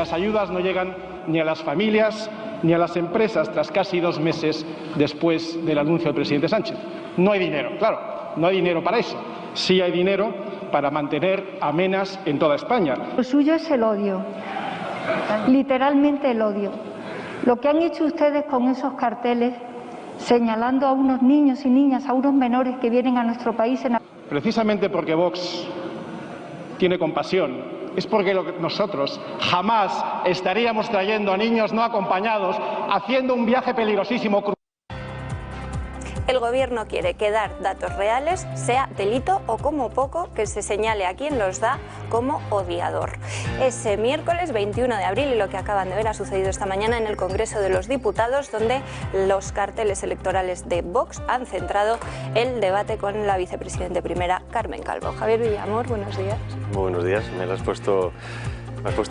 las ayudas no llegan ni a las familias ni a las empresas tras casi 2 meses después del anuncio del presidente Sánchez. No hay dinero, claro, no hay dinero para eso. Sí hay dinero para mantener amenas en toda España. Lo suyo es el odio, literalmente el odio. Lo que han hecho ustedes con esos carteles, señalando a unos niños y niñas, a unos menores que vienen a nuestro país en... Precisamente porque Vox tiene compasión, es porque nosotros jamás estaríamos trayendo a niños no acompañados, haciendo un viaje peligrosísimo. El Gobierno quiere que dar datos reales sea delito o como poco que se señale a quien los da como odiador. Ese miércoles 21 de abril, y lo que acaban de ver ha sucedido esta mañana en el Congreso de los Diputados, donde los carteles electorales de Vox han centrado el debate con la vicepresidenta primera, Carmen Calvo. Javier Villamor, buenos días. Muy buenos días, me has puesto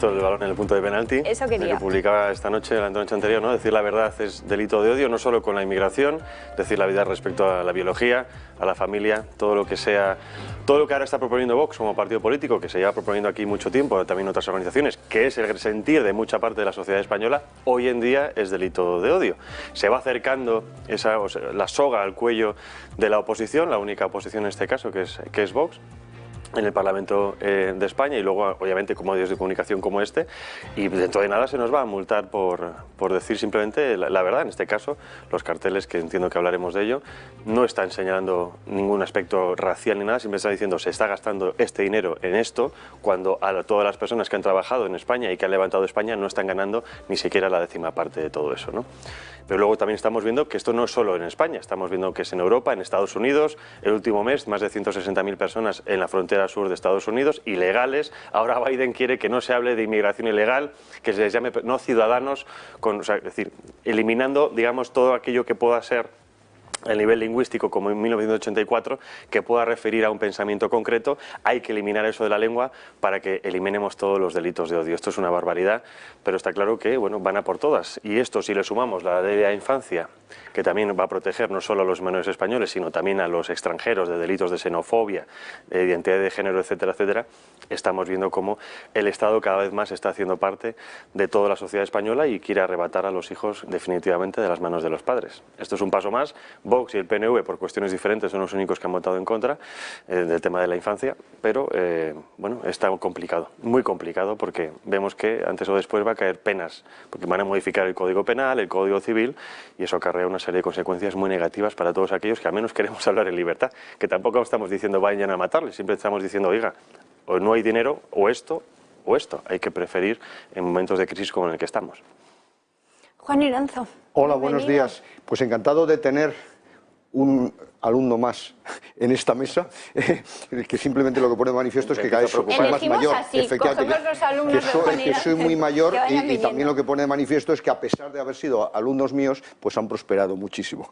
el balón en el punto de penalti. Eso quería. Que publicaba esta noche, la noche anterior, ¿no? Decir la verdad es delito de odio, no solo con la inmigración, decir la verdad respecto a la biología, a la familia, todo lo que ahora está proponiendo Vox como partido político, que se lleva proponiendo aquí mucho tiempo, también otras organizaciones, que es el sentir de mucha parte de la sociedad española, hoy en día es delito de odio. Se va acercando la soga al cuello de la oposición, la única oposición en este caso, que es Vox, en el Parlamento de España, y luego obviamente como medios de comunicación como este, y dentro de nada se nos va a multar por decir simplemente la verdad. En este caso, los carteles, que entiendo que hablaremos de ello, no están señalando ningún aspecto racial ni nada, simplemente están diciendo se está gastando este dinero en esto, cuando a todas las personas que han trabajado en España y que han levantado España no están ganando ni siquiera la 10ª parte de todo eso, ¿no? Pero luego también estamos viendo que esto no es solo en España, estamos viendo que es en Europa, en Estados Unidos. El último mes, más de 160.000 personas en la frontera sur de Estados Unidos, ilegales. Ahora Biden quiere que no se hable de inmigración ilegal, que se les llame no ciudadanos, es decir, eliminando, digamos, todo aquello que pueda ser el nivel lingüístico, como en 1984, que pueda referir a un pensamiento concreto. Hay que eliminar eso de la lengua para que eliminemos todos los delitos de odio. Esto es una barbaridad, pero está claro que van a por todas. Y esto, si le sumamos la ley de la infancia, que también va a proteger no solo a los menores españoles, sino también a los extranjeros de delitos de xenofobia, de identidad de género, etcétera, etcétera, estamos viendo cómo el Estado cada vez más está haciendo parte de toda la sociedad española y quiere arrebatar a los hijos definitivamente de las manos de los padres. Esto es un paso más. Vox y el PNV, por cuestiones diferentes, son los únicos que han votado en contra del tema de la infancia, pero está complicado, muy complicado, porque vemos que antes o después va a caer penas, porque van a modificar el Código Penal, el Código Civil, y eso acarrea una serie de consecuencias muy negativas para todos aquellos que al menos queremos hablar en libertad, que tampoco estamos diciendo vayan a matarles, siempre estamos diciendo, oiga, o no hay dinero, o esto, hay que preferir en momentos de crisis como en el que estamos. Juan Iranzo. Hola, buenos días. Pues encantado de tener un alumno más en esta mesa, que simplemente lo que pone de manifiesto es que cada vez soy más mayor. Que soy muy mayor y también lo que pone de manifiesto es que a pesar de haber sido alumnos míos, pues han prosperado muchísimo.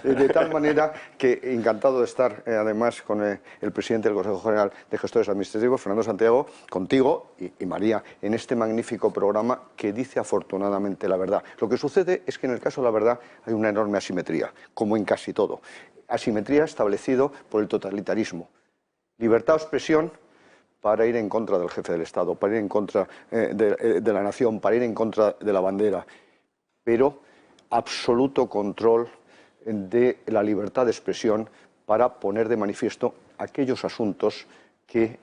De tal manera que encantado de estar además con el presidente del Consejo General de Gestores Administrativos, Fernando Santiago, contigo y María, en este magnífico programa que dice afortunadamente la verdad. Lo que sucede es que en el caso de la verdad hay una enorme asimetría, como en casi todo. Asimetría establecido por el totalitarismo. Libertad de expresión para ir en contra del jefe del Estado, para ir en contra de la nación, para ir en contra de la bandera, pero absoluto control de la libertad de expresión para poner de manifiesto aquellos asuntos que,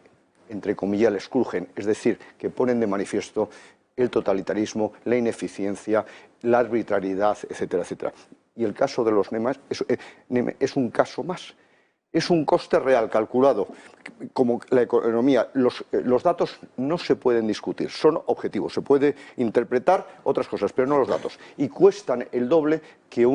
entre comillas, les crujen, es decir, que ponen de manifiesto el totalitarismo, la ineficiencia, la arbitrariedad, etcétera, etcétera. Y el caso de los NEMA es un caso más. Es un coste real calculado, como la economía. Los datos no se pueden discutir, son objetivos. Se puede interpretar otras cosas, pero no los datos. Y cuestan el doble que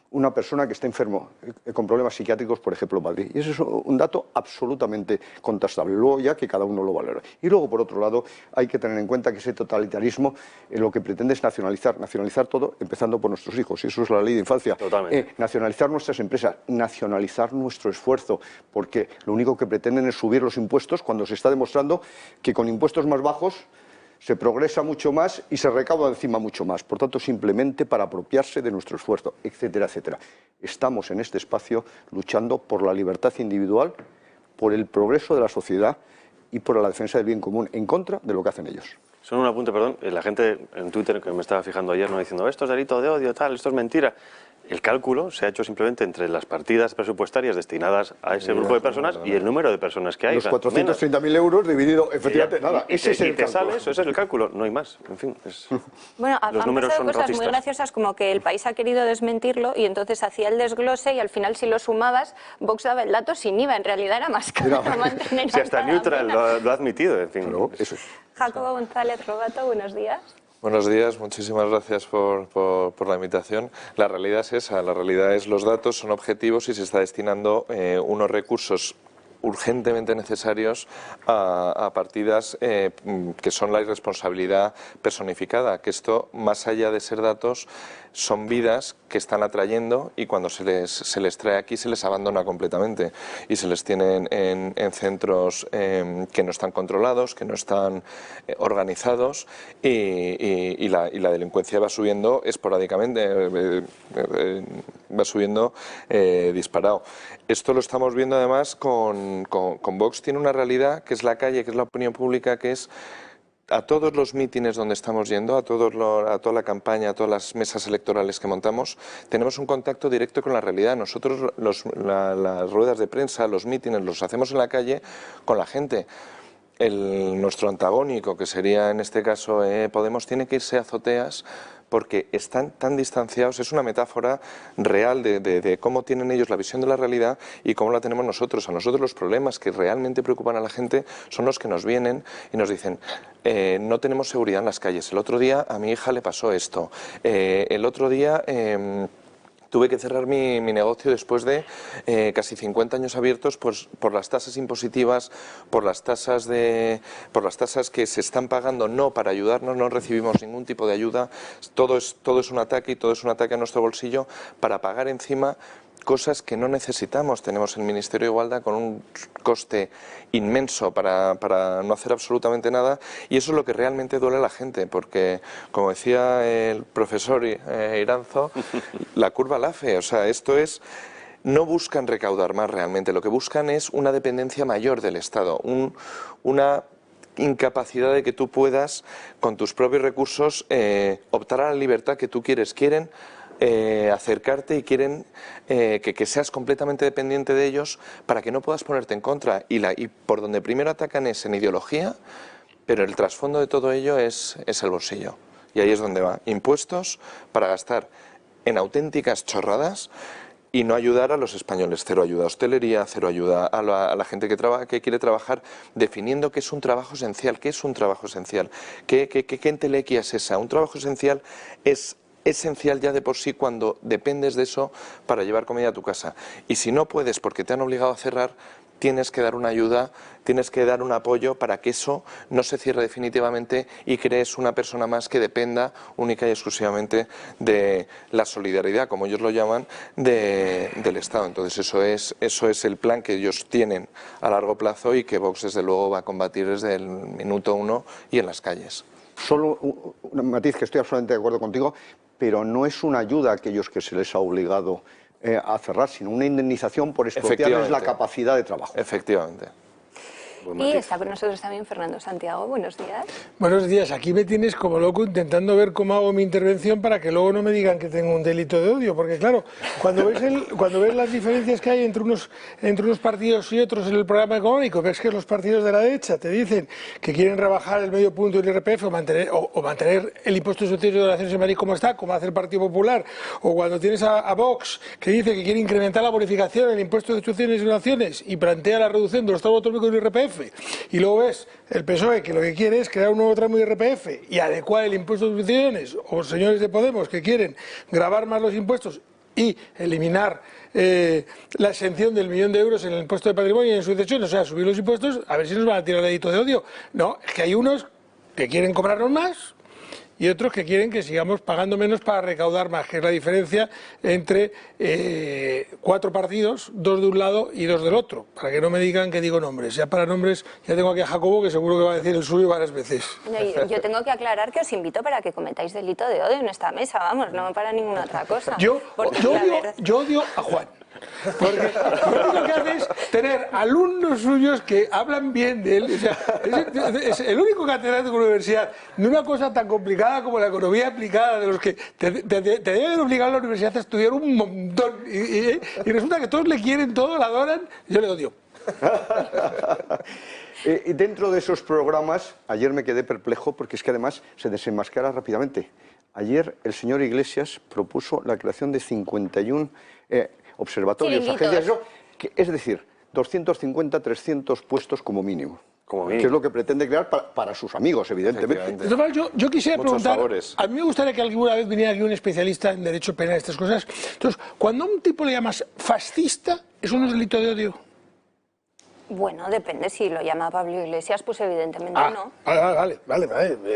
una persona que está enfermo con problemas psiquiátricos, por ejemplo, en Madrid. Y ese es un dato absolutamente contrastable. Luego ya que cada uno lo valora. Y luego, por otro lado, hay que tener en cuenta que ese totalitarismo lo que pretende es nacionalizar todo, empezando por nuestros hijos. Y eso es la ley de infancia. Nacionalizar nuestras empresas, nacionalizar nuestro esfuerzo, porque lo único que pretenden es subir los impuestos cuando se está demostrando que con impuestos más bajos se progresa mucho más y se recauda encima mucho más. Por tanto, simplemente para apropiarse de nuestro esfuerzo, etcétera, etcétera. Estamos en este espacio luchando por la libertad individual, por el progreso de la sociedad y por la defensa del bien común, en contra de lo que hacen ellos. Solo un apunte, perdón. La gente en Twitter que me estaba fijando ayer, no diciendo esto es delito de odio, tal, esto es mentira. El cálculo se ha hecho simplemente entre las partidas presupuestarias destinadas a ese grupo de personas y el número de personas que hay. Los 430.000 euros dividido, efectivamente, nada. Ese es el cálculo. Ese es el cálculo, no hay más. En fin, bueno, los números son cosas racistas. muy graciosas como que el país ha querido desmentirlo y entonces hacía el desglose y al final si lo sumabas, Vox daba el dato sin IVA. En realidad era más caro mantener. Si hasta Neutral lo ha admitido, en fin. Claro, eso es. Jacobo González Robato, buenos días. Buenos días, muchísimas gracias por la invitación. La realidad es esa, la realidad es los datos son objetivos y se está destinando unos recursos urgentemente necesarios a partidas que son la irresponsabilidad personificada, que esto, más allá de ser datos, son vidas que están atrayendo y cuando se les trae aquí se les abandona completamente y se les tienen en centros que no están controlados, que no están organizados y la delincuencia va subiendo esporádicamente, va subiendo disparado. Esto lo estamos viendo además con Vox. Tiene una realidad que es la calle, que es la opinión pública, que es a todos los mítines donde estamos yendo, a toda la campaña, a todas las mesas electorales que montamos, tenemos un contacto directo con la realidad. Nosotros las ruedas de prensa, los mítines, los hacemos en la calle con la gente. Nuestro antagónico, que sería en este caso Podemos, tiene que irse a azoteas porque están tan distanciados. Es una metáfora real de cómo tienen ellos la visión de la realidad y cómo la tenemos nosotros. A nosotros los problemas que realmente preocupan a la gente son los que nos vienen y nos dicen no tenemos seguridad en las calles. El otro día a mi hija le pasó esto. El otro día tuve que cerrar mi negocio después de casi 50 años abiertos por las tasas impositivas, por las tasas que se están pagando no para ayudarnos, no recibimos ningún tipo de ayuda, todo es un ataque y todo es un ataque a nuestro bolsillo para pagar encima cosas que no necesitamos. Tenemos el Ministerio de Igualdad con un coste inmenso para no hacer absolutamente nada y eso es lo que realmente duele a la gente porque, como decía el profesor Iranzo, la curva LAFE, o sea, esto es... No buscan recaudar más realmente, lo que buscan es una dependencia mayor del Estado, una incapacidad de que tú puedas, con tus propios recursos, optar a la libertad que tú quieres. Quieren acercarte y quieren que seas completamente dependiente de ellos para que no puedas ponerte en contra. Y por donde primero atacan es en ideología, pero el trasfondo de todo ello es el bolsillo. Y ahí es donde va. Impuestos para gastar en auténticas chorradas y no ayudar a los españoles. Cero ayuda a hostelería, cero ayuda a la gente que quiere trabajar, definiendo qué es un trabajo esencial. ¿Qué es un trabajo esencial? ¿Qué entelequia es esa? Un trabajo esencial es esencial ya de por sí cuando dependes de eso para llevar comida a tu casa. Y si no puedes porque te han obligado a cerrar, tienes que dar una ayuda, tienes que dar un apoyo para que eso no se cierre definitivamente y crees una persona más que dependa única y exclusivamente de la solidaridad, como ellos lo llaman, del Estado. Entonces eso es el plan que ellos tienen a largo plazo y que Vox desde luego va a combatir desde el minuto 1 y en las calles. Solo un matiz que estoy absolutamente de acuerdo contigo, pero no es una ayuda a aquellos que se les ha obligado a cerrar, sino una indemnización por expropiarles la capacidad de trabajo. Efectivamente. Y está con nosotros también Fernando Santiago. Buenos días. Buenos días. Aquí me tienes como loco intentando ver cómo hago mi intervención para que luego no me digan que tengo un delito de odio. Porque claro, cuando ves las diferencias que hay entre unos partidos y otros en el programa económico, ves que los partidos de la derecha te dicen que quieren rebajar el medio punto del IRPF o mantener el impuesto de sociedades y donaciones en Madrid como está, como hace el Partido Popular, o cuando tienes a Vox que dice que quiere incrementar la bonificación en el impuesto de sucesiones y donaciones y plantea la reducción de los tramos autonómicos del IRPF. Y luego ves el PSOE que lo que quiere es crear un nuevo tramo de IRPF y adecuar el impuesto de sucesiones, o señores de Podemos que quieren gravar más los impuestos y eliminar la exención del 1.000.000 de euros en el impuesto de patrimonio y en sucesión, o sea, subir los impuestos, a ver si nos van a tirar el delito de odio. No, es que hay unos que quieren cobrarnos más y otros que quieren que sigamos pagando menos para recaudar más, que es la diferencia entre 4 partidos, 2 de un lado y 2 del otro, para que no me digan que digo nombres. Ya para nombres, ya tengo aquí a Jacobo, que seguro que va a decir el suyo varias veces. No, yo tengo que aclarar que os invito para que cometáis delito de odio en esta mesa, vamos, no para ninguna otra cosa. Yo odio a Juan. porque lo único que hace es tener alumnos suyos que hablan bien de él. O sea, es el único catedrático de la universidad de una cosa tan complicada como la economía aplicada, de los que te deben obligar a la universidad a estudiar un montón. Y resulta que todos le quieren, todos la adoran, y yo le odio. Dentro de esos programas, ayer me quedé perplejo porque es que además se desenmascara rápidamente. Ayer el señor Iglesias propuso la creación de 51 observatorios, agencias, es decir, 250, 300 puestos como mínimo. Que es lo que pretende crear para sus amigos, evidentemente. Yo quisiera preguntar, a mí me gustaría que alguna vez viniera aquí un especialista en derecho penal y estas cosas. Entonces, cuando a un tipo le llamas fascista, ¿eso no es delito de odio? Bueno, depende. Si lo llama Pablo Iglesias, pues evidentemente no. Vale.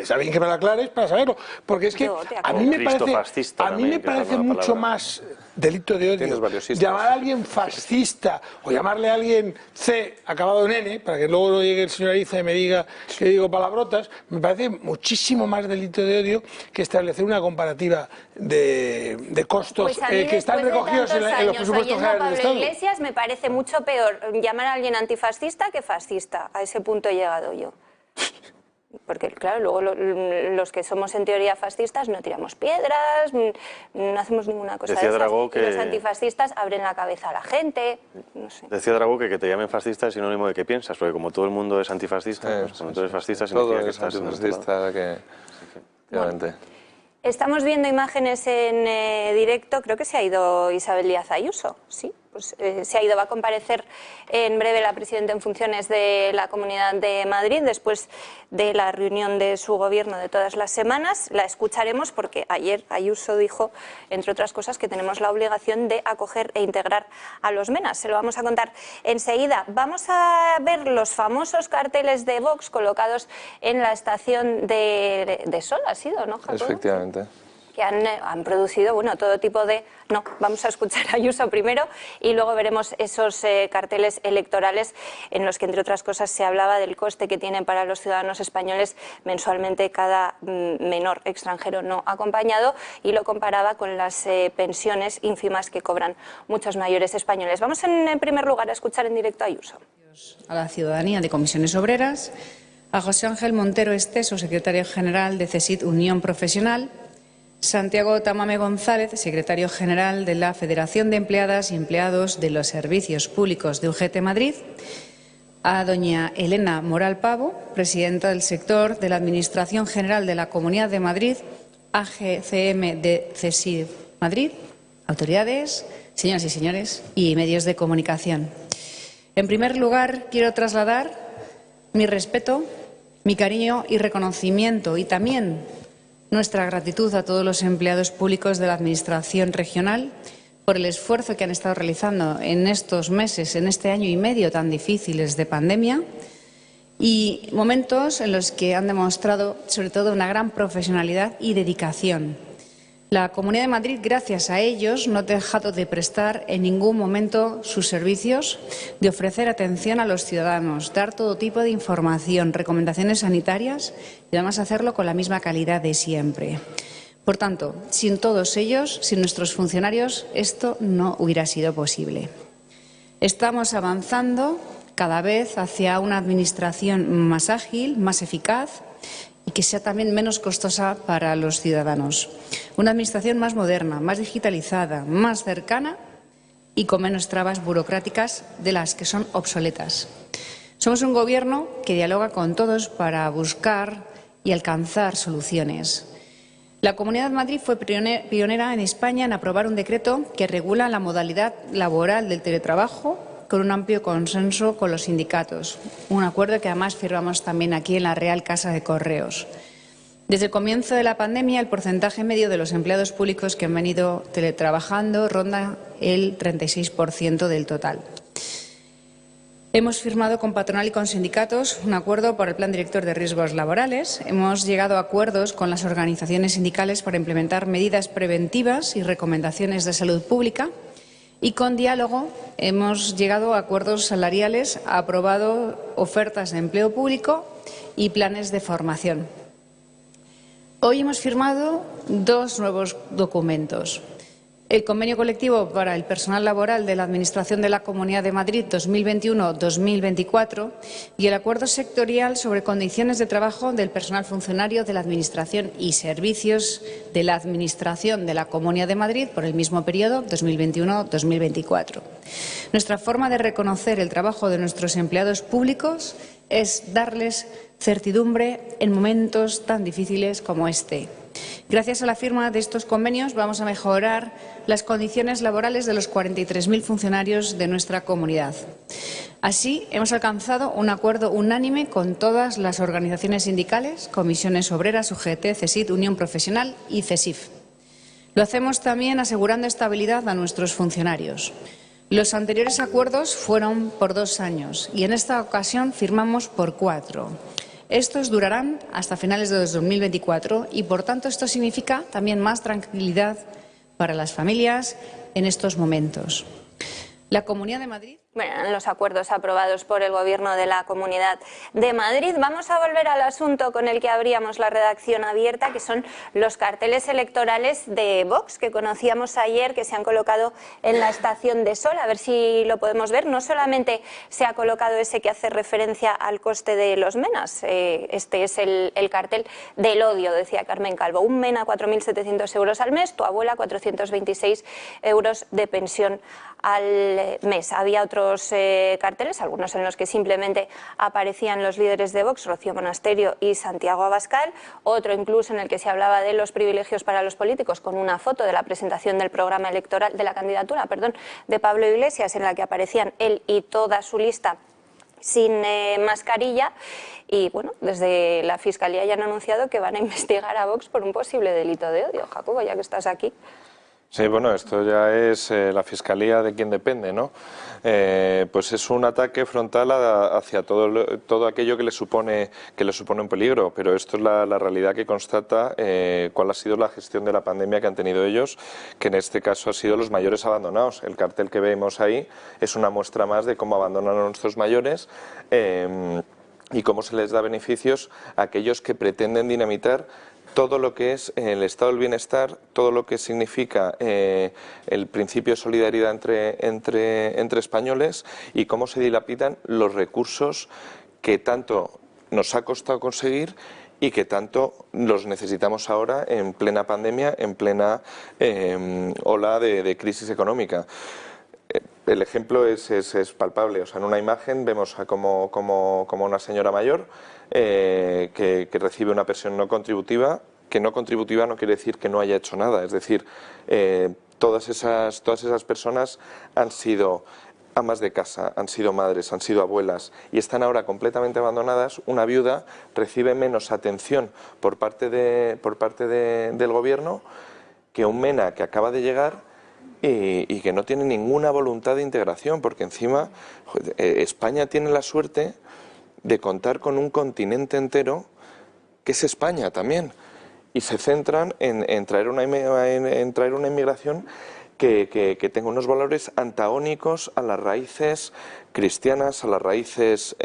Está bien que me lo aclares para saberlo. Porque es que a mí me parece mucho más delito de odio llamar a alguien fascista o llamarle a alguien C acabado en N, para que luego no llegue el señor Ariza y me diga que digo palabrotas. Me parece muchísimo más delito de odio que establecer una comparativa de costos que están recogidos en los presupuestos generales del Estado. Iglesias me parece mucho peor llamar a alguien antifascista que fascista. A ese punto he llegado yo. Porque, claro, luego los que somos en teoría fascistas no tiramos piedras, no hacemos ninguna cosa de esas. Y los antifascistas abren la cabeza a la gente, no sé. Decía Dragó que te llamen fascista es sinónimo de que piensas, porque como todo el mundo es antifascista, pues cuando tú eres fascista significa que estás antifascista, Bueno, estamos viendo imágenes en directo, creo que se ha ido Isabel Díaz Ayuso, ¿sí? Pues se ha ido, va a comparecer en breve la presidenta en funciones de la Comunidad de Madrid después de la reunión de su gobierno de todas las semanas. La escucharemos porque ayer Ayuso dijo, entre otras cosas, que tenemos la obligación de acoger e integrar a los menas. Se lo vamos a contar enseguida. Vamos a ver los famosos carteles de Vox colocados en la estación de Sol, ¿ha sido, no, Jacobo? Efectivamente. Que han producido, bueno, todo tipo de... No, vamos a escuchar a Ayuso primero y luego veremos esos carteles electorales en los que, entre otras cosas, se hablaba del coste que tiene para los ciudadanos españoles mensualmente cada menor extranjero no acompañado y lo comparaba con las pensiones ínfimas que cobran muchos mayores españoles. Vamos en primer lugar a escuchar en directo a Ayuso. A la ciudadanía de Comisiones Obreras, a José Ángel Montero Esteso, secretario general de CESID Unión Profesional, Santiago Tamame González, secretario general de la Federación de Empleadas y Empleados de los Servicios Públicos de UGT Madrid, a doña Elena Moral Pavo, presidenta del sector de la Administración General de la Comunidad de Madrid, AGCM de CESID Madrid, autoridades, señoras y señores, y medios de comunicación. En primer lugar, quiero trasladar mi respeto, mi cariño y reconocimiento y también nuestra gratitud a todos los empleados públicos de la Administración regional por el esfuerzo que han estado realizando en estos meses, en este año y medio tan difíciles de pandemia y momentos en los que han demostrado sobre todo una gran profesionalidad y dedicación. La Comunidad de Madrid, gracias a ellos, no ha dejado de prestar en ningún momento sus servicios, de ofrecer atención a los ciudadanos, dar todo tipo de información, recomendaciones sanitarias y además hacerlo con la misma calidad de siempre. Por tanto, sin todos ellos, sin nuestros funcionarios, esto no hubiera sido posible. Estamos avanzando cada vez hacia una administración más ágil, más eficaz y que sea también menos costosa para los ciudadanos. Una administración más moderna, más digitalizada, más cercana y con menos trabas burocráticas de las que son obsoletas. Somos un Gobierno que dialoga con todos para buscar y alcanzar soluciones. La Comunidad de Madrid fue pionera en España en aprobar un decreto que regula la modalidad laboral del teletrabajo con un amplio consenso con los sindicatos, un acuerdo que además firmamos también aquí en la Real Casa de Correos. Desde el comienzo de la pandemia, el porcentaje medio de los empleados públicos que han venido teletrabajando ronda el 36% del total. Hemos firmado con patronal y con sindicatos un acuerdo por el Plan Director de Riesgos Laborales. Hemos llegado a acuerdos con las organizaciones sindicales para implementar medidas preventivas y recomendaciones de salud pública. Y con diálogo hemos llegado a acuerdos salariales, aprobado ofertas de empleo público y planes de formación. Hoy hemos firmado dos nuevos documentos. el convenio colectivo para el personal laboral de la Administración de la Comunidad de Madrid 2021-2024 y el acuerdo sectorial sobre condiciones de trabajo del personal funcionario de la Administración y servicios de la Administración de la Comunidad de Madrid por el mismo periodo 2021-2024. Nuestra forma de reconocer el trabajo de nuestros empleados públicos es darles certidumbre en momentos tan difíciles como este. Gracias a la firma de estos convenios vamos a mejorar las condiciones laborales de los 43.000 funcionarios de nuestra comunidad. Así, hemos alcanzado un acuerdo unánime con todas las organizaciones sindicales, comisiones obreras, UGT, CESID, Unión Profesional y CESIF. Lo hacemos también asegurando estabilidad a nuestros funcionarios. Los anteriores acuerdos fueron por 2 años y en esta ocasión firmamos por 4. Estos durarán hasta finales de 2024 y, por tanto, esto significa también más tranquilidad para las familias en estos momentos. La Comunidad de Madrid. Bueno, en los acuerdos aprobados por el Gobierno de la Comunidad de Madrid. Vamos a volver al asunto con el que abríamos la redacción abierta, que son los carteles electorales de Vox, que conocíamos ayer, que se han colocado en la Estación de Sol. A ver si lo podemos ver. No solamente se ha colocado ese que hace referencia al coste de los menas. Este es el cartel del odio, decía Carmen Calvo. Un mena, 4.700 euros al mes. Tu abuela, 426 euros de pensión al mes. Había otros carteles, algunos en los que simplemente aparecían los líderes de Vox, Rocío Monasterio y Santiago Abascal, otro incluso en el que se hablaba de los privilegios para los políticos, con una foto de la presentación del programa electoral, de la candidatura, de Pablo Iglesias, en la que aparecían él y toda su lista sin mascarilla. Y bueno, desde la Fiscalía ya han anunciado que van a investigar a Vox por un posible delito de odio. Jacobo, ya que estás aquí. Sí, bueno, esto ya es la Fiscalía de quien depende, ¿no? Pues es un ataque frontal hacia todo aquello que le supone un peligro, pero esto es la realidad que constata cuál ha sido la gestión de la pandemia que han tenido ellos, que en este caso ha sido los mayores abandonados. El cartel que vemos ahí es una muestra más de cómo abandonan a nuestros mayores y cómo se les da beneficios a aquellos que pretenden dinamitar todo lo que es el estado del bienestar, todo lo que significa el principio de solidaridad entre españoles y cómo se dilapidan los recursos que tanto nos ha costado conseguir y que tanto los necesitamos ahora en plena pandemia, en plena ola de crisis económica. El ejemplo es palpable. O sea, en una imagen vemos como una señora mayor que recibe una pensión no contributiva, que no contributiva no quiere decir que no haya hecho nada. Es decir, todas esas personas han sido amas de casa, han sido madres, han sido abuelas y están ahora completamente abandonadas. Una viuda recibe menos atención por parte del Gobierno que un mena que acaba de llegar y que no tiene ninguna voluntad de integración, porque encima España tiene la suerte de contar con un continente entero que es España también, y se centran en traer una inmigración que tenga unos valores antagónicos a las raíces cristianas, a las raíces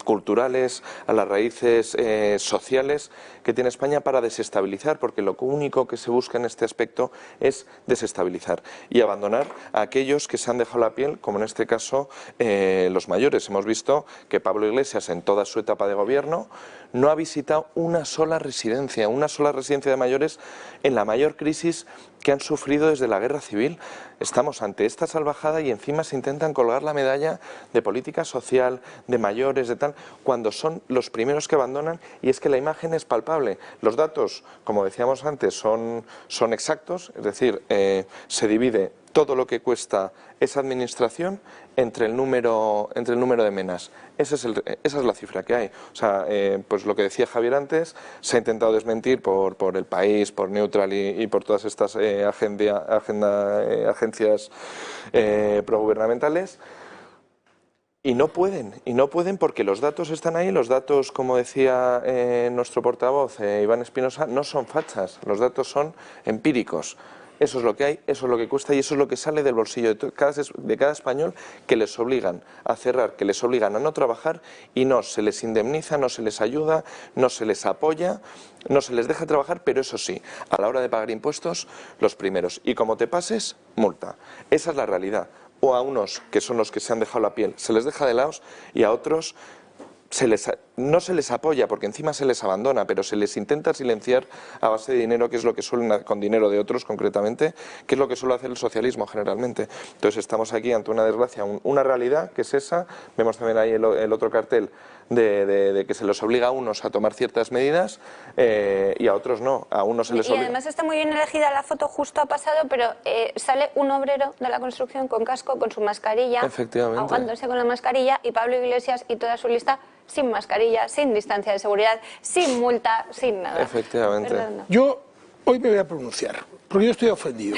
culturales, a las raíces sociales que tiene España, para desestabilizar, porque lo único que se busca en este aspecto es desestabilizar y abandonar a aquellos que se han dejado la piel, como en este caso los mayores. Hemos visto que Pablo Iglesias, en toda su etapa de gobierno, no ha visitado una sola residencia de mayores en la mayor crisis que han sufrido desde la guerra civil. Estamos ante esta salvajada y encima se intentan colgar la medalla de política social, de mayores, de tal, cuando son los primeros que abandonan, y es que la imagen es palpable. Los datos, como decíamos antes, son exactos, es decir, se divide todo lo que cuesta esa administración entre el número de menas. Esa es la cifra que hay. O sea, pues lo que decía Javier antes, se ha intentado desmentir por El País, por Neutral y por todas estas agencias progubernamentales. Y no pueden porque los datos están ahí. Los datos, como decía nuestro portavoz Iván Espinosa, no son fachas, los datos son empíricos. Eso es lo que hay, eso es lo que cuesta y eso es lo que sale del bolsillo de cada español, que les obligan a cerrar, que les obligan a no trabajar y no se les indemniza, no se les ayuda, no se les apoya, no se les deja trabajar, pero eso sí, a la hora de pagar impuestos, los primeros. Y como te pases, multa. Esa es la realidad. O a unos, que son los que se han dejado la piel, se les deja de lados y a otros no se les apoya porque encima se les abandona, pero se les intenta silenciar a base de dinero, que es lo que suelen, con dinero de otros concretamente, que es lo que suele hacer el socialismo generalmente. Entonces estamos aquí ante una desgracia, una realidad que es esa. Vemos también ahí el otro cartel de que se les obliga a unos a tomar ciertas medidas y a otros no, a unos se les obliga. Y además está muy bien elegida la foto, justo ha pasado, pero sale un obrero de la construcción con casco, con su mascarilla, ahogándose con la mascarilla, y Pablo Iglesias y toda su lista sin mascarilla, sin distancia de seguridad, sin multa, sin nada. Efectivamente. Fernando. Yo hoy me voy a pronunciar, porque yo estoy ofendido.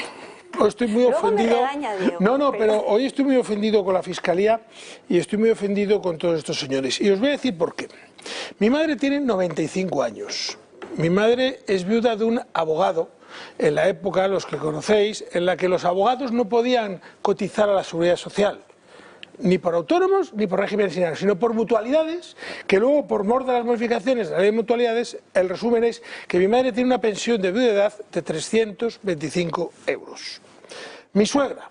Hoy estoy muy ofendido. Me regaña, Diego, no, pero hoy estoy muy ofendido con la Fiscalía y estoy muy ofendido con todos estos señores. Y os voy a decir por qué. Mi madre tiene 95 años. Mi madre es viuda de un abogado, en la época, los que conocéis, en la que los abogados no podían cotizar a la Seguridad Social, ni por autónomos ni por régimen sin sino por mutualidades, que luego, por mor de las modificaciones de la ley de mutualidades, el resumen es que mi madre tiene una pensión de viudedad de 325 euros. Mi suegra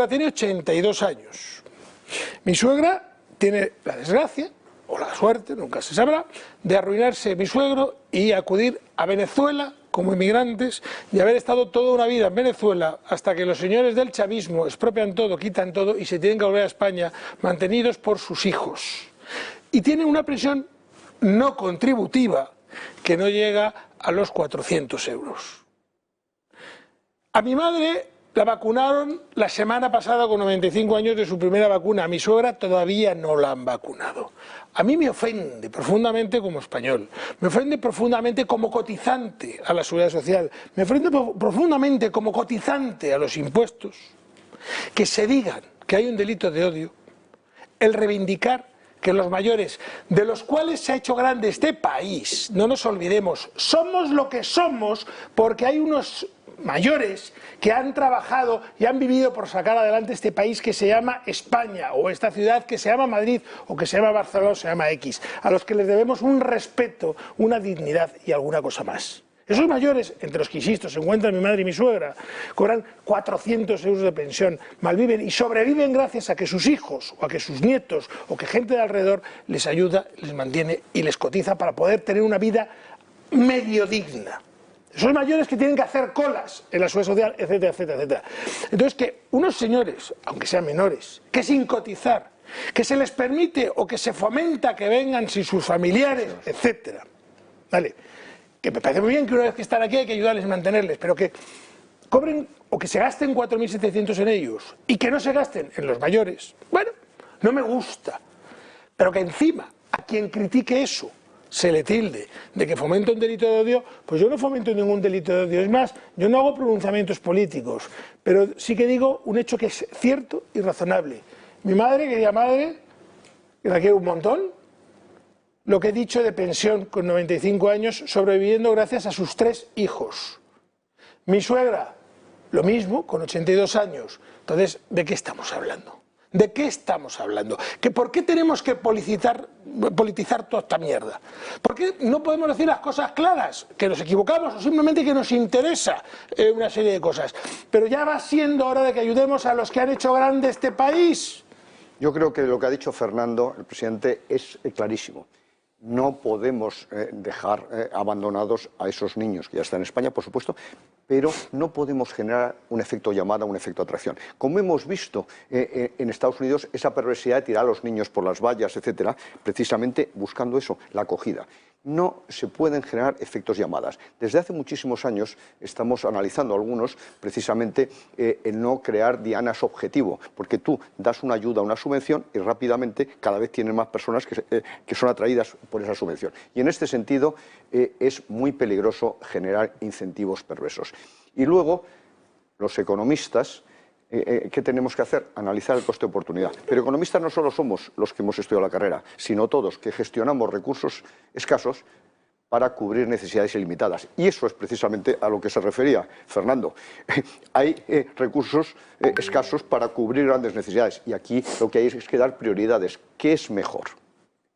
tiene 82 años. Mi suegra tiene la desgracia, o la suerte, nunca se sabrá, de arruinarse mi suegro y acudir a Venezuela como inmigrantes, y haber estado toda una vida en Venezuela hasta que los señores del chavismo expropian todo, quitan todo y se tienen que volver a España, mantenidos por sus hijos. Y tienen una pensión no contributiva que no llega a los 400 euros. A mi madre la vacunaron la semana pasada con 95 años de su primera vacuna. A mi suegra todavía no la han vacunado. A mí me ofende profundamente como español, me ofende profundamente como cotizante a la Seguridad Social, me ofende profundamente como cotizante a los impuestos, que se digan que hay un delito de odio, el reivindicar que los mayores, de los cuales se ha hecho grande este país, no nos olvidemos, somos lo que somos porque hay unos mayores que han trabajado y han vivido por sacar adelante este país que se llama España, o esta ciudad que se llama Madrid, o que se llama Barcelona, o se llama X, a los que les debemos un respeto, una dignidad y alguna cosa más. Esos mayores, entre los que, insisto, se encuentran mi madre y mi suegra, cobran 400 euros de pensión, malviven y sobreviven gracias a que sus hijos, o a que sus nietos, o que gente de alrededor les ayuda, les mantiene y les cotiza para poder tener una vida medio digna. Son mayores que tienen que hacer colas en la Seguridad Social, etcétera, etcétera, etcétera. Entonces, que unos señores, aunque sean menores, que sin cotizar, que se les permite o que se fomenta que vengan sin sus familiares, etcétera, ¿vale? Que me parece muy bien que una vez que están aquí hay que ayudarles a mantenerles, pero que cobren o que se gasten 4.700 en ellos y que no se gasten en los mayores, bueno, no me gusta. Pero que encima, a quien critique eso, se le tilde de que fomenta un delito de odio, pues yo no fomento ningún delito de odio. Es más, yo no hago pronunciamientos políticos, pero sí que digo un hecho que es cierto y razonable. Mi madre, querida madre, que la quiero un montón, lo que he dicho de pensión con 95 años, sobreviviendo gracias a sus 3 hijos. Mi suegra, lo mismo, con 82 años. Entonces, ¿de qué estamos hablando? ¿De qué estamos hablando? ¿Por qué tenemos que politizar toda esta mierda? ¿Por qué no podemos decir las cosas claras? Que nos equivocamos o simplemente que nos interesa una serie de cosas. Pero ya va siendo hora de que ayudemos a los que han hecho grande este país. Yo creo que lo que ha dicho Fernando, el presidente, es clarísimo. No podemos dejar abandonados a esos niños que ya están en España, por supuesto, pero no podemos generar un efecto llamada, un efecto atracción. Como hemos visto en Estados Unidos, esa perversidad de tirar a los niños por las vallas, etcétera, precisamente buscando eso, la acogida. No se pueden generar efectos llamadas. Desde hace muchísimos años estamos analizando algunos, precisamente, el no crear dianas objetivo, porque tú das una ayuda, una subvención y rápidamente cada vez tienen más personas que son atraídas por esa subvención. Y en este sentido es muy peligroso generar incentivos perversos. Y luego, los economistas, ¿qué tenemos que hacer? Analizar el coste de oportunidad. Pero economistas no solo somos los que hemos estudiado la carrera, sino todos que gestionamos recursos escasos, para cubrir necesidades ilimitadas. Y eso es precisamente a lo que se refería Fernando. Hay recursos escasos para cubrir grandes necesidades y aquí lo que hay es que dar prioridades. ¿Qué es mejor?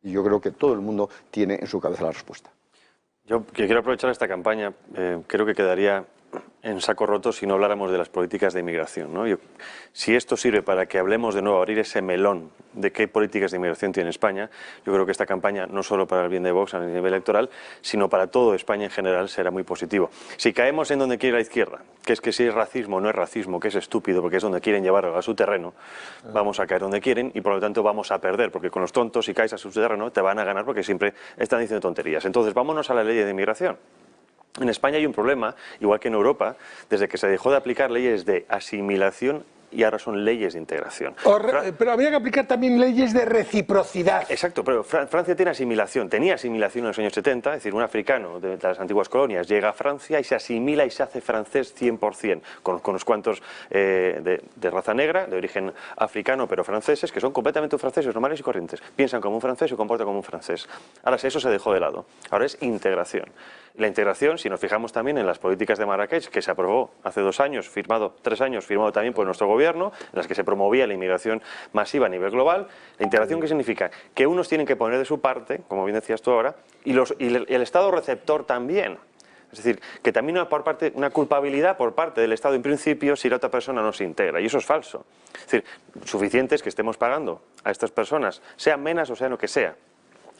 Y yo creo que todo el mundo tiene en su cabeza la respuesta. Yo que quiero aprovechar esta campaña, creo que quedaría en saco roto si no habláramos de las políticas de inmigración, ¿no? Si esto sirve para que hablemos de nuevo, abrir ese melón de qué políticas de inmigración tiene España, yo creo que esta campaña, no solo para el bien de Vox a nivel electoral, sino para todo España en general, será muy positivo. Si caemos en donde quiere la izquierda, que es que si es racismo o no es racismo, que es estúpido porque es donde quieren llevarlo a su terreno, vamos a caer donde quieren y por lo tanto vamos a perder, porque con los tontos, si caes a su terreno, te van a ganar porque siempre están diciendo tonterías. Entonces, vámonos a la ley de inmigración. En España hay un problema, igual que en Europa, desde que se dejó de aplicar leyes de asimilación y ahora son leyes de integración. Pero habría que aplicar también leyes de reciprocidad. Exacto, pero Francia tiene asimilación, tenía asimilación en los años 70, es decir, un africano de las antiguas colonias llega a Francia y se asimila y se hace francés 100%, con unos cuantos de raza negra, de origen africano, pero franceses, que son completamente franceses, normales y corrientes. Piensan como un francés y se comportan como un francés. Ahora eso se dejó de lado, ahora es integración. La integración, si nos fijamos también en las políticas de Marrakech, que se aprobó hace 2 años, firmado 3 años, firmado también por nuestro gobierno, en las que se promovía la inmigración masiva a nivel global, la integración, ¿qué significa? Que unos tienen que poner de su parte, como bien decías tú ahora, y el Estado receptor también. Es decir, que también hay una culpabilidad por parte del Estado en principio si la otra persona no se integra, y eso es falso. Es decir, suficiente es que estemos pagando a estas personas, sean menas o sean lo que sea.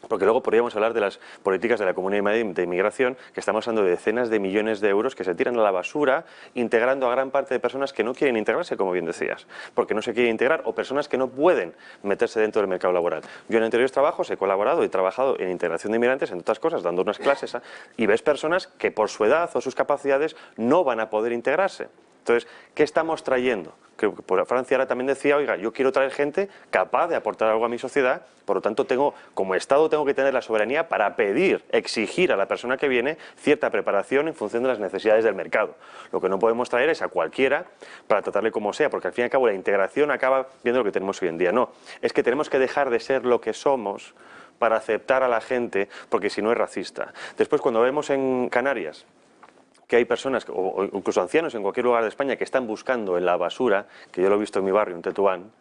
Porque luego podríamos hablar de las políticas de la Comunidad de Inmigración, que estamos hablando de decenas de millones de euros que se tiran a la basura, integrando a gran parte de personas que no quieren integrarse, como bien decías, porque no se quieren integrar, o personas que no pueden meterse dentro del mercado laboral. Yo en anteriores trabajos he colaborado y trabajado en integración de inmigrantes, entre otras cosas, dando unas clases, y ves personas que por su edad o sus capacidades no van a poder integrarse. Entonces, ¿qué estamos trayendo? Que Francia ahora también decía, oiga, yo quiero traer gente capaz de aportar algo a mi sociedad, por lo tanto, como Estado tengo que tener la soberanía para pedir, exigir a la persona que viene cierta preparación en función de las necesidades del mercado. Lo que no podemos traer es a cualquiera para tratarle como sea, porque al fin y al cabo la integración acaba viendo lo que tenemos hoy en día. No, es que tenemos que dejar de ser lo que somos para aceptar a la gente, porque si no es racista. Después, cuando vemos en Canarias que hay personas, o incluso ancianos en cualquier lugar de España, que están buscando en la basura, que yo lo he visto en mi barrio, en Tetuán,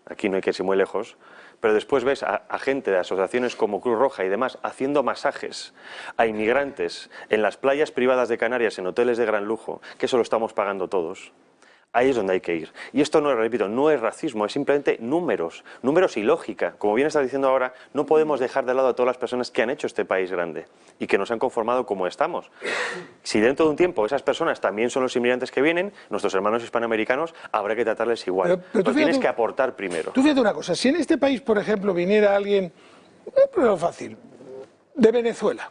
aquí no hay que irse muy lejos, pero después ves a gente de asociaciones como Cruz Roja y demás haciendo masajes a inmigrantes en las playas privadas de Canarias, en hoteles de gran lujo, que eso lo estamos pagando todos. Ahí es donde hay que ir. Y esto, no, repito, no es racismo, es simplemente números y lógica. Como bien está diciendo ahora, no podemos dejar de lado a todas las personas que han hecho este país grande y que nos han conformado como estamos. Si dentro de un tiempo esas personas también son los inmigrantes que vienen, nuestros hermanos hispanoamericanos, habrá que tratarles igual. Pero tienes que aportar primero. Tú fíjate una cosa, si en este país, por ejemplo, viniera alguien, pero fácil, de Venezuela,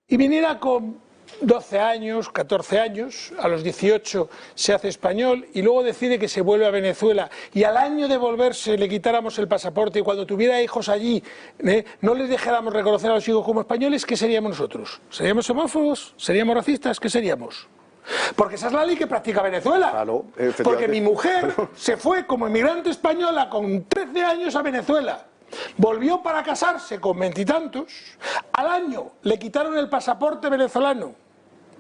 y viniera con 12 años, 14 años, a los 18 se hace español y luego decide que se vuelve a Venezuela y al año de volverse le quitáramos el pasaporte y cuando tuviera hijos allí no les dejáramos reconocer a los hijos como españoles, ¿qué seríamos nosotros? ¿Seríamos xenófobos? ¿Seríamos racistas? ¿Qué seríamos? Porque esa es la ley que practica Venezuela. Claro, porque mi mujer se fue como inmigrante española con 13 años a Venezuela. Volvió para casarse con 20 y tantos, al año le quitaron el pasaporte venezolano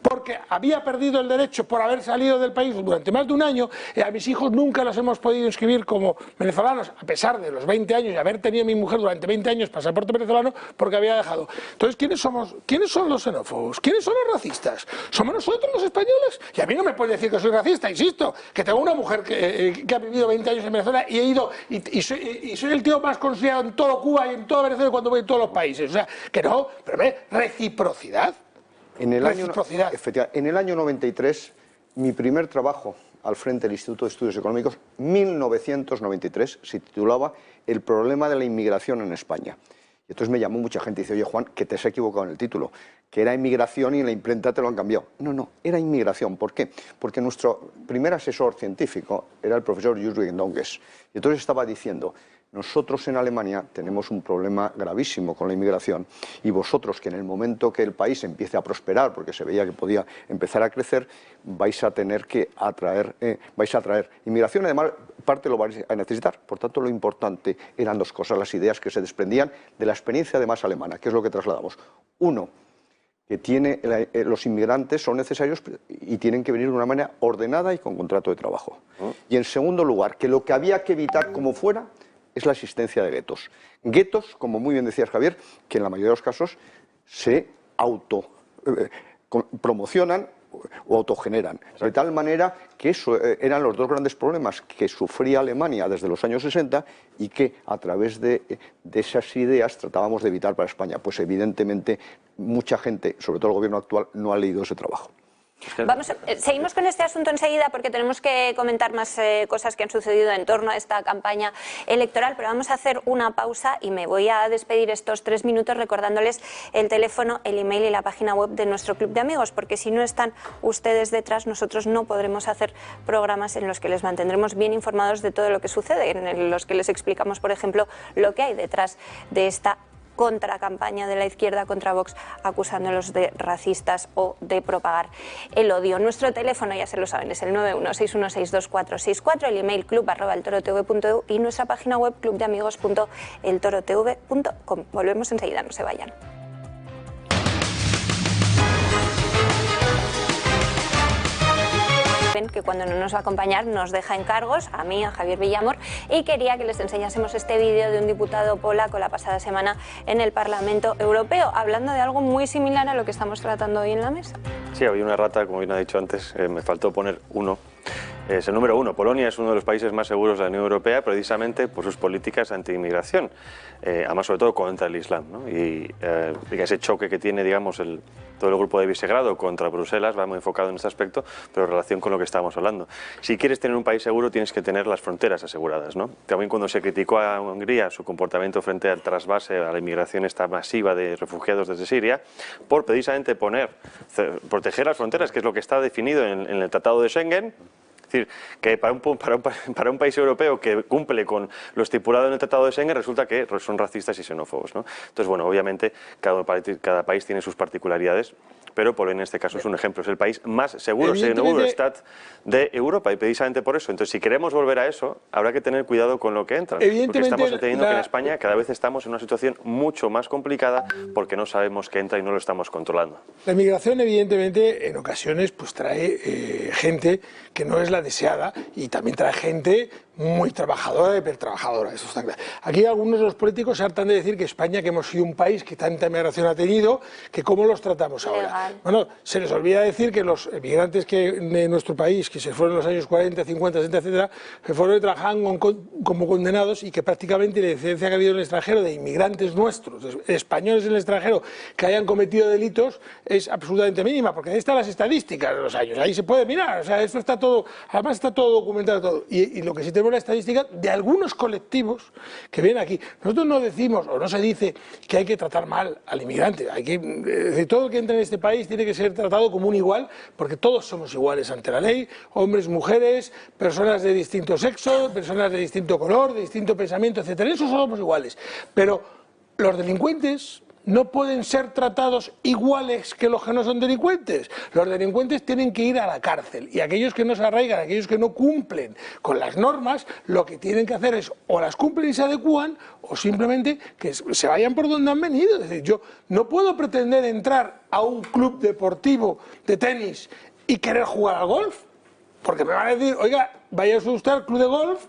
porque había perdido el derecho por haber salido del país durante más de un año y a mis hijos nunca los hemos podido inscribir como venezolanos a pesar de los 20 años y haber tenido a mi mujer durante 20 años pasaporte venezolano porque había dejado. Entonces, ¿quiénes son los xenófobos? ¿Quiénes son los racistas? ¿Somos nosotros los españoles? Y a mí no me puede decir que soy racista, insisto, que tengo una mujer que ha vivido 20 años en Venezuela y he ido y soy el tío más considerado en todo Cuba y en toda Venezuela cuando voy en todos los países. O sea, que no, pero reciprocidad. En el año 93, mi primer trabajo al frente del Instituto de Estudios Económicos, 1993, se titulaba El problema de la inmigración en España. Y entonces me llamó mucha gente y dice, oye Juan, que te has equivocado en el título, que era inmigración y en la imprenta te lo han cambiado. No, era inmigración. ¿Por qué? Porque nuestro primer asesor científico era el profesor Ludwig Donges. Y entonces estaba diciendo, Nosotros en Alemania tenemos un problema gravísimo con la inmigración y vosotros, que en el momento que el país empiece a prosperar, porque se veía que podía empezar a crecer, vais a tener que atraer inmigración. Además, parte lo vais a necesitar. Por tanto, lo importante eran dos cosas, las ideas que se desprendían de la experiencia además alemana, que es lo que trasladamos. Uno, que los inmigrantes son necesarios y tienen que venir de una manera ordenada y con contrato de trabajo. Y en segundo lugar, que lo que había que evitar como fuera es la existencia de guetos. Guetos, como muy bien decías, Javier, que en la mayoría de los casos se promocionan o autogeneran. De tal manera que eso eran los dos grandes problemas que sufría Alemania desde los años 60 y que a través de esas ideas tratábamos de evitar para España. Pues evidentemente mucha gente, sobre todo el gobierno actual, no ha leído ese trabajo. Seguimos con este asunto enseguida porque tenemos que comentar más cosas que han sucedido en torno a esta campaña electoral, pero vamos a hacer una pausa y me voy a despedir estos 3 minutos recordándoles el teléfono, el email y la página web de nuestro club de amigos, porque si no están ustedes detrás, nosotros no podremos hacer programas en los que les mantendremos bien informados de todo lo que sucede, en los que les explicamos, por ejemplo, lo que hay detrás de esta contracampaña de la izquierda contra Vox, acusándolos de racistas o de propagar el odio. Nuestro teléfono, ya se lo saben, es el 916162464, el email club@eltorotv.eu y nuestra página web clubdeamigos.eltorotv.com. Volvemos enseguida, no se vayan. Que cuando no nos va a acompañar nos deja encargos, a mí, a Javier Villamor, y quería que les enseñásemos este vídeo de un diputado polaco la pasada semana en el Parlamento Europeo, hablando de algo muy similar a lo que estamos tratando hoy en la mesa. Sí, había una rata, como bien ha dicho antes, me faltó poner uno. Es el número 1. Polonia es uno de los países más seguros de la Unión Europea precisamente por sus políticas anti-inmigración, además sobre todo contra el Islam, ¿no? Y ese choque que tiene, digamos, todo el grupo de Visegrado contra Bruselas va muy enfocado en este aspecto, pero en relación con lo que estábamos hablando. Si quieres tener un país seguro tienes que tener las fronteras aseguradas, ¿no? También cuando se criticó a Hungría su comportamiento frente al trasvase, a la inmigración esta masiva de refugiados desde Siria, por precisamente proteger las fronteras, que es lo que está definido en el Tratado de Schengen. Es decir, que para un país europeo que cumple con lo estipulado en el Tratado de Schengen resulta que son racistas y xenófobos, ¿no? Entonces, bueno, obviamente cada país tiene sus particularidades, pero Polonia en este caso es un ejemplo, es el país más seguro, Eurostat, de Europa, y precisamente por eso. Entonces, si queremos volver a eso, habrá que tener cuidado con lo que entra, porque estamos entendiendo que en España cada vez estamos en una situación mucho más complicada porque no sabemos qué entra y no lo estamos controlando. La migración, evidentemente, en ocasiones pues trae gente que no es la deseada y también trae gente muy trabajadora, hipertrabajadora, eso está claro. Aquí algunos de los políticos se hartan de decir que España, que hemos sido un país que tanta migración ha tenido, que cómo los tratamos ahora. Bueno, se les olvida decir que los emigrantes de nuestro país, que se fueron en los años 40, 50, 60, etcétera, se fueron y trabajaban como condenados y que prácticamente la incidencia que ha habido en el extranjero de inmigrantes nuestros, españoles en el extranjero, que hayan cometido delitos, es absolutamente mínima, porque ahí están las estadísticas de los años, ahí se puede mirar, o sea, esto está todo, además está todo documentado todo. Y lo que sí tenemos la estadística de algunos colectivos que vienen aquí. Nosotros no decimos, o no se dice, que hay que tratar mal al inmigrante. Todo el que entra en este país tiene que ser tratado como un igual, porque todos somos iguales ante la ley, hombres, mujeres, personas de distinto sexo, personas de distinto color, de distinto pensamiento, etcétera. En eso somos iguales. Pero los delincuentes no pueden ser tratados iguales que los que no son delincuentes. Los delincuentes tienen que ir a la cárcel y aquellos que no se arraigan, aquellos que no cumplen con las normas, lo que tienen que hacer es o las cumplen y se adecúan o simplemente que se vayan por donde han venido. Es decir, yo no puedo pretender entrar a un club deportivo de tenis y querer jugar al golf, porque me van a decir, oiga, vaya usted al club de golf,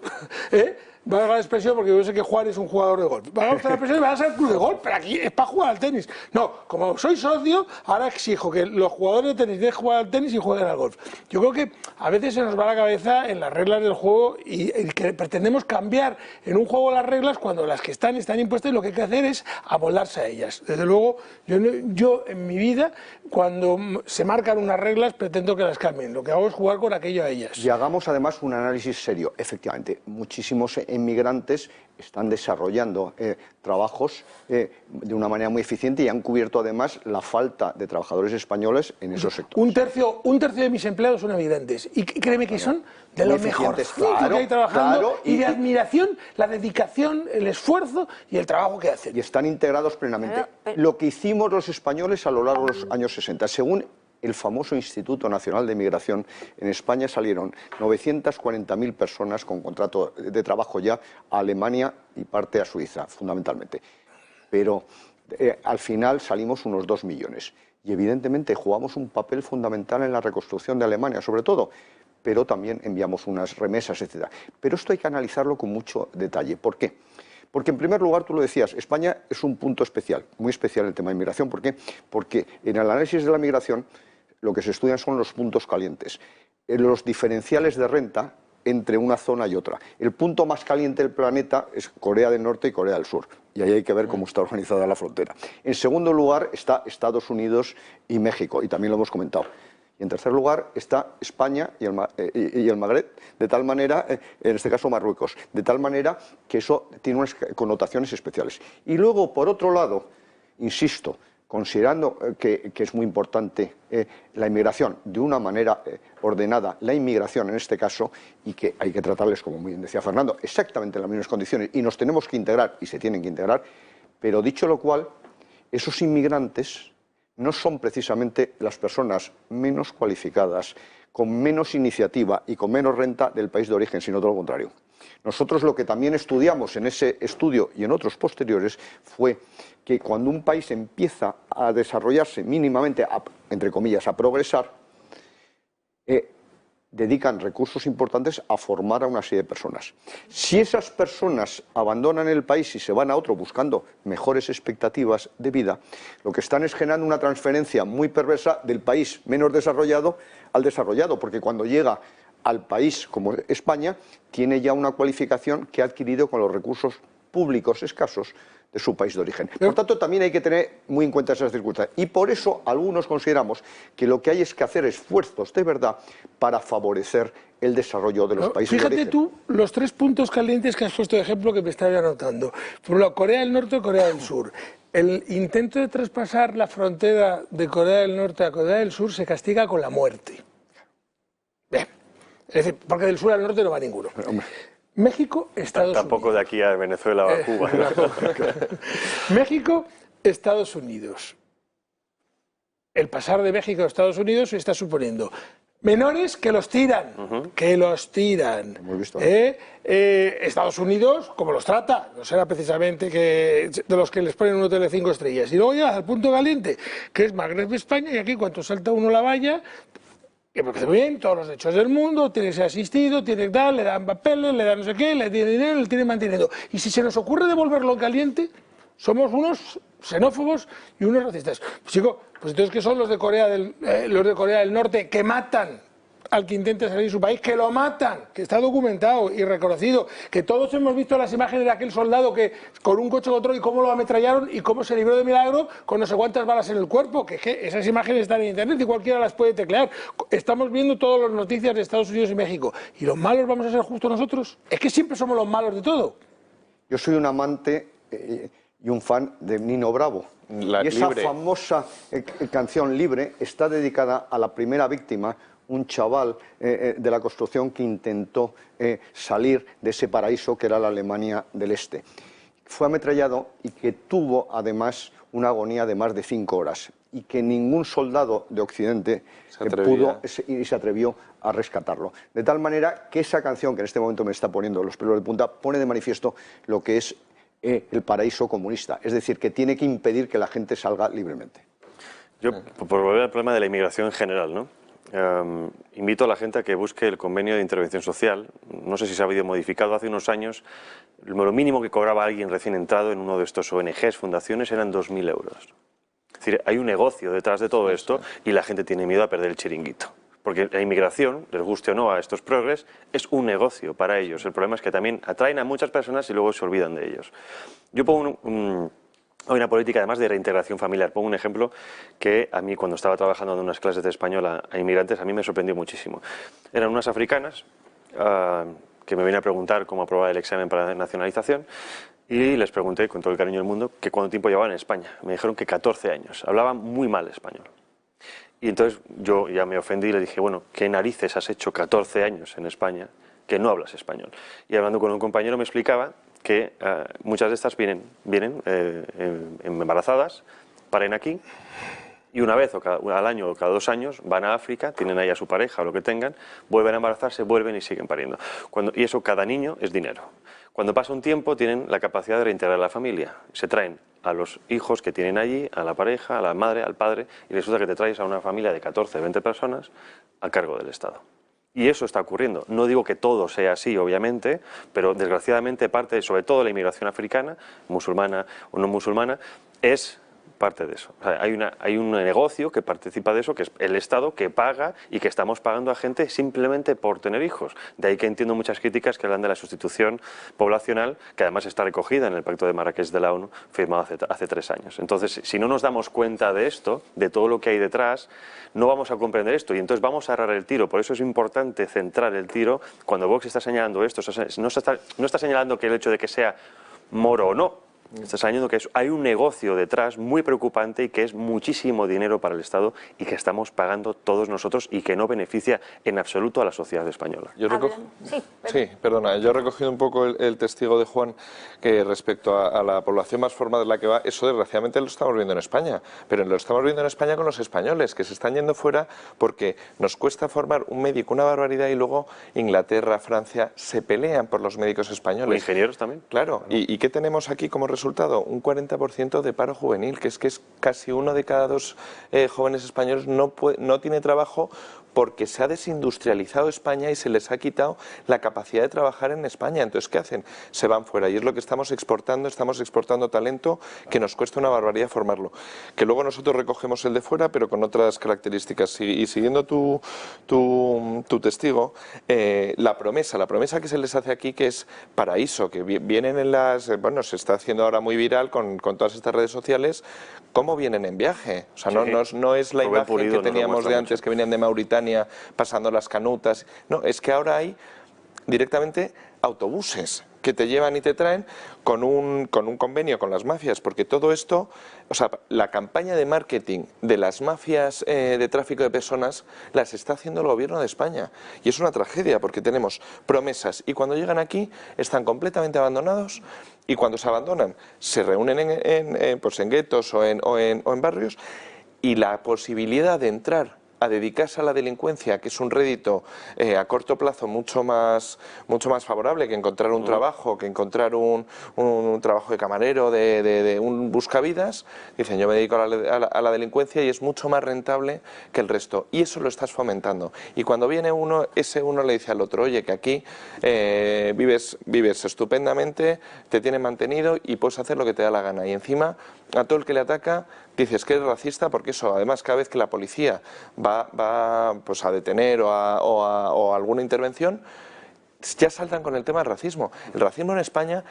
va a dar la expresión porque yo sé que Juan es un jugador de golf. Va a dar la expresión y va a ser el club de golf, pero aquí es para jugar al tenis. No, como soy socio, ahora exijo que los jugadores de tenis dejen jugar al tenis y jueguen al golf. Yo creo que a veces se nos va la cabeza en las reglas del juego y que pretendemos cambiar en un juego las reglas cuando las que están impuestas y lo que hay que hacer es amoldarse a ellas. Desde luego, yo en mi vida, cuando se marcan unas reglas, pretendo que las cambien. Lo que hago es jugar con aquello a ellas. Y hagamos además un análisis serio. Efectivamente, muchísimos inmigrantes están desarrollando trabajos de una manera muy eficiente y han cubierto además la falta de trabajadores españoles en esos sectores. Un tercio de mis empleados son emigrantes y créeme que son de los mejores que hay trabajando y de admiración, la dedicación, el esfuerzo y el trabajo que hacen. Y están integrados plenamente. Lo que hicimos los españoles a lo largo de los años 60, según el famoso Instituto Nacional de Migración, en España salieron 940.000 personas con contrato de trabajo ya a Alemania y parte a Suiza, fundamentalmente. Pero al final salimos unos 2 millones. Y evidentemente jugamos un papel fundamental en la reconstrucción de Alemania, sobre todo, pero también enviamos unas remesas, etc. Pero esto hay que analizarlo con mucho detalle. ¿Por qué? Porque, en primer lugar, tú lo decías, España es un punto especial, muy especial el tema de inmigración. ¿Por qué? Porque en el análisis de la migración lo que se estudian son los puntos calientes, los diferenciales de renta entre una zona y otra. El punto más caliente del planeta es Corea del Norte y Corea del Sur, y ahí hay que ver cómo está organizada la frontera. En segundo lugar está Estados Unidos y México, y también lo hemos comentado. Y en tercer lugar está España y el Magreb, de tal manera, en este caso Marruecos, de tal manera que eso tiene unas connotaciones especiales. Y luego, por otro lado, insisto, considerando que es muy importante la inmigración de una manera ordenada, la inmigración en este caso, y que hay que tratarles, como muy bien decía Fernando, exactamente en las mismas condiciones, y nos tenemos que integrar, y se tienen que integrar, pero dicho lo cual, esos inmigrantes no son precisamente las personas menos cualificadas, con menos iniciativa y con menos renta del país de origen, sino todo lo contrario. Nosotros lo que también estudiamos en ese estudio y en otros posteriores fue que cuando un país empieza a desarrollarse mínimamente, entre comillas, a progresar, dedican recursos importantes a formar a una serie de personas. Si esas personas abandonan el país y se van a otro buscando mejores expectativas de vida, lo que están es generando una transferencia muy perversa del país menos desarrollado al desarrollado, porque cuando llega al país como España, tiene ya una cualificación que ha adquirido con los recursos públicos escasos de su país de origen. Por tanto, también hay que tener muy en cuenta esas circunstancias. Y por eso algunos consideramos que lo que hay es que hacer esfuerzos de verdad para favorecer el desarrollo de los países de origen. Fíjate tú los 3 puntos calientes que has puesto de ejemplo que me estaba anotando. Por un lado, Corea del Norte y Corea del Sur. El intento de traspasar la frontera de Corea del Norte a Corea del Sur se castiga con la muerte. Bien. Es decir, porque del sur al norte no va ninguno. México, Estados Unidos. Tampoco de aquí a Venezuela o a Cuba. México, Estados Unidos. El pasar de México a Estados Unidos se está suponiendo menores que los tiran, que los tiran. Estados Unidos, como los trata, no será precisamente de los que les ponen un hotel de 5 estrellas. Y luego ya al punto caliente, que es Magreb, España, y aquí cuando salta uno la valla, que me parece muy bien, todos los derechos del mundo, tiene que ser asistido, tiene que dar, le dan papeles, le dan no sé qué, le tiene dinero, le tiene manteniendo. Y si se nos ocurre devolverlo en caliente, somos unos xenófobos y unos racistas. Pues chico, pues entonces ¿qué son los de Corea del Norte que matan al que intente salir de su país, que lo matan, que está documentado y reconocido, que todos hemos visto las imágenes de aquel soldado que con un coche control y cómo lo ametrallaron y cómo se libró de milagro con no sé cuántas balas en el cuerpo, que esas imágenes están en internet y cualquiera las puede teclear. Estamos viendo todas las noticias de Estados Unidos y México. ¿Y los malos vamos a ser justo nosotros? Es que siempre somos los malos de todo. Yo soy un amante y un fan de Nino Bravo. Y esa famosa canción Libre está dedicada a la primera víctima, un chaval de la construcción que intentó salir de ese paraíso que era la Alemania del Este. Fue ametrallado y que tuvo además una agonía de más de 5 horas y que ningún soldado de Occidente pudo y se atrevió a rescatarlo. De tal manera que esa canción, que en este momento me está poniendo los pelos de punta, pone de manifiesto lo que es el paraíso comunista, es decir, que tiene que impedir que la gente salga libremente. Yo, por volver al problema de la inmigración en general, ¿no? Invito a la gente a que busque el convenio de intervención social. No sé si se ha habido modificado. Hace unos años lo mínimo que cobraba alguien recién entrado en uno de estos ONGs, fundaciones, eran 2.000 euros. Es decir, hay un negocio detrás de todo esto y la gente tiene miedo a perder el chiringuito. Porque la inmigración, les guste o no a estos progres, es un negocio para ellos. El problema es que también atraen a muchas personas y luego se olvidan de ellos. Yo pongo hay una política además de reintegración familiar. Pongo un ejemplo que a mí cuando estaba trabajando en unas clases de español a inmigrantes a mí me sorprendió muchísimo. Eran unas africanas que me viene a preguntar cómo aprobar el examen para la nacionalización, y les pregunté, con todo el cariño del mundo, que cuánto tiempo llevaban en España. Me dijeron que 14 años. Hablaban muy mal español. Y entonces yo ya me ofendí y le dije, bueno, ¿qué narices has hecho 14 años en España que no hablas español? Y hablando con un compañero me explicaba que muchas de estas vienen embarazadas, paren aquí, y una vez al año o cada 2 años van a África, tienen ahí a su pareja o lo que tengan, vuelven a embarazarse, vuelven y siguen pariendo. Y eso, cada niño es dinero. Cuando pasa un tiempo tienen la capacidad de reintegrar a la familia. Se traen a los hijos que tienen allí, a la pareja, a la madre, al padre, y resulta que te traes a una familia de 14, 20 personas a cargo del Estado. Y eso está ocurriendo. No digo que todo sea así, obviamente, pero desgraciadamente parte, sobre todo de la inmigración africana, musulmana o no musulmana, es parte de eso. O sea, hay un negocio que participa de eso, que es el Estado, que paga y que estamos pagando a gente simplemente por tener hijos. De ahí que entiendo muchas críticas que hablan de la sustitución poblacional, que además está recogida en el Pacto de Marrakech de la ONU, firmado hace 3 años. Entonces, si no nos damos cuenta de esto, de todo lo que hay detrás, no vamos a comprender esto y entonces vamos a errar el tiro. Por eso es importante centrar el tiro. Cuando Vox está señalando esto, no está señalando que el hecho de que sea moro o no, está señalando que hay un negocio detrás muy preocupante y que es muchísimo dinero para el Estado y que estamos pagando todos nosotros y que no beneficia en absoluto a la sociedad española. Yo perdona, yo he recogido un poco el testigo de Juan, que respecto a la población más formada de la que va, eso desgraciadamente lo estamos viendo en España, pero lo estamos viendo en España con los españoles, que se están yendo fuera porque nos cuesta formar un médico, una barbaridad, y luego Inglaterra, Francia se pelean por los médicos españoles. ¿O ingenieros también? Claro, ¿y qué tenemos aquí como resultado? Un 40% de paro juvenil, que es casi 1 de cada 2 jóvenes españoles no tiene trabajo porque se ha desindustrializado España y se les ha quitado la capacidad de trabajar en España. Entonces, ¿qué hacen? Se van fuera y es lo que estamos exportando talento que nos cuesta una barbaridad formarlo. Que luego nosotros recogemos el de fuera, pero con otras características. Y siguiendo tu testigo, la promesa que se les hace aquí, que es paraíso, que vienen en las... Bueno, se está haciendo ahora muy viral con todas estas redes sociales, ¿cómo vienen en viaje? O sea, sí, no es la imagen que teníamos de antes, que venían de Mauritania pasando las canutas. No, es que ahora hay directamente autobuses que te llevan y te traen con un convenio con las mafias, porque todo esto, o sea, la campaña de marketing de las mafias de tráfico de personas las está haciendo el gobierno de España. Y es una tragedia, porque tenemos promesas y cuando llegan aquí están completamente abandonados, y cuando se abandonan se reúnen en guetos o en barrios, y la posibilidad de entrar a dedicarse a la delincuencia, que es un rédito a corto plazo mucho más favorable que encontrar un trabajo, que encontrar un trabajo de camarero, de un buscavidas, dicen yo me dedico a la delincuencia y es mucho más rentable que el resto. Y eso lo estás fomentando. Y cuando viene ese uno le dice al otro, oye, que aquí vives estupendamente, te tienen mantenido y puedes hacer lo que te da la gana. Y encima, a todo el que le ataca, dices que eres racista, porque eso, además, cada vez que la policía va pues a detener o a alguna intervención, ya saltan con el tema del racismo. El racismo en España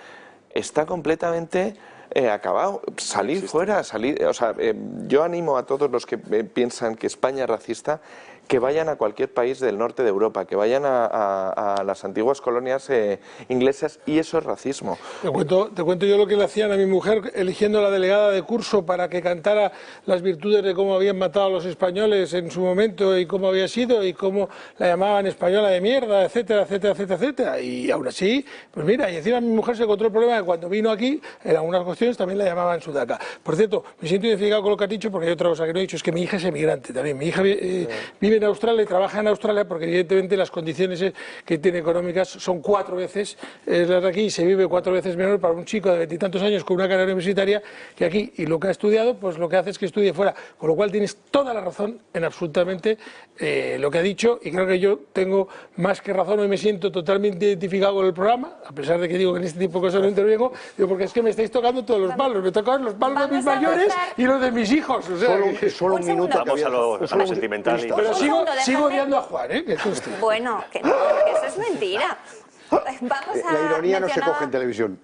está completamente acabado. Salir fuera, yo animo a todos los que piensan que España es racista, que vayan a cualquier país del norte de Europa, que vayan a las antiguas colonias inglesas, y eso es racismo. Te cuento yo lo que le hacían a mi mujer eligiendo la delegada de curso para que cantara las virtudes de cómo habían matado a los españoles en su momento y cómo había sido y cómo la llamaban española de mierda, etcétera, etcétera, etcétera, etcétera. Y aún así, pues mira, y encima mi mujer se encontró el problema de que cuando vino aquí, en algunas cuestiones también la llamaban sudaca. Por cierto, me siento identificado con lo que has dicho, porque hay otra cosa que no he dicho, es que mi hija es emigrante también. Mi hija vive en Australia y trabaja en Australia porque evidentemente las condiciones que tiene económicas son 4 veces las de aquí, y se vive 4 veces menor para un chico de 20 y tantos años con una carrera universitaria que aquí, y lo que ha estudiado, pues lo que hace es que estudie fuera, con lo cual tienes toda la razón en absolutamente lo que ha dicho, y creo que yo tengo más que razón, hoy me siento totalmente identificado con el programa, a pesar de que digo que en este tipo de cosas no intervengo, digo, porque es que me estáis tocando todos los palos, me tocan los palos de mis mayores y los de mis hijos, o sea, solo un minuto. Vamos a lo sentimental. Pero sigo odiando a Juan, que bueno, que no, que eso es mentira. La ironía no se coge en televisión.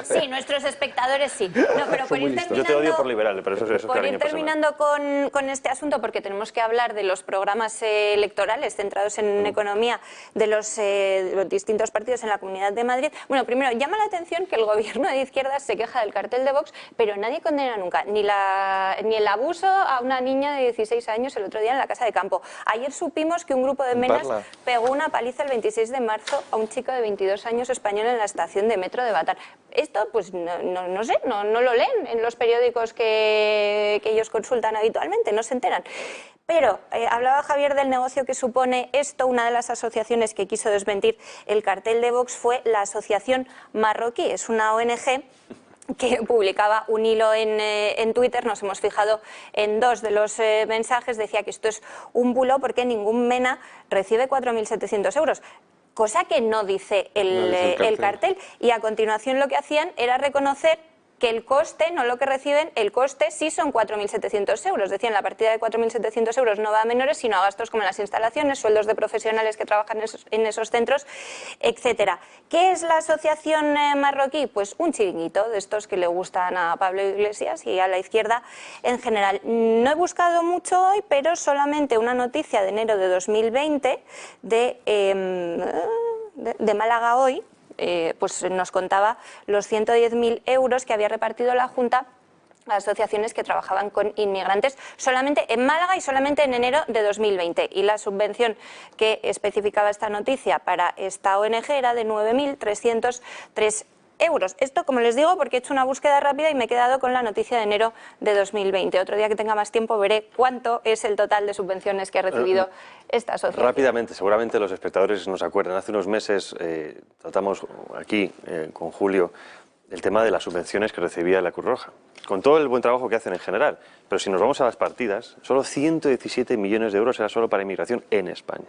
Sí, nuestros espectadores sí. No, pero por ir terminando, yo te odio por liberal, pero eso es por ir terminando con este asunto, porque tenemos que hablar de los programas electorales centrados en economía de los distintos partidos en la Comunidad de Madrid. Bueno, primero, llama la atención que el gobierno de izquierdas se queja del cartel de Vox, pero nadie condena nunca ni el abuso a una niña de 16 años el otro día en la Casa de Campo. Ayer supimos que un grupo de menas pegó una paliza el 26 de marzo a un chico de 22 años español en la estación de metro de Batán. Esto, pues, no sé, no lo leen en los periódicos que ellos consultan habitualmente, no se enteran. Pero hablaba Javier del negocio que supone esto. Una de las asociaciones que quiso desmentir el cartel de Vox fue la Asociación Marroquí. Es una ONG que publicaba un hilo en Twitter. Nos hemos fijado en dos de los mensajes. Decía que esto es un bulo porque ningún MENA recibe 4.700 euros. Cosa que no dice el cartel. Y a continuación lo que hacían era reconocer que el coste, no lo que reciben, el coste sí son 4.700 euros. Decían, la partida de 4.700 euros no va a menores, sino a gastos como las instalaciones, sueldos de profesionales que trabajan en esos centros, etcétera. ¿Qué es la Asociación Marroquí? Pues un chiringuito de estos que le gustan a Pablo Iglesias y a la izquierda en general. No he buscado mucho hoy, pero solamente una noticia de enero de 2020 de Málaga Hoy, pues nos contaba los 110.000 euros que había repartido la Junta a asociaciones que trabajaban con inmigrantes solamente en Málaga y solamente en enero de 2020. Y la subvención que especificaba esta noticia para esta ONG era de 9.303 euros. Esto, como les digo, porque he hecho una búsqueda rápida y me he quedado con la noticia de enero de 2020. Otro día que tenga más tiempo veré cuánto es el total de subvenciones que ha recibido esta asociación. Rápidamente, seguramente los espectadores nos acuerdan. Hace unos meses tratamos aquí con Julio el tema de las subvenciones que recibía la Cruz Roja, con todo el buen trabajo que hacen en general. Pero si nos vamos a las partidas, solo 117 millones de euros era solo para inmigración en España.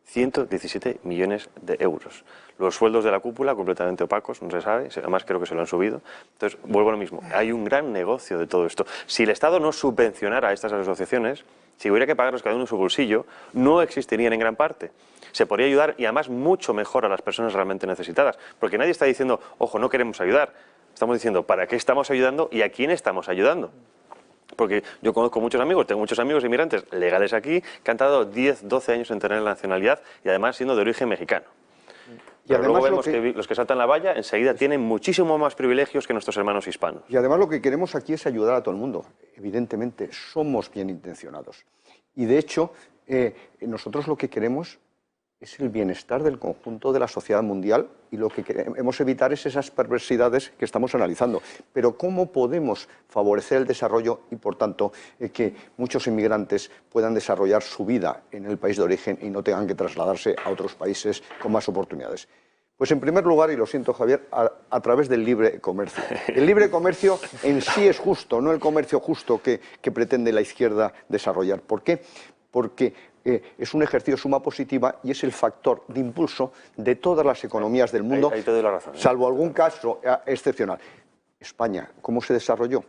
117 millones de euros. Los sueldos de la cúpula completamente opacos, no se sabe, además creo que se lo han subido. Entonces, vuelvo a lo mismo, hay un gran negocio de todo esto. Si el Estado no subvencionara a estas asociaciones, si hubiera que pagarlos cada uno en su bolsillo, no existirían en gran parte. Se podría ayudar y además mucho mejor a las personas realmente necesitadas, porque nadie está diciendo, ojo, no queremos ayudar. Estamos diciendo, ¿para qué estamos ayudando y a quién estamos ayudando? Porque yo conozco muchos amigos, tengo muchos amigos inmigrantes legales aquí que han tardado 10, 12 años en tener la nacionalidad y además siendo de origen mexicano. Y luego vemos que los que saltan la valla enseguida tienen muchísimo más privilegios que nuestros hermanos hispanos. Y además lo que queremos aquí es ayudar a todo el mundo. Evidentemente somos bien intencionados. Y de hecho, nosotros lo que queremos es el bienestar del conjunto de la sociedad mundial y lo que queremos evitar es esas perversidades que estamos analizando. Pero ¿cómo podemos favorecer el desarrollo y, por tanto, que muchos inmigrantes puedan desarrollar su vida en el país de origen y no tengan que trasladarse a otros países con más oportunidades? Pues en primer lugar, y lo siento Javier, a través del libre comercio. El libre comercio en sí es justo, no el comercio justo que pretende la izquierda desarrollar. ¿Por qué? Porque es un ejercicio de suma positiva y es el factor de impulso de todas las economías del mundo, ahí te doy la razón, salvo algún caso excepcional. España, ¿cómo se desarrolló?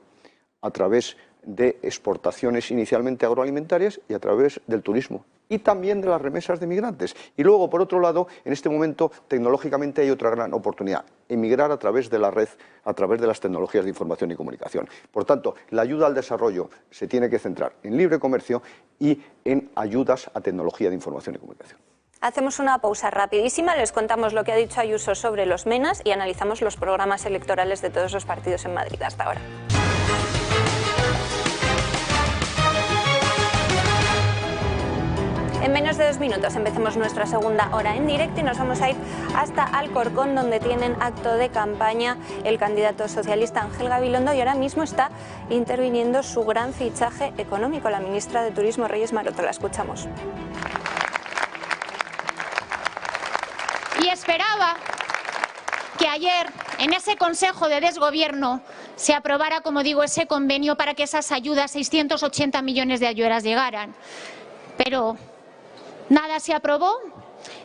A través de exportaciones inicialmente agroalimentarias y a través del turismo y también de las remesas de migrantes. Y luego, por otro lado, en este momento tecnológicamente hay otra gran oportunidad, emigrar a través de la red, a través de las tecnologías de información y comunicación. Por tanto, la ayuda al desarrollo se tiene que centrar en libre comercio y en ayudas a tecnología de información y comunicación. Hacemos una pausa rapidísima, les contamos lo que ha dicho Ayuso sobre los MENAs y analizamos los programas electorales de todos los partidos en Madrid. Hasta ahora. En menos de 2 minutos empecemos nuestra segunda hora en directo y nos vamos a ir hasta Alcorcón, donde tienen acto de campaña el candidato socialista Ángel Gabilondo y ahora mismo está interviniendo su gran fichaje económico, la ministra de Turismo, Reyes Maroto. La escuchamos. Y esperaba que ayer en ese Consejo de Desgobierno se aprobara, como digo, ese convenio para que esas ayudas, 680 millones de ayudas, llegaran. Pero nada se aprobó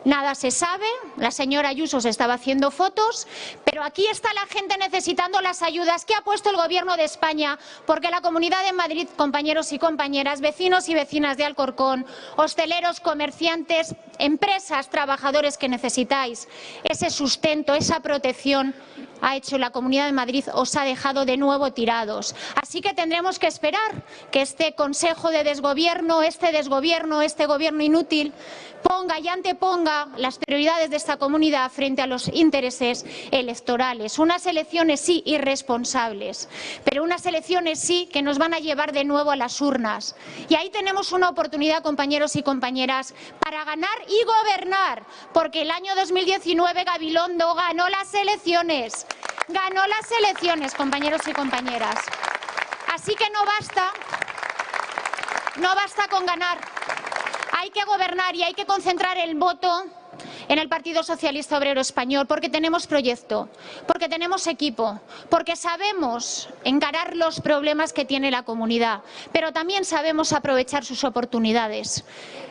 nada se sabe, la señora Ayuso se estaba haciendo fotos, pero aquí está la gente necesitando las ayudas que ha puesto el Gobierno de España, porque la Comunidad de Madrid, compañeros y compañeras, vecinos y vecinas de Alcorcón, hosteleros, comerciantes, empresas, trabajadores que necesitáis ese sustento, esa protección, ha hecho la Comunidad de Madrid, os ha dejado de nuevo tirados. Así que tendremos que esperar que este Consejo de Desgobierno, este Gobierno inútil, ponga y anteponga las prioridades de esta comunidad frente a los intereses electorales. Unas elecciones sí irresponsables, pero unas elecciones sí que nos van a llevar de nuevo a las urnas. Y ahí tenemos una oportunidad, compañeros y compañeras, para ganar y gobernar, porque el año 2019 Gabilondo ganó las elecciones. Ganó las elecciones, compañeros y compañeras. Así que no basta con ganar. Hay que gobernar y hay que concentrar el voto en el Partido Socialista Obrero Español, porque tenemos proyecto, porque tenemos equipo, porque sabemos encarar los problemas que tiene la comunidad, pero también sabemos aprovechar sus oportunidades.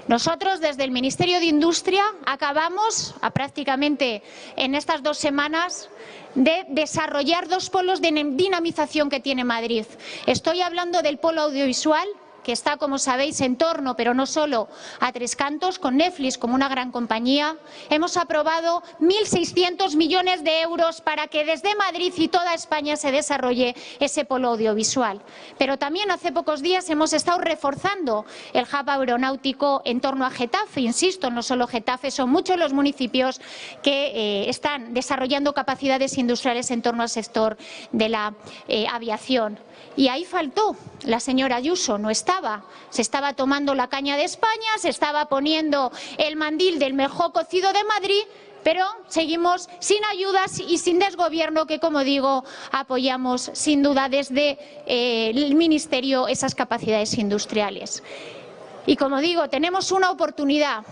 Nosotros, desde el Ministerio de Industria, acabamos prácticamente en estas 2 semanas de desarrollar 2 polos de dinamización que tiene Madrid. Estoy hablando del polo audiovisual, que está, como sabéis, en torno, pero no solo, a 3 cantos, con Netflix como una gran compañía. Hemos aprobado 1.600 millones de euros para que desde Madrid y toda España se desarrolle ese polo audiovisual. Pero también hace pocos días hemos estado reforzando el hub aeronáutico en torno a Getafe. Insisto, no solo Getafe, son muchos los municipios que están desarrollando capacidades industriales en torno al sector de la aviación. Y ahí faltó la señora Ayuso, no estaba. Se estaba tomando la caña de España, se estaba poniendo el mandil del mejor cocido de Madrid, pero seguimos sin ayudas y sin desgobierno que, como digo, apoyamos sin duda desde el Ministerio esas capacidades industriales. Y como digo, tenemos una oportunidad,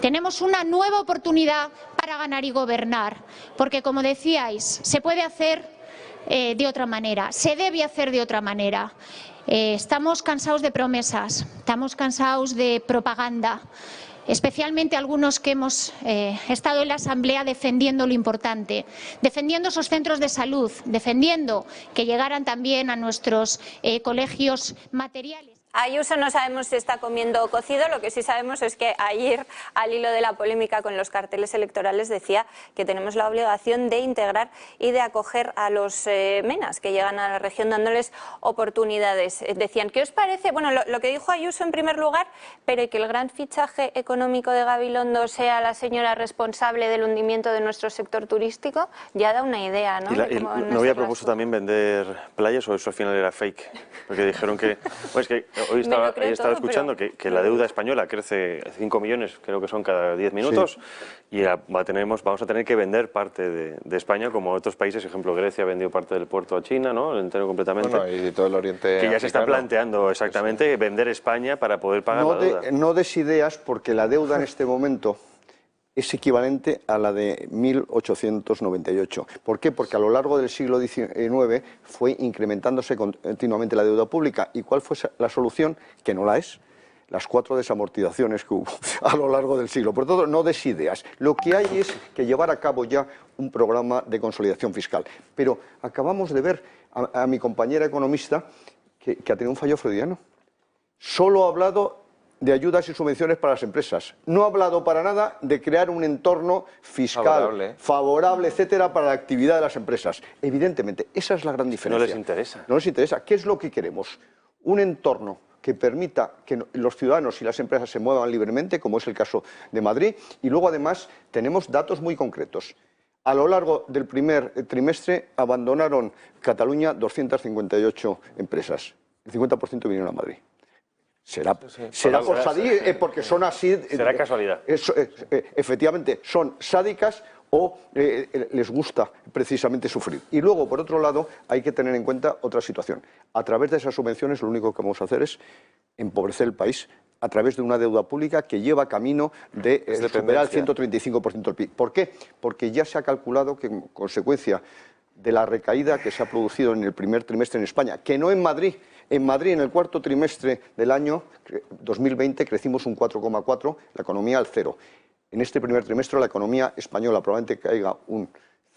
tenemos una nueva oportunidad para ganar y gobernar, porque, como decíais, se puede hacer de otra manera, se debe hacer de otra manera. Estamos cansados de promesas, estamos cansados de propaganda, especialmente algunos que hemos estado en la Asamblea defendiendo lo importante, defendiendo esos centros de salud, defendiendo que llegaran también a nuestros colegios materiales. Ayuso no sabemos si está comiendo cocido, lo que sí sabemos es que ayer, al hilo de la polémica con los carteles electorales, decía que tenemos la obligación de integrar y de acoger a los menas que llegan a la región dándoles oportunidades. Decían, ¿qué os parece? Bueno, lo que dijo Ayuso en primer lugar, pero que el gran fichaje económico de Gabilondo sea la señora responsable del hundimiento de nuestro sector turístico, ya da una idea, ¿no? ¿No había propuesto también vender playas o eso al final era fake? Porque dijeron que... Pues que hoy estaba escuchando pero... que la deuda española crece 5 millones, creo que son cada 10 minutos, sí. Y vamos a tener que vender parte de España, como otros países, ejemplo Grecia ha vendido parte del puerto a China, ¿no? El entero completamente. Bueno, y todo el Oriente que ya africano. Se está planteando exactamente vender España para poder pagar la deuda. No des ideas, porque la deuda en este momento es equivalente a la de 1898. ¿Por qué? Porque a lo largo del siglo XIX fue incrementándose continuamente la deuda pública. ¿Y cuál fue la solución? Que no la es. Las 4 desamortizaciones que hubo a lo largo del siglo. Por todo, no des ideas. Lo que hay es que llevar a cabo ya un programa de consolidación fiscal. Pero acabamos de ver a mi compañera economista que ha tenido un fallo freudiano. Solo ha hablado de ayudas y subvenciones para las empresas. No ha hablado para nada de crear un entorno fiscal favorable, etcétera, para la actividad de las empresas. Evidentemente, esa es la gran diferencia. No les interesa. No les interesa. ¿Qué es lo que queremos? Un entorno que permita que los ciudadanos y las empresas se muevan libremente, como es el caso de Madrid, y luego además tenemos datos muy concretos. A lo largo del primer trimestre abandonaron Cataluña 258 empresas. El 50% vinieron a Madrid. Será por porque son así. Será casualidad. Efectivamente, son sádicas o les gusta precisamente sufrir. Y luego, por otro lado, hay que tener en cuenta otra situación. A través de esas subvenciones, lo único que vamos a hacer es empobrecer el país a través de una deuda pública que lleva camino de superar el 135% del PIB. ¿Por qué? Porque ya se ha calculado que, en consecuencia de la recaída que se ha producido en el primer trimestre en España, que no en Madrid. En Madrid, en el cuarto trimestre del año 2020, crecimos un 4,4%, la economía al 0%. en este primer trimestre la economía española probablemente caiga un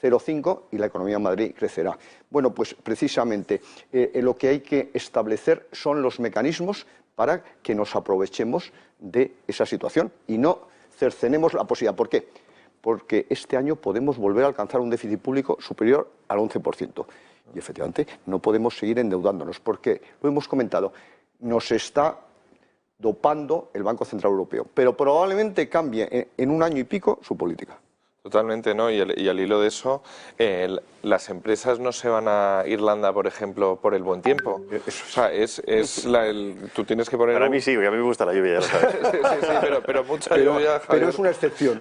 0,5 y la economía en Madrid crecerá. Bueno, pues precisamente lo que hay que establecer son los mecanismos para que nos aprovechemos de esa situación y no cercenemos la posibilidad. ¿Por qué? Porque este año podemos volver a alcanzar un déficit público superior al 11%. Y efectivamente no podemos seguir endeudándonos porque, lo hemos comentado, nos está dopando el Banco Central Europeo, pero probablemente cambie en un año y pico su política. Totalmente, ¿no? Y al hilo de eso, las empresas no se van a Irlanda, por ejemplo, por el buen tiempo. O sea, tú tienes que poner... Para mí sí, porque a mí me gusta la lluvia, ya lo sabes. sí, pero mucha lluvia, Javier. Pero es una excepción.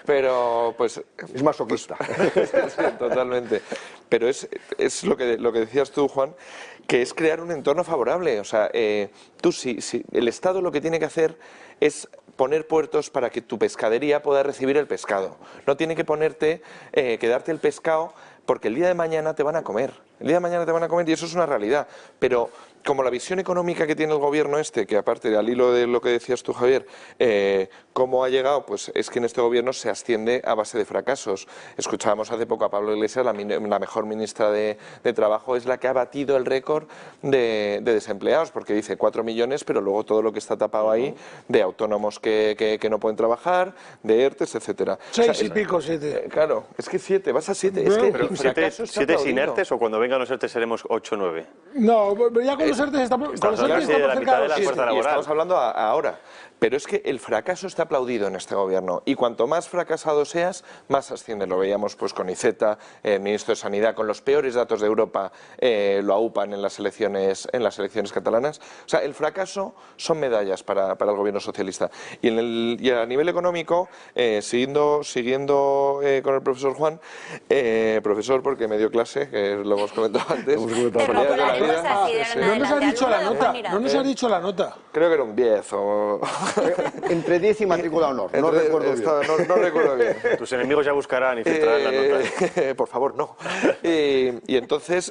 Pero, pues... Es masoquista. Sí, totalmente. Pero es lo que decías tú, Juan, que es crear un entorno favorable. O sea, el Estado lo que tiene que hacer es poner puertos para que tu pescadería pueda recibir el pescado. No tiene que darte el pescado porque el día de mañana te van a comer. El día de mañana te van a comer y eso es una realidad. Pero como la visión económica que tiene el gobierno que aparte al hilo de lo que decías tú, Javier, cómo ha llegado, pues es que en este gobierno se asciende a base de fracasos. Escuchábamos hace poco a Pablo Iglesias, la mejor ministra de Trabajo, es la que ha batido el récord de desempleados, porque dice 4 millones, pero luego todo lo que está tapado ahí, de autónomos que no pueden trabajar, de ERTES, etcétera. 6 y pico, 7. Claro, es que 7, vas a 7. No, es que pero el fracaso está 7 sin aplaudido. ERTES o cuando vengan los ERTES seremos 8 o 9. No, ya con los ERTES estamos cerca de los 7. Y estamos hablando ahora. Pero es que el fracaso está aplaudido en este gobierno y cuanto más fracasado seas, más asciende. Lo veíamos pues con Iceta, el ministro de Sanidad, con los peores datos de Europa, lo aupan en las elecciones catalanas. O sea, el fracaso son medallas para el gobierno socialista. Y a nivel económico, siguiendo con el profesor Juan, profesor porque me dio clase, que lo hemos comentado antes. No nos ha dicho la nota. No nos ha dicho la nota. Creo que era un 10 o... Entre 10 y matrícula honor, no recuerdo bien. No recuerdo bien. Tus enemigos ya buscarán y filtrarán la nota. Por favor, no. Y entonces,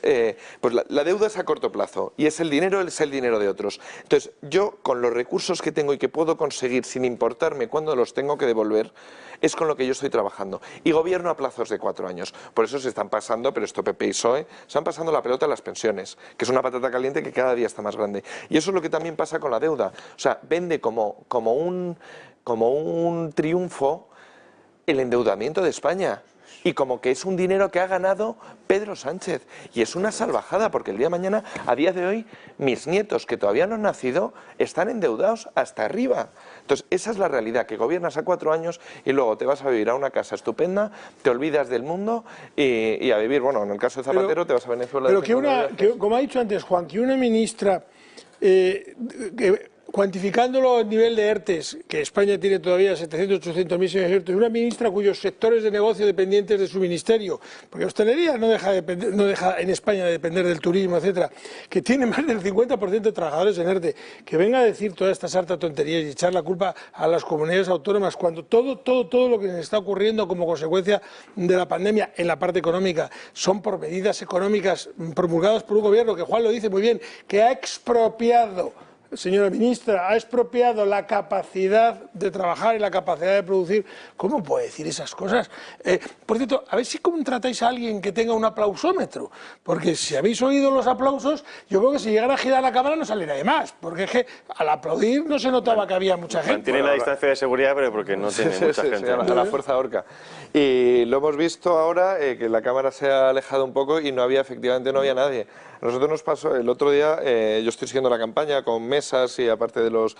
pues la deuda es a corto plazo y es el dinero de otros. Entonces, yo con los recursos que tengo y que puedo conseguir sin importarme cuándo los tengo que devolver, es con lo que yo estoy trabajando. Y gobierno a plazos de 4 años. Por eso se están pasando, pero esto PP y PSOE, se están pasando la pelota a las pensiones, que es una patata caliente que cada día está más grande. Y eso es lo que también pasa con la deuda. O sea, vende como un triunfo el endeudamiento de España y como que es un dinero que ha ganado Pedro Sánchez y es una salvajada porque el día de mañana, a día de hoy, mis nietos que todavía no han nacido están endeudados hasta arriba. Entonces esa es la realidad, que gobiernas a 4 años y luego te vas a vivir a una casa estupenda, te olvidas del mundo y a vivir, bueno, en el caso de Zapatero te vas a Venezuela. Pero como ha dicho antes Juan, que una ministra cuantificándolo a nivel de ERTES, que España tiene todavía 700, 800 mil ERTES, una ministra cuyos sectores de negocio dependientes de su ministerio, porque hostelería no deja en España de depender del turismo, etcétera, que tiene más del 50% de trabajadores en ERTE, que venga a decir toda esta sarta tonterías y echar la culpa a las comunidades autónomas, cuando todo lo que nos está ocurriendo como consecuencia de la pandemia en la parte económica son por medidas económicas promulgadas por un gobierno que, Juan lo dice muy bien, que ha expropiado, señora ministra, ha expropiado la capacidad de trabajar y la capacidad de producir. ¿Cómo puede decir esas cosas? Por cierto, a ver si contratáis a alguien que tenga un aplausómetro, porque si habéis oído los aplausos, yo creo que si llegara a girar la cámara no saliera de más, porque es que al aplaudir no se notaba que había mucha gente. Mantiene la distancia de seguridad, pero porque no tiene mucha gente. A la fuerza orca. Y lo hemos visto ahora, que la cámara se ha alejado un poco y efectivamente no había nadie. A nosotros nos pasó el otro día, yo estoy siguiendo la campaña con mesas y aparte de los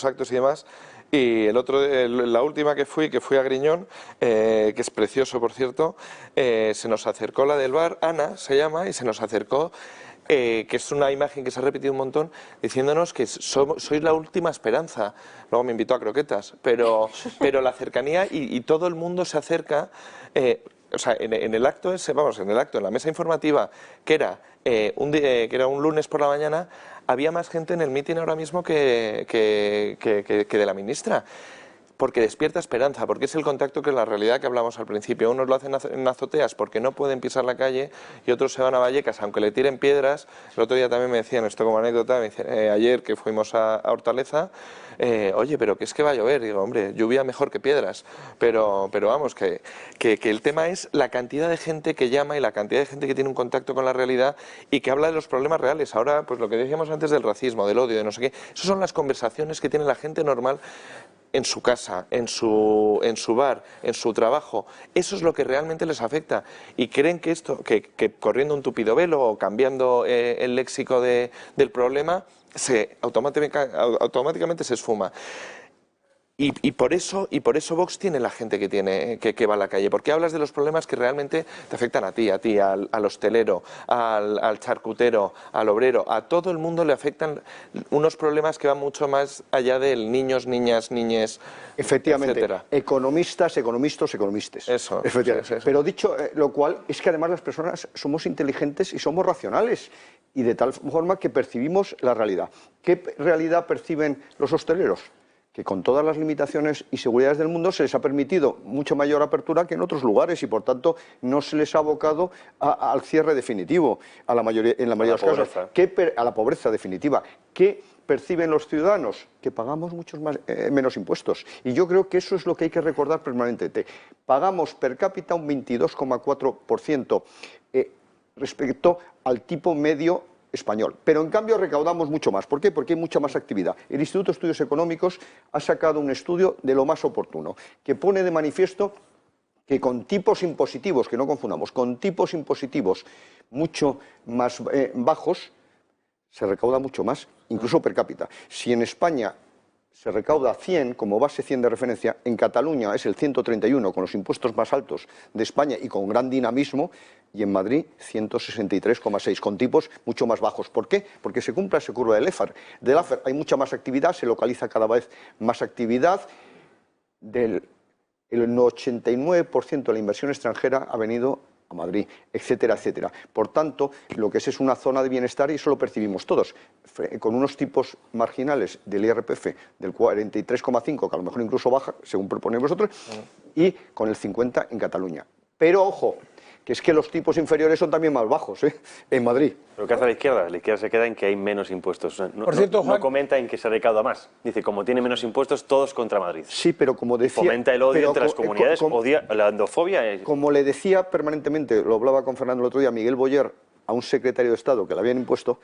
actos y demás, y la última que fui a Griñón, que es precioso por cierto, se nos acercó la del bar, Ana se llama, y se nos acercó, que es una imagen que se ha repetido un montón, diciéndonos que sois la última esperanza. Luego me invitó a croquetas, pero la cercanía y todo el mundo se acerca. O sea, en el acto en la mesa informativa, que era un lunes por la mañana, había más gente en el mitin ahora mismo que de la ministra. porque despierta esperanza, porque es el contacto que la realidad que hablamos al principio. Unos lo hacen en azoteas porque no pueden pisar la calle y otros se van a Vallecas, aunque le tiren piedras. El otro día también me decían, esto como anécdota, me dicen, ayer que fuimos a Hortaleza, oye, pero que es que va a llover. Digo, hombre, lluvia mejor que piedras. Pero vamos, que el tema es la cantidad de gente que llama y la cantidad de gente que tiene un contacto con la realidad y que habla de los problemas reales. Ahora, pues lo que decíamos antes del racismo, del odio, de no sé qué, esas son las conversaciones que tiene la gente normal en su casa, en su bar, en su trabajo. Eso es lo que realmente les afecta. Y creen que esto, que corriendo un tupido velo o cambiando el léxico del problema, automáticamente se esfuma. Y por eso Vox tiene la gente que tiene que va a la calle, porque hablas de los problemas que realmente te afectan a ti, al hostelero, al charcutero, al obrero, a todo el mundo le afectan unos problemas que van mucho más allá del niños, niñas, niñes, efectivamente, etcétera. Economistas, economistas. Eso, efectivamente. eso. Pero dicho lo cual, es que además las personas somos inteligentes y somos racionales, y de tal forma que percibimos la realidad. ¿Qué realidad perciben los hosteleros? Que con todas las limitaciones y seguridades del mundo se les ha permitido mucha mayor apertura que en otros lugares y por tanto no se les ha abocado al cierre definitivo en la mayoría de los casos, a la pobreza definitiva. ¿Qué perciben los ciudadanos? Que pagamos menos impuestos. Y yo creo que eso es lo que hay que recordar permanentemente. Pagamos per cápita un 22,4% respecto al tipo medio español, pero en cambio recaudamos mucho más. ¿Por qué? Porque hay mucha más actividad. El Instituto de Estudios Económicos ha sacado un estudio de lo más oportuno, que pone de manifiesto que con tipos impositivos, que no confundamos, con tipos impositivos mucho más bajos, se recauda mucho más, incluso per cápita. Si en España se recauda 100 como base 100 de referencia, en Cataluña es el 131 con los impuestos más altos de España y con gran dinamismo, y en Madrid 163,6 con tipos mucho más bajos. ¿Por qué? Porque se cumple esa curva del Laffer. Hay mucha más actividad, se localiza cada vez más actividad. El 89% de la inversión extranjera ha venido a Madrid, etcétera, etcétera. Por tanto, lo que es una zona de bienestar y eso lo percibimos todos, con unos tipos marginales del IRPF del 43,5, que a lo mejor incluso baja, según proponéis vosotros, y con el 50 en Cataluña. Pero ojo, que es que los tipos inferiores son también más bajos, en Madrid. ¿Pero qué hace la izquierda? La izquierda se queda en que hay menos impuestos. Por cierto, Juan, no comenta en que se recauda más. Dice, como tiene menos impuestos, todos contra Madrid. Sí, pero como decía... Fomenta el odio entre las comunidades, odia la endofobia. Como le decía permanentemente, lo hablaba con Fernando el otro día, Miguel Boyer, a un secretario de Estado que le habían impuesto...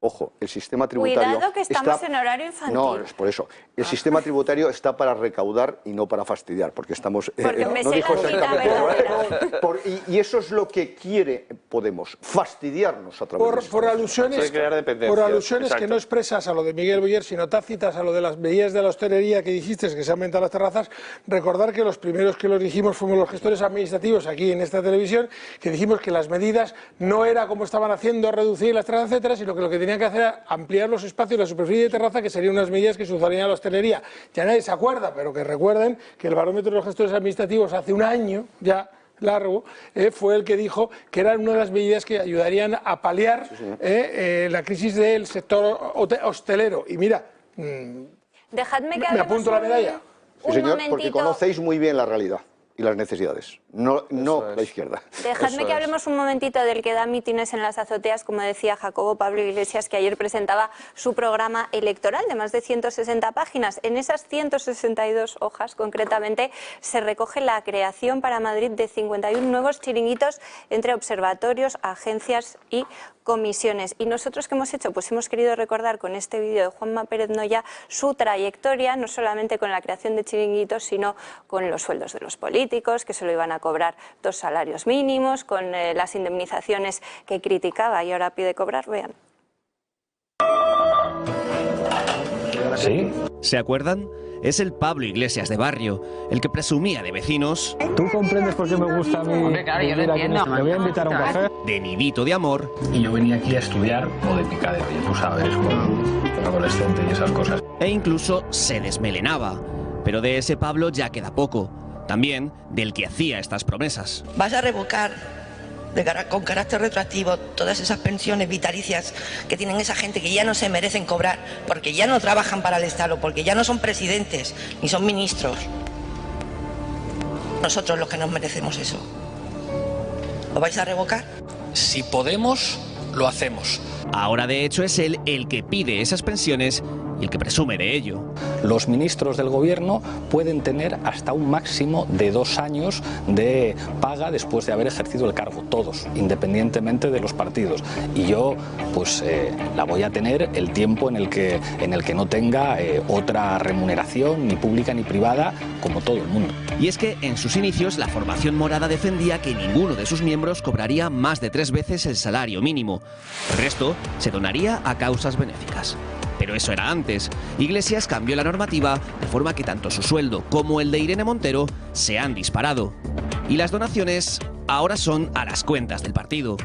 Ojo, el sistema tributario... Cuidado que estamos en horario infantil. No, es por eso. El sistema tributario está para recaudar y no para fastidiar, porque estamos... Porque me sé la cita verdadera. Y eso es lo que quiere Podemos, fastidiarnos a través por alusiones, que no expresas a lo de Miguel Boyer, sino tácitas a lo de las medidas de la hostelería que dijiste, que se aumentan las terrazas. Recordar que los primeros que lo dijimos fuimos los gestores administrativos aquí en esta televisión, que dijimos que las medidas no era como estaban haciendo, reducir las terrazas, etcétera, sino que lo que tenían que hacer era ampliar los espacios, la superficie de terraza, que serían unas medidas que se usarían a la hostelería. Ya nadie se acuerda, pero que recuerden que el barómetro de los gestores administrativos hace un año ya largo, fue el que dijo que eran una de las medidas que ayudarían a paliar la crisis del sector hostelero. Y mira, dejadme que me apunto la medalla. Sí, señor, porque conocéis muy bien la realidad y las necesidades, no la izquierda. Dejadme que hablemos un momentito del que da mítines en las azoteas, como decía Jacobo Pablo Iglesias, que ayer presentaba su programa electoral de más de 160 páginas. En esas 162 hojas, concretamente, se recoge la creación para Madrid de 51 nuevos chiringuitos entre observatorios, agencias y comisiones. Y nosotros, ¿qué hemos hecho? Pues hemos querido recordar con este vídeo de Juanma Pérez Noya su trayectoria, no solamente con la creación de chiringuitos, sino con los sueldos de los políticos, que solo iban a cobrar 2 salarios mínimos, con las indemnizaciones que criticaba y ahora pide cobrar. Vean. ¿Sí? ¿Se acuerdan? Es el Pablo Iglesias de barrio, el que presumía de vecinos. ¿Tú comprendes por qué me gusta a mí? Hombre, claro, yo lo entiendo. Me voy a invitar a un café. De nidito de amor. Y yo venía aquí a estudiar o de picadero, ya tú sabes, con adolescente y esas cosas. E incluso se desmelenaba. Pero de ese Pablo ya queda poco. También del que hacía estas promesas. Vas a revocar con carácter retroactivo, todas esas pensiones vitalicias que tienen esa gente que ya no se merecen cobrar porque ya no trabajan para el Estado, porque ya no son presidentes ni son ministros. Nosotros los que nos merecemos eso. ¿Lo vais a revocar? Si podemos, lo hacemos. Ahora, de hecho, es él el que pide esas pensiones y el que presume de ello. Los ministros del gobierno pueden tener hasta un máximo de 2 años de paga después de haber ejercido el cargo, todos, independientemente de los partidos. Y yo, pues, la voy a tener el tiempo en el que no tenga otra remuneración, ni pública ni privada, como todo el mundo. Y es que en sus inicios la formación morada defendía que ninguno de sus miembros cobraría más de 3 veces el salario mínimo. El resto se donaría a causas benéficas. Pero eso era antes. Iglesias cambió la normativa de forma que tanto su sueldo como el de Irene Montero se han disparado. Y las donaciones ahora son a las cuentas del partido.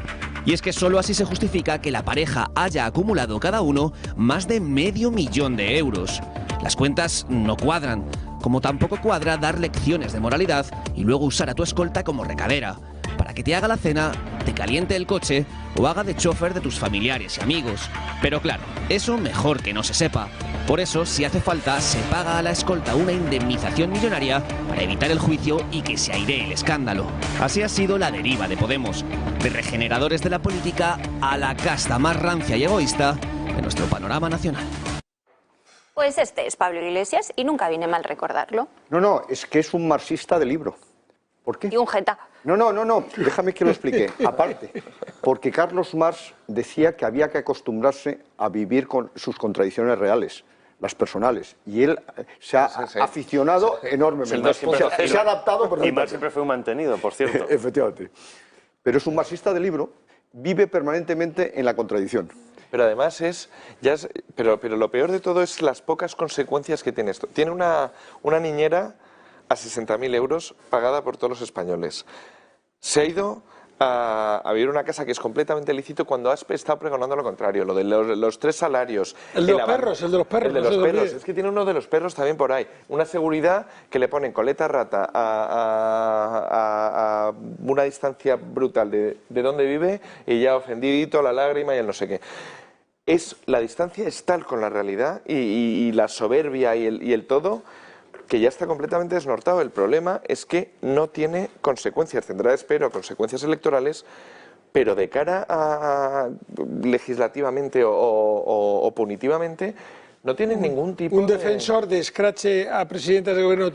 Y es que solo así se justifica que la pareja haya acumulado cada uno más de $500 000 de euros. Las cuentas no cuadran, como tampoco cuadra dar lecciones de moralidad y luego usar a tu escolta como recadera, para que te haga la cena, te caliente el coche o haga de chofer de tus familiares y amigos. Pero claro, eso mejor que no se sepa. Por eso, si hace falta, se paga a la escolta una indemnización millonaria para evitar el juicio y que se airee el escándalo. Así ha sido la deriva de Podemos, de regeneradores de la política a la casta más rancia y egoísta de nuestro panorama nacional. Pues este es Pablo Iglesias y nunca viene mal recordarlo. No, es que es un marxista de libro. ¿Por qué? Y un jeta. No, déjame que lo explique. Aparte, porque Carlos Marx decía que había que acostumbrarse a vivir con sus contradicciones reales, las personales. Y él se ha aficionado enormemente. Se ha adaptado. Y Marx siempre fue un mantenido, por cierto. Efectivamente. Pero es un marxista de libro, vive permanentemente en la contradicción. Pero además pero lo peor de todo es las pocas consecuencias que tiene esto. Tiene una niñera a 60.000 euros pagada por todos los españoles. Se ha ido a vivir una casa que es completamente lícito cuando has estado pregonando lo contrario, lo de los 3 salarios. El de los perros. Es que tiene uno de los perros también por ahí. Una seguridad que le ponen coleta rata a una distancia brutal de donde vive y ya ofendidito, la lágrima y el no sé qué. La distancia es tal con la realidad y la soberbia y el todo, que ya está completamente desnortado. El problema es que no tiene consecuencias, tendrá, espero, consecuencias electorales, pero de cara a legislativamente o punitivamente, no tiene ningún tipo Un defensor de escrache a presidentas de gobierno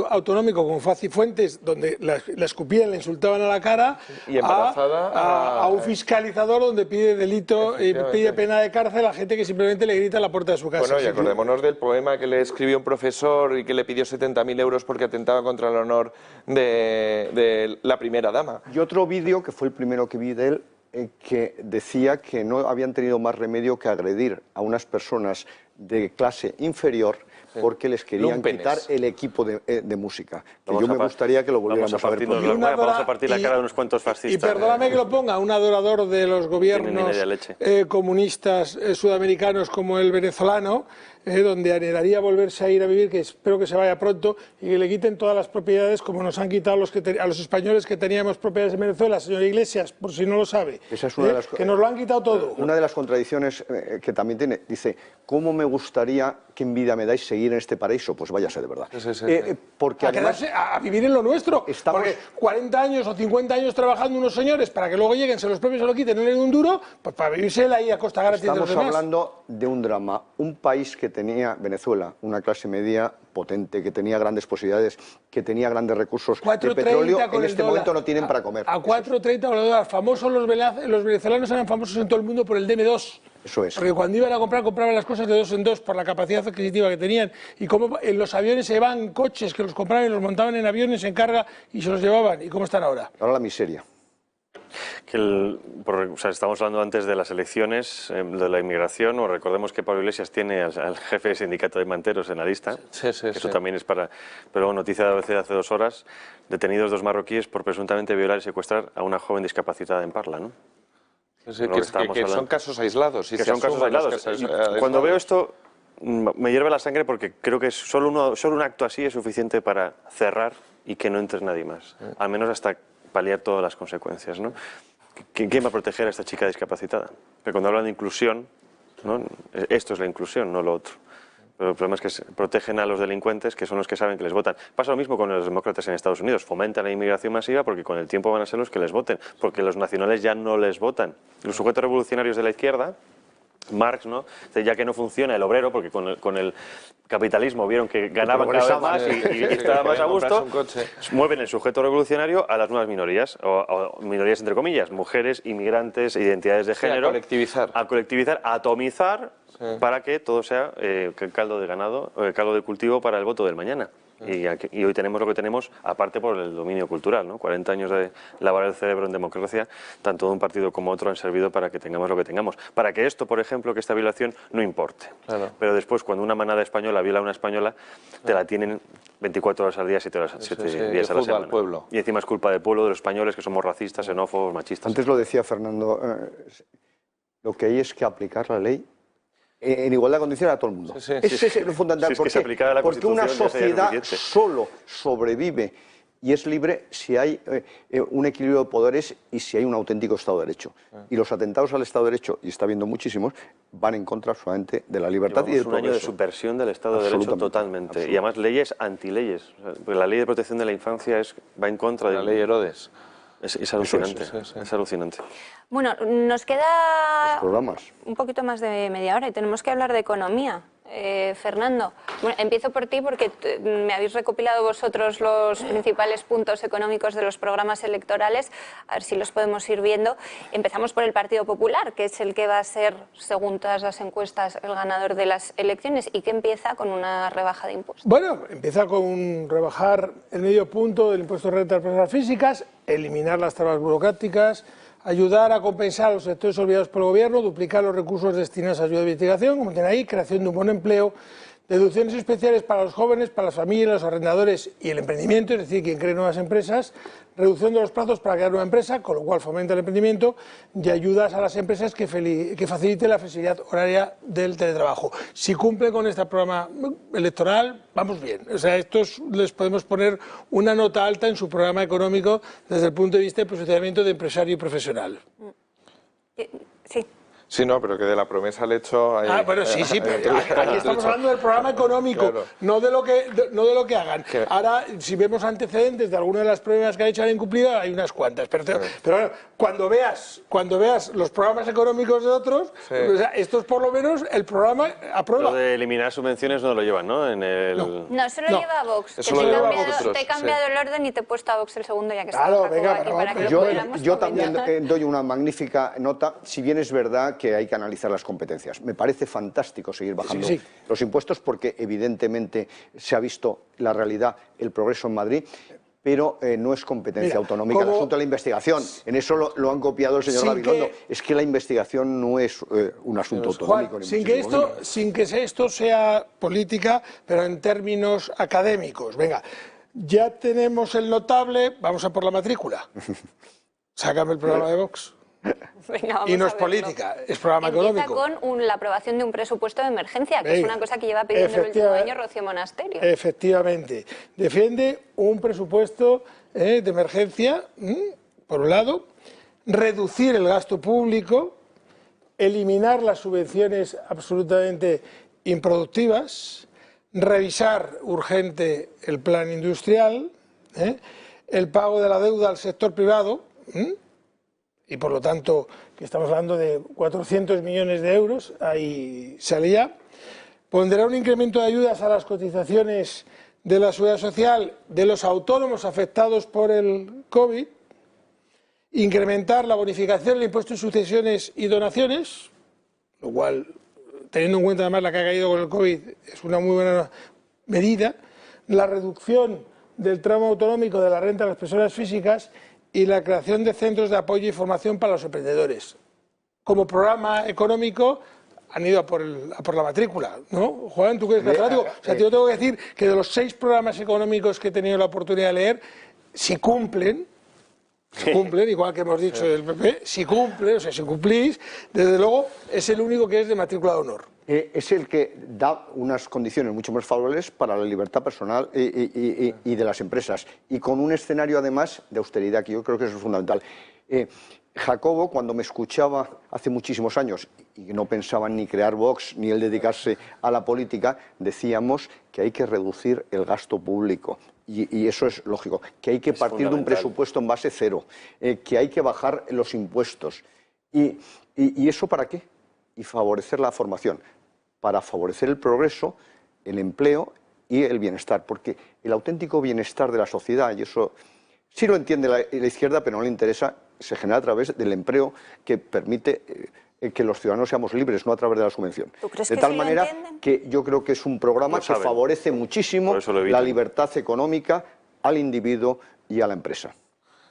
autonómico como Faci Fuentes, donde la escupían, la insultaban a la cara, y embarazada a un fiscalizador donde pide delito y pide pena de cárcel a gente que simplemente le grita a la puerta de su casa. Bueno, y acordémonos del poema que le escribió un profesor y que le pidió 70.000 euros porque atentaba contra el honor de la primera dama. Y otro vídeo, que fue el primero que vi de él, que decía que no habían tenido más remedio que agredir a unas personas de clase inferior porque les querían quitar el equipo de música. Que yo me gustaría que lo volviéramos a ver. Vamos a partir la cara de unos cuantos fascistas. Y perdóname que lo ponga, un adorador de los gobiernos comunistas sudamericanos como el venezolano, donde anhelaría volverse a ir a vivir, que espero que se vaya pronto, y que le quiten todas las propiedades como nos han quitado a los españoles que teníamos propiedades en Venezuela, señor Iglesias, por si no lo sabe. Esa es una de las, que nos lo han quitado todo. Una de las contradicciones que también tiene, dice, ¿cómo me gustaría, qué envidia me dais seguir en este paraíso? Pues váyase de verdad. Porque además, a vivir en lo nuestro. Porque 40 años o 50 años trabajando unos señores para que luego lleguen, se los propios se lo quiten, no le den un duro, pues para vivirse él ahí a costa gratis de los demás. Estamos hablando de un drama, un país que tenía, Venezuela, una clase media potente, que tenía grandes posibilidades, que tenía grandes recursos de petróleo, en este momento no tienen para comer. A 4.30 con el dólar. Famosos los venezolanos eran famosos en todo el mundo por el DM2. Eso es. Porque cuando iban a comprar, compraban las cosas de 2 en 2 por la capacidad adquisitiva que tenían. Y como en los aviones se llevaban coches que los compraban y los montaban en aviones en carga y se los llevaban. ¿Y cómo están ahora? Ahora la miseria. Estamos hablando antes de las elecciones, de la inmigración, o recordemos que Pablo Iglesias tiene al jefe de sindicato de manteros en la lista, eso también es para... Pero bueno, noticia de ABC de hace 2 horas, detenidos 2 marroquíes por presuntamente violar y secuestrar a una joven discapaciada en Parla, ¿no? Que son casos aislados. Que son casos aislados. Cuando veo esto me hierve la sangre porque creo que solo un acto así es suficiente para cerrar y que no entre nadie más, al menos hasta paliar todas las consecuencias, ¿no? ¿quién va a proteger a esta chica discapacitada? Pero cuando hablan de inclusión, ¿no? Esto es la inclusión, no lo otro. Pero el problema es que protegen a los delincuentes, que son los que saben que les votan. Pasa lo mismo con los demócratas en Estados Unidos. Fomentan la inmigración masiva porque con el tiempo van a ser los que les voten, porque los nacionales ya no les votan. Los sujetos revolucionarios de la izquierda, Marx, ¿no? Ya que no funciona el obrero, porque con el capitalismo vieron que ganaban cada vez más y estaba más a gusto, mueven el sujeto revolucionario a las nuevas minorías, o minorías entre comillas, mujeres, inmigrantes, identidades de género. A colectivizar, a atomizar, para que todo sea caldo de ganado, caldo de cultivo para el voto del mañana. Y hoy tenemos lo que tenemos, aparte por el dominio cultural, ¿no? 40 años de lavar el cerebro en democracia, tanto de un partido como otro han servido para que tengamos lo que tengamos. Para que esto, por ejemplo, que esta violación no importe. Claro. Pero después, cuando una manada española viola a una española, te la tienen 24 horas al día, 7 días a la semana. Pueblo. Y encima es culpa del pueblo, de los españoles, que somos racistas, xenófobos, machistas. Antes lo decía Fernando, lo que hay es que aplicar la ley en igualdad de condiciones a todo el mundo. Ese es lo fundamental. Porque una sociedad solo sobrevive y es libre si hay un equilibrio de poderes y si hay un auténtico Estado de Derecho. Y los atentados al Estado de Derecho, y está habiendo muchísimos, van en contra solamente de la libertad y del progreso. Un año de subversión del Estado de Derecho totalmente. Y además leyes antileyes. La ley de protección de la infancia va en contra de la ley Herodes. Es alucinante, es alucinante. Bueno, nos queda un poquito más de media hora y tenemos que hablar de economía. Fernando, bueno, empiezo por ti porque me habéis recopilado vosotros los principales puntos económicos de los programas electorales, a ver si los podemos ir viendo. Empezamos por el Partido Popular, que es el que va a ser, según todas las encuestas, el ganador de las elecciones y que empieza con una rebaja de impuestos. Bueno, empieza con rebajar el medio punto del impuesto de renta de personas físicas, eliminar las trabas burocráticas, ayudar a compensar a los sectores olvidados por el Gobierno, duplicar los recursos destinados a ayuda de investigación, como tiene ahí, creación de un buen empleo, deducciones especiales para los jóvenes, para las familias, los arrendadores y el emprendimiento, es decir, quien cree nuevas empresas, reducción de los plazos para crear nueva empresa, con lo cual fomenta el emprendimiento, y ayudas a las empresas que faciliten la flexibilidad horaria del teletrabajo. Si cumple con este programa electoral, vamos bien. O sea, estos les podemos poner una nota alta en su programa económico desde el punto de vista del posicionamiento de empresario y profesional. Sí. Sí, no, pero que de la promesa al hecho hay... bueno, sí, pero aquí estamos hablando del programa económico, claro. no de lo que hagan. Ahora, si vemos antecedentes de algunas de las pruebas que han hecho han incumplido, hay unas cuantas. Pero bueno, cuando veas los programas económicos de otros, o sea, estos por lo menos el programa aprueba. Lo de eliminar subvenciones no lo llevan, ¿no? No, eso lo lleva Vox. Te he cambiado el orden y te he puesto a Vox el segundo ya que claro, venga, yo también doy una magnífica nota, si bien es verdad que hay que analizar las competencias. Me parece fantástico seguir bajando los impuestos porque evidentemente se ha visto la realidad, el progreso en Madrid, pero no es competencia autonómica el asunto de la investigación. En eso lo han copiado el señor Gabilondo. Es que la investigación no es un asunto autonómico. Sin que esto sea política, pero en términos académicos. Venga, ya tenemos el notable, vamos a por la matrícula. Sácame el programa de Vox. Venga, y no es política, es programa económico. Empieza con la aprobación de un presupuesto de emergencia, que es una cosa que lleva pidiendo el último año Rocío Monasterio. Efectivamente. Defiende un presupuesto de emergencia, por un lado, reducir el gasto público, eliminar las subvenciones absolutamente improductivas, revisar urgente el plan industrial, el pago de la deuda al sector privado, y por lo tanto, que estamos hablando de 400 millones de euros, ahí salía. Pondrá un incremento de ayudas a las cotizaciones de la Seguridad Social de los autónomos afectados por el COVID, incrementar la bonificación del impuesto de sucesiones y donaciones, lo cual, teniendo en cuenta además la que ha caído con el COVID, es una muy buena medida, la reducción del tramo autonómico de la renta de las personas físicas y la creación de centros de apoyo y formación para los emprendedores. Como programa económico han ido a por la matrícula, ¿no? Juan, ¿tú qué es catedrático? O sea, yo tengo que decir que de los 6 programas económicos que he tenido la oportunidad de leer, si cumplen, igual que hemos dicho del PP, si cumplen, o sea, si cumplís, desde luego es el único que es de matrícula de honor. Es el que da unas condiciones mucho más favorables para la libertad personal y de las empresas, y con un escenario además de austeridad, que yo creo que eso es fundamental. Jacobo, cuando me escuchaba hace muchísimos años y no pensaba ni crear Vox ni el dedicarse a la política, decíamos que hay que reducir el gasto público. Y eso es lógico, que hay que partir de un presupuesto en base cero, que hay que bajar los impuestos. ¿Y eso para qué? Y favorecer la formación, para favorecer el progreso, el empleo y el bienestar, porque el auténtico bienestar de la sociedad, y eso sí lo entiende la izquierda, pero no le interesa, se genera a través del empleo que permite que los ciudadanos seamos libres, no a través de la subvención. ¿Crees de que tal sí manera entienden? que yo creo que es un programa que favorece muchísimo la libertad económica al individuo y a la empresa.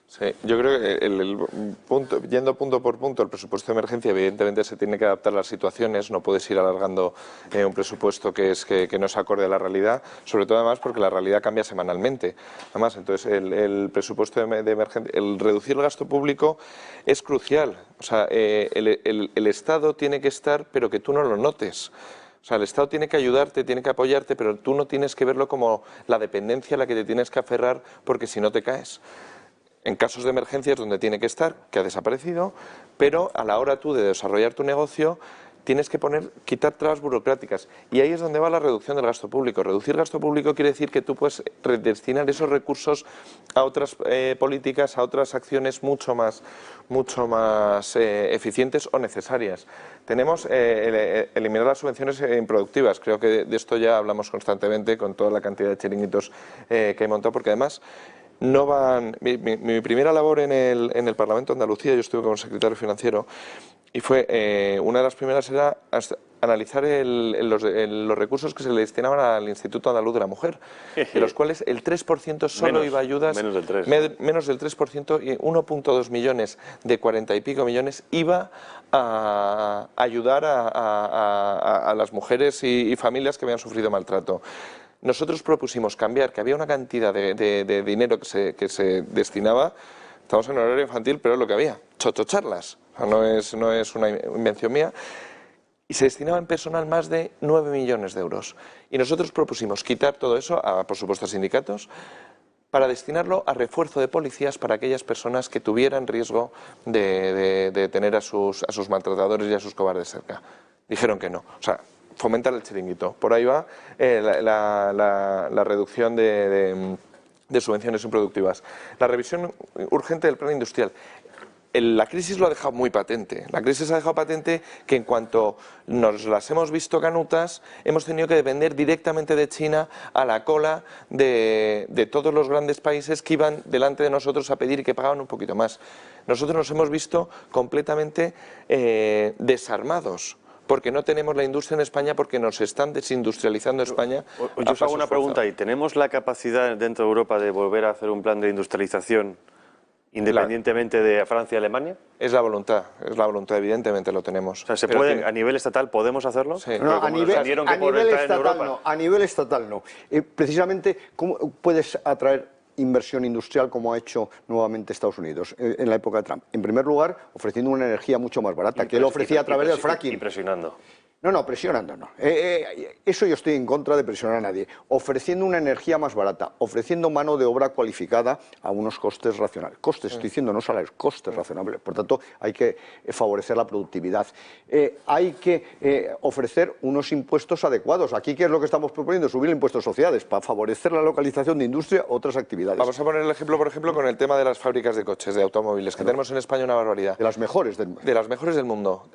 Sí, yo creo que yendo punto por punto, el presupuesto de emergencia evidentemente se tiene que adaptar a las situaciones, no puedes ir alargando un presupuesto que no se acorde a la realidad, sobre todo además porque la realidad cambia semanalmente. Además, entonces el presupuesto de emergencia, el reducir el gasto público es crucial. O sea, el Estado tiene que estar, pero que tú no lo notes. O sea, el Estado tiene que ayudarte, tiene que apoyarte, pero tú no tienes que verlo como la dependencia a la que te tienes que aferrar porque si no te caes. En casos de emergencia es donde tiene que estar, que ha desaparecido, pero a la hora tú de desarrollar tu negocio tienes que quitar trabas burocráticas. Y ahí es donde va la reducción del gasto público. Reducir gasto público quiere decir que tú puedes destinar esos recursos a otras políticas, a otras acciones mucho más eficientes o necesarias. Tenemos eliminar las subvenciones improductivas. Creo que de esto ya hablamos constantemente con toda la cantidad de chiringuitos que he montado, porque además no van. Mi primera labor en el Parlamento de Andalucía, yo estuve como secretario financiero, y fue una de las primeras era analizar los recursos que se le destinaban al Instituto Andaluz de la Mujer, de los cuales el 3% solo iba a ayudas, menos del 3%, y 1,2 millones de 40 y pico millones iba a ayudar a las mujeres y familias que habían sufrido maltrato. Nosotros propusimos cambiar, que había una cantidad de dinero que se destinaba, estamos en horario infantil, pero es lo que había, chochocharlas, o sea, no es una invención mía, y se destinaba en personal más de 9 millones de euros. Y nosotros propusimos quitar todo eso, por supuesto a sindicatos, para destinarlo a refuerzo de policías para aquellas personas que tuvieran riesgo de tener a sus maltratadores y a sus cobardes cerca. Dijeron que no, o sea, fomentar el chiringuito. Por ahí va la reducción de subvenciones improductivas. La revisión urgente del plan industrial. La crisis lo ha dejado muy patente. La crisis ha dejado patente que en cuanto nos las hemos visto canutas, hemos tenido que depender directamente de China a la cola de todos los grandes países que iban delante de nosotros a pedir y que pagaban un poquito más. Nosotros nos hemos visto completamente desarmados, porque no tenemos la industria en España, porque nos están desindustrializando España. Yo os hago una pregunta ahí. ¿Tenemos la capacidad dentro de Europa de volver a hacer un plan de industrialización independientemente de Francia y Alemania? Es la voluntad, evidentemente lo tenemos. O sea, ¿a nivel estatal podemos hacerlo? Sí. No, a nivel estatal no. Precisamente, ¿cómo puedes atraer inversión industrial como ha hecho nuevamente Estados Unidos en la época de Trump? En primer lugar, ofreciendo una energía mucho más barata, que él ofrecía a través del fracking. Y presionando. No, presionando no. Eso yo estoy en contra de presionar a nadie. Ofreciendo una energía más barata, ofreciendo mano de obra cualificada a unos costes racionales. Costes, estoy diciendo, no salarios, costes razonables. Por tanto, hay que favorecer la productividad. Hay que ofrecer unos impuestos adecuados. Aquí, ¿qué es lo que estamos proponiendo? Subir el impuesto de sociedades para favorecer la localización de industria u otras actividades. Vamos a poner el ejemplo, por ejemplo, con el tema de las fábricas de coches, de automóviles, que tenemos en España una barbaridad. De las mejores del mundo. De las mejores del mundo.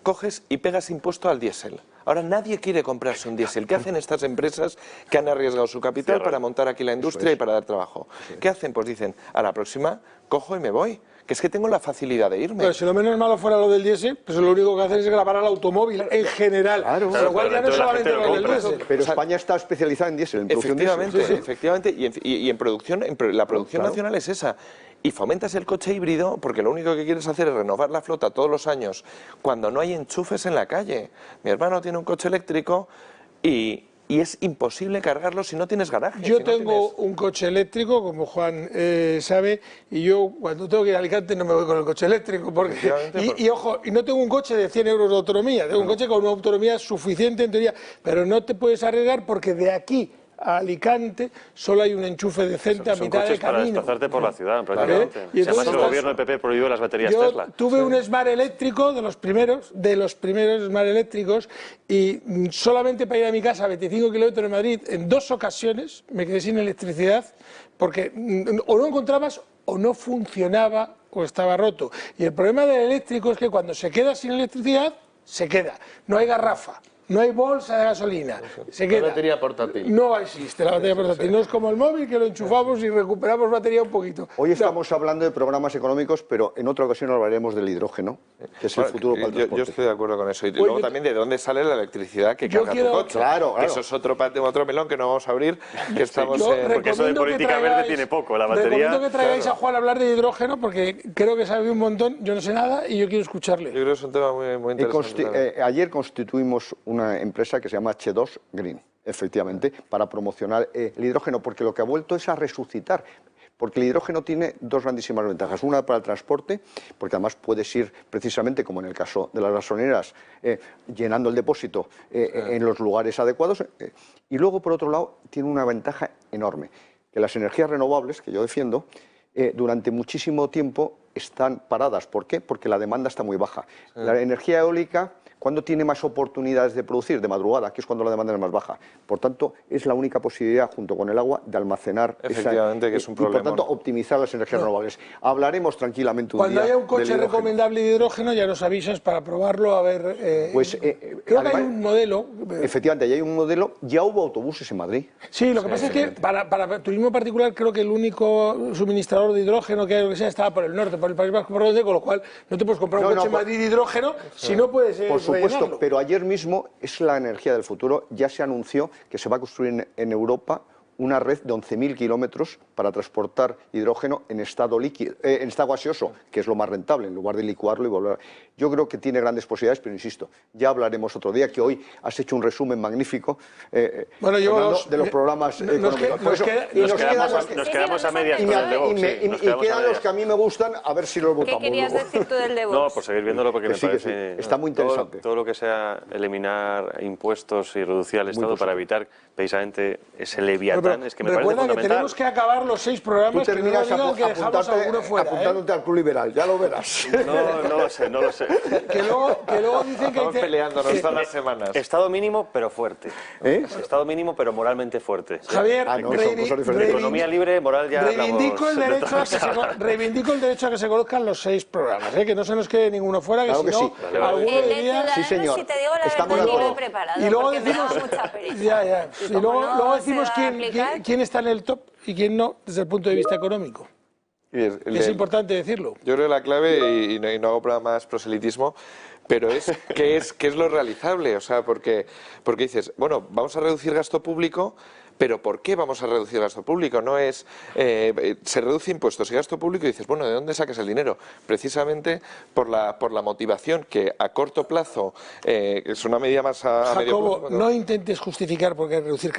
Coges y pegas impuesto al diésel. Ahora nadie quiere comprarse un diésel. ¿Qué hacen estas empresas que han arriesgado su capital para montar aquí la industria y para dar trabajo? ¿Qué hacen? Pues dicen, a la próxima cojo y me voy. Que es que tengo la facilidad de irme. Pero si lo menos malo fuera lo del diésel, pues lo único que hacen es grabar al automóvil en general. Claro, con lo cual ya no solamente lo del diésel. Pero España está especializada en diésel, en producción diésel. Efectivamente, y en producción, la producción nacional es esa. Y fomentas el coche híbrido porque lo único que quieres hacer es renovar la flota todos los años cuando no hay enchufes en la calle. Mi hermano tiene un coche eléctrico y es imposible cargarlo si no tienes garaje. Yo tengo un coche eléctrico, como Juan sabe, y yo cuando tengo que ir a Alicante no me voy con el coche eléctrico. Ojo, y no tengo un coche de 100 euros de autonomía, tengo un coche con una autonomía suficiente en teoría, pero no te puedes arriesgar porque de aquí Alicante solo hay un enchufe decente a mitad de camino. Para desplazarte por la ciudad, prácticamente. Y además el gobierno del PP prohibió las baterías Tesla. Tuve un Smart eléctrico de los primeros Smart eléctricos, y solamente para ir a mi casa a 25 kilómetros de Madrid, en 2 ocasiones me quedé sin electricidad porque o no encontrabas o no funcionaba o estaba roto. Y el problema del eléctrico es que cuando se queda sin electricidad, se queda. No hay garrafa. No hay bolsa de gasolina, se queda. La batería portátil. No existe la batería portátil, no es como el móvil que lo enchufamos y recuperamos batería un poquito. Hoy estamos hablando de programas económicos, pero en otra ocasión hablaremos del hidrógeno, que es el futuro para el transporte. Yo estoy de acuerdo con eso. Y luego también de dónde sale la electricidad que carga tu coche. Claro. Eso es otro melón que no vamos a abrir, que estamos porque eso de política verde tiene poco, la batería. Recomiendo que traigáis a Juan a hablar de hidrógeno, porque creo que sabe un montón, yo no sé nada y yo quiero escucharle. Yo creo que es un tema muy interesante. Ayer constituimos una empresa que se llama H2 Green, efectivamente, para promocionar el hidrógeno, porque lo que ha vuelto es a resucitar. Porque el hidrógeno tiene 2 grandísimas ventajas. Una para el transporte, porque además puedes ir precisamente, como en el caso de las gasolineras, llenando el depósito en los lugares adecuados. Y luego, por otro lado, tiene una ventaja enorme, que las energías renovables, que yo defiendo, durante muchísimo tiempo están paradas. ¿Por qué? Porque la demanda está muy baja. La energía eólica, ¿cuándo tiene más oportunidades de producir? De madrugada, que es cuando la demanda es más baja. Por tanto, es la única posibilidad, junto con el agua, de almacenar que es un problema. Y, por tanto, optimizar las energías renovables. Hablaremos tranquilamente un día. Cuando haya un coche recomendable de hidrógeno, ya nos avisas para probarlo, a ver... creo que hay un modelo... Efectivamente, ya hay un modelo. Ya hubo autobuses en Madrid. Sí, lo que pasa es que para turismo particular, creo que el único suministrador de hidrógeno que hay, lo que sea, estaba por el norte, por el País Vasco, por donde, con lo cual no te puedes comprar un coche en Madrid de hidrógeno si no puedes... Por supuesto, pero ayer mismo es la energía del futuro. Ya se anunció que se va a construir en Europa una red de 11.000 kilómetros para transportar hidrógeno en estado líquido, en estado gaseoso, que es lo más rentable, en lugar de licuarlo y volver. Yo creo que tiene grandes posibilidades, pero insisto, ya hablaremos otro día, que hoy has hecho un resumen magnífico de los programas económicos. Nos quedamos a medias con el de Vox. Y quedan los que a mí me gustan, a ver si los votamos. ¿Qué querías decir tú del de Vox? No, por seguir viéndolo, porque me parece... Está muy interesante. Todo lo que sea eliminar impuestos y reducir al Estado para evitar precisamente ese leviatán, es que me parece fundamental. Que tenemos que acabar los 6 programas. Tú terminas que no digan que dejamos alguno fuera, apuntándote al Club Liberal, ya lo verás. No lo sé. Que luego dicen que... Estamos peleándonos todas las semanas. Estado mínimo, pero fuerte. Estado mínimo, pero moralmente fuerte. Javier, economía libre, moral ya reivindico el derecho a que se conozcan los 6 programas, que no se nos quede ninguno fuera, que claro si no, sí. alguno diría... Sí, señor. Si te digo la verdad, ni lo he preparado, y luego decimos... Y luego decimos quién está en el top y quién no, desde el punto de vista económico. Es importante decirlo. Yo creo que la clave, y no hago para más proselitismo, pero ¿qué es lo realizable? O sea, porque dices, bueno, vamos a reducir gasto público, pero ¿por qué vamos a reducir gasto público? No es, se reduce impuestos y gasto público y dices, bueno, ¿de dónde sacas el dinero? Precisamente por la motivación que a corto plazo es una medida más a medio plazo. Jacobo, no intentes justificar por qué reducir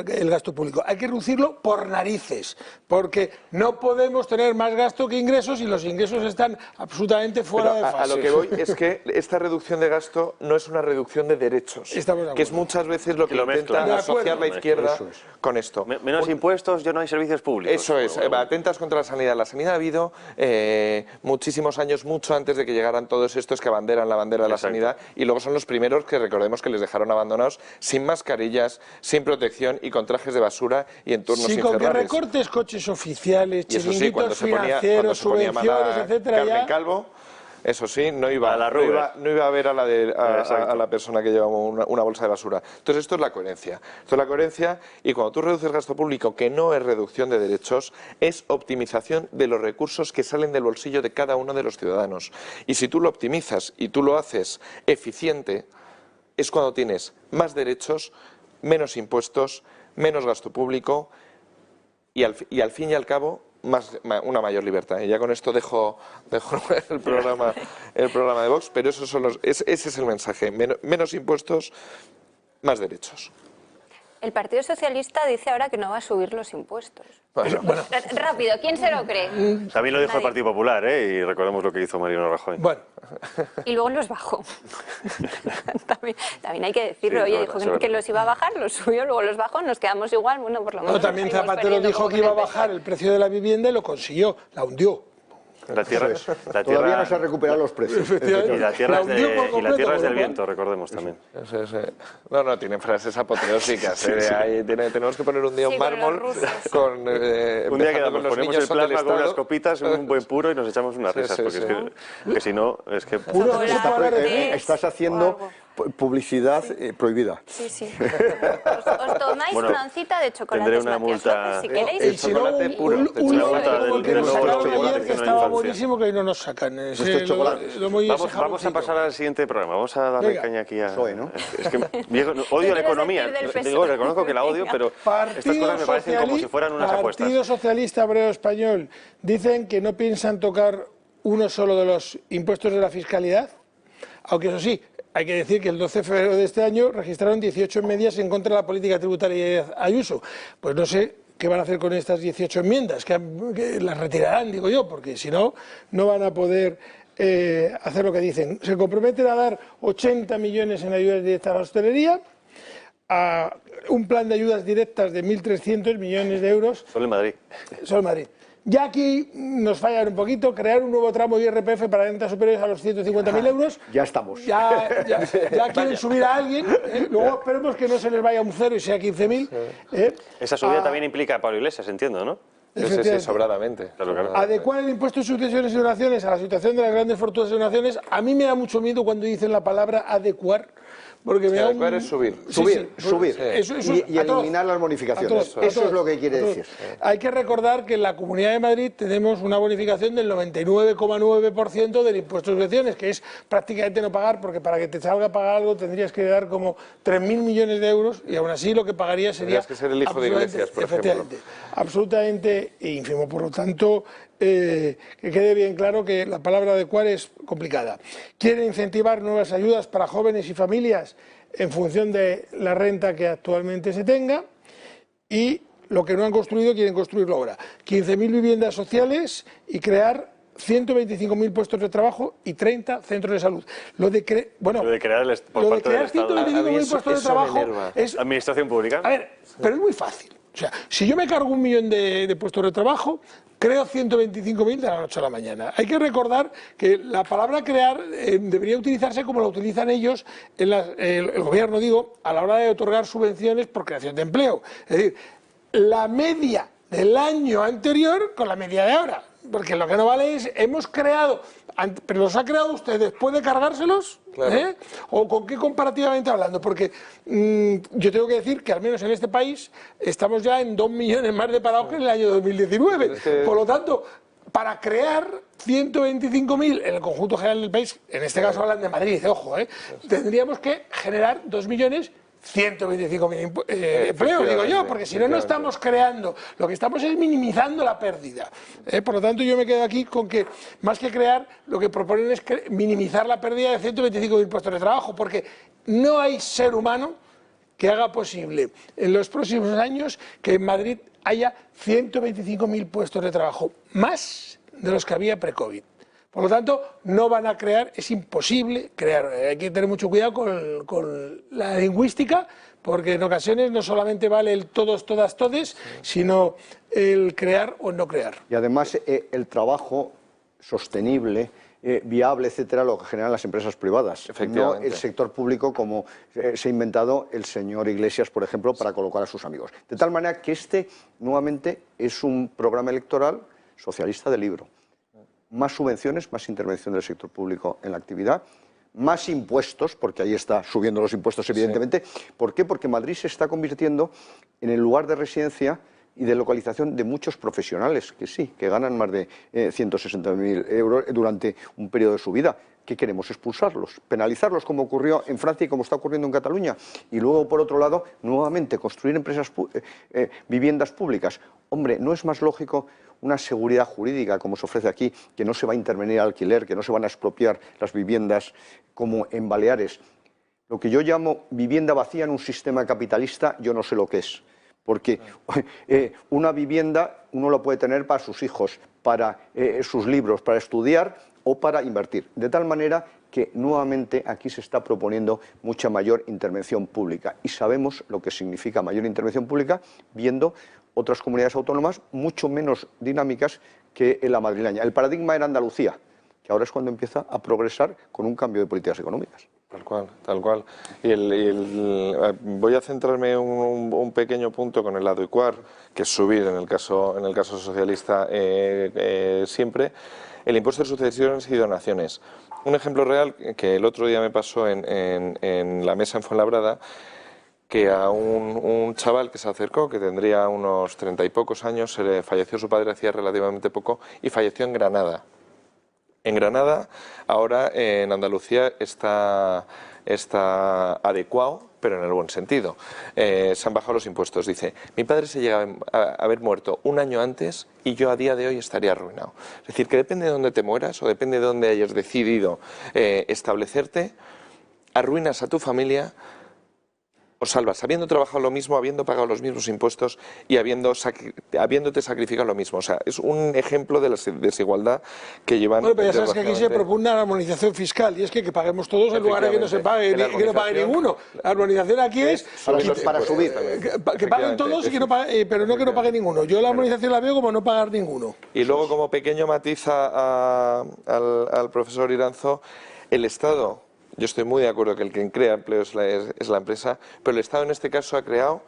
el gasto público. Hay que reducirlo por narices, porque no podemos tener más gasto que ingresos y los ingresos están absolutamente fuera de fase. A lo que voy es que esta reducción de gasto no es una reducción de derechos, que es muchas veces lo que intenta asociar la izquierda con esto. Menos impuestos, ya no hay servicios públicos. Eso es, atentas contra la sanidad. La sanidad ha habido muchísimos años, mucho antes de que llegaran todos estos que abanderan la bandera de la sanidad, y luego son los primeros que recordemos que les dejaron abandonados sin mascarillas, sin protección y con trajes de basura y en turnos infernales. Sí, con que recortes coches oficiales, chiringuitos financieros, subvenciones, etcétera. Carmen Calvo, eso sí, no iba a ver a la persona que lleva una bolsa de basura. Entonces esto es la coherencia. Y cuando tú reduces gasto público, que no es reducción de derechos, es optimización de los recursos que salen del bolsillo de cada uno de los ciudadanos. Y si tú lo optimizas y tú lo haces eficiente, es cuando tienes más derechos, menos impuestos, menos gasto público y al fin y al cabo una mayor libertad. Y ya con esto dejo el programa de Vox, pero ese es el mensaje. Menos impuestos, más derechos. El Partido Socialista dice ahora que no va a subir los impuestos. Bueno. Rápido, ¿quién se lo cree? También lo dijo el Partido Popular, y recordemos lo que hizo Mariano Rajoy. Bueno. Y luego los bajó. también hay que decirlo. Oye, dijo que los iba a bajar, los subió, luego los bajó, nos quedamos igual, bueno, por lo menos. No, también Zapatero dijo que iba a bajar el precio de la vivienda y lo consiguió, la hundió. Todavía no se han recuperado los precios. Y la tierra es del viento, recordemos también. No, tienen frases apoteósicas. Tenemos que poner un día un mármol con... un día quedamos, ponemos el plasma con unas copitas, un buen puro y nos echamos unas risas, porque si no, es que... Estás haciendo publicidad prohibida. Sí. Os tomáis una oncita de chocolate. Tendré una multa. Si queréis. El chocolate puro. Que estaba buenísimo, que hoy no nos sacan. Vamos a pasar al siguiente programa. Vamos a darle caña aquí a... Es que odio la economía. Digo, reconozco que la odio, pero estas cosas me parecen como si fueran unas apuestas. Partido Socialista Obrero Español dicen que no piensan tocar uno solo de los impuestos de la fiscalidad, aunque eso sí, hay que decir que el 12 de febrero de este año registraron 18 medidas en contra de la política tributaria de Ayuso. Pues no sé qué van a hacer con estas 18 enmiendas, que las retirarán, digo yo, porque si no, no van a poder hacer lo que dicen. Se comprometen a dar 80 millones en ayudas directas a la hostelería, a un plan de ayudas directas de 1.300 millones de euros. Solo en Madrid. Solo en Madrid. Ya aquí nos fallan un poquito, crear un nuevo tramo de IRPF para rentas superiores a los 150.000 euros. Ya estamos. Ya quieren subir a alguien, luego esperemos que no se les vaya un cero y sea 15.000. Esa subida también implica a Pablo Iglesias, entiendo, ¿no? Sí, sobradamente. Claro. Adecuar el impuesto de sucesiones y donaciones a la situación de las grandes fortunas y donaciones. A mí me da mucho miedo cuando dicen la palabra adecuar. Porque adecuar es subir. Subir. Eso y eliminar las bonificaciones. Eso es lo que quiere decir. Hay que recordar que en la Comunidad de Madrid tenemos una bonificación del 99,9% del impuesto de sucesiones, que es prácticamente no pagar, porque para que te salga a pagar algo tendrías que dar como 3.000 millones de euros y aún así lo que pagarías sería... Tendrías que ser el hijo de Iglesias, por ejemplo. Absolutamente ínfimo. Por lo tanto, que quede bien claro que la palabra adecuar es complicada. Quieren incentivar nuevas ayudas para jóvenes y familias en función de la renta que actualmente se tenga y lo que no han construido quieren construirlo ahora. 15.000 viviendas sociales y crear 125.000 puestos de trabajo y 30 centros de salud. Lo de crear 125.000 puestos de trabajo es... Administración pública. A ver, pero es muy fácil. O sea, si yo me cargo 1 millón de puestos de trabajo, creo 125.000 de la noche a la mañana. Hay que recordar que la palabra crear debería utilizarse como la utilizan ellos, el gobierno, digo, a la hora de otorgar subvenciones por creación de empleo. Es decir, la media del año anterior con la media de ahora. Porque lo que no vale es, hemos creado, pero los ha creado usted después de cargárselos, claro. ¿O con qué comparativamente hablando? Porque yo tengo que decir que al menos en este país estamos ya en 2 millones más de parados que en el año 2019. Por lo tanto, para crear 125.000 en el conjunto general del país, en este caso hablan de Madrid, ojo, tendríamos que generar 2.125.000 empleos, digo yo, porque si no, no estamos creando, lo que estamos es minimizando la pérdida. Por lo tanto, yo me quedo aquí con que, más que crear, lo que proponen es minimizar la pérdida de 125.000 puestos de trabajo, porque no hay ser humano que haga posible en los próximos años que en Madrid haya 125.000 puestos de trabajo, más de los que había pre-COVID. Por lo tanto, no van a crear, es imposible crear. Hay que tener mucho cuidado con la lingüística, porque en ocasiones no solamente vale el todos, todas, todes, sino el crear o no crear. Y además el trabajo sostenible, viable, etcétera, lo que generan las empresas privadas, no el sector público como se ha inventado el señor Iglesias, por ejemplo, para colocar a sus amigos. De tal manera que nuevamente, es un programa electoral socialista de libro. Más subvenciones, más intervención del sector público en la actividad, más impuestos, porque ahí está subiendo los impuestos evidentemente. Sí. ¿Por qué? Porque Madrid se está convirtiendo en el lugar de residencia y de localización de muchos profesionales, que ganan más de 160.000 euros durante un periodo de su vida. ¿Qué queremos? Expulsarlos, penalizarlos, como ocurrió en Francia y como está ocurriendo en Cataluña. Y luego, por otro lado, nuevamente, construir viviendas públicas. Hombre, ¿no es más lógico una seguridad jurídica, como se ofrece aquí, que no se va a intervenir al alquiler, que no se van a expropiar las viviendas como en Baleares? Lo que yo llamo vivienda vacía en un sistema capitalista, yo no sé lo que es. Porque una vivienda uno la puede tener para sus hijos, para sus libros, para estudiar o para invertir. De tal manera que nuevamente aquí se está proponiendo mucha mayor intervención pública. Y sabemos lo que significa mayor intervención pública viendo otras comunidades autónomas mucho menos dinámicas que la madrileña. El paradigma era Andalucía, que ahora es cuando empieza a progresar con un cambio de políticas económicas. Tal cual, tal cual. Y voy a centrarme un pequeño punto con el adecuar, que es subir en el caso socialista siempre, el impuesto de sucesiones y donaciones. Un ejemplo real que el otro día me pasó en la mesa en Fuenlabrada, que a un chaval que se acercó, que tendría unos 30 y pocos años, se le falleció su padre hacía relativamente poco y falleció en Granada. En Granada, ahora en Andalucía está adecuado, pero en el buen sentido. Se han bajado los impuestos. Dice, mi padre se llega a haber muerto un año antes y yo a día de hoy estaría arruinado. Es decir, que depende de dónde te mueras o depende de dónde hayas decidido establecerte, arruinas a tu familia o salvas, habiendo trabajado lo mismo, habiendo pagado los mismos impuestos y habiéndote sacrificado lo mismo. O sea, es un ejemplo de la desigualdad que llevan... Bueno, pero ya sabes que aquí se propone una armonización fiscal y es que paguemos todos en lugar de que no se pague, que no pague ninguno. La armonización aquí es para subir. Que paguen todos, y que no pague, pero no que no pague ninguno. Yo la armonización la veo como no pagar ninguno. Y luego, como pequeño matiz al profesor Iranzo, el Estado... Yo estoy muy de acuerdo que el que crea empleo es la empresa, pero el Estado en este caso ha creado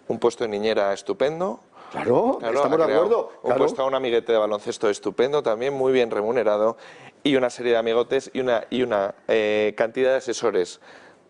un puesto de niñera estupendo. Claro, estamos de acuerdo. Un puesto a un amiguete de baloncesto estupendo, también muy bien remunerado, y una serie de amigotes y una cantidad de asesores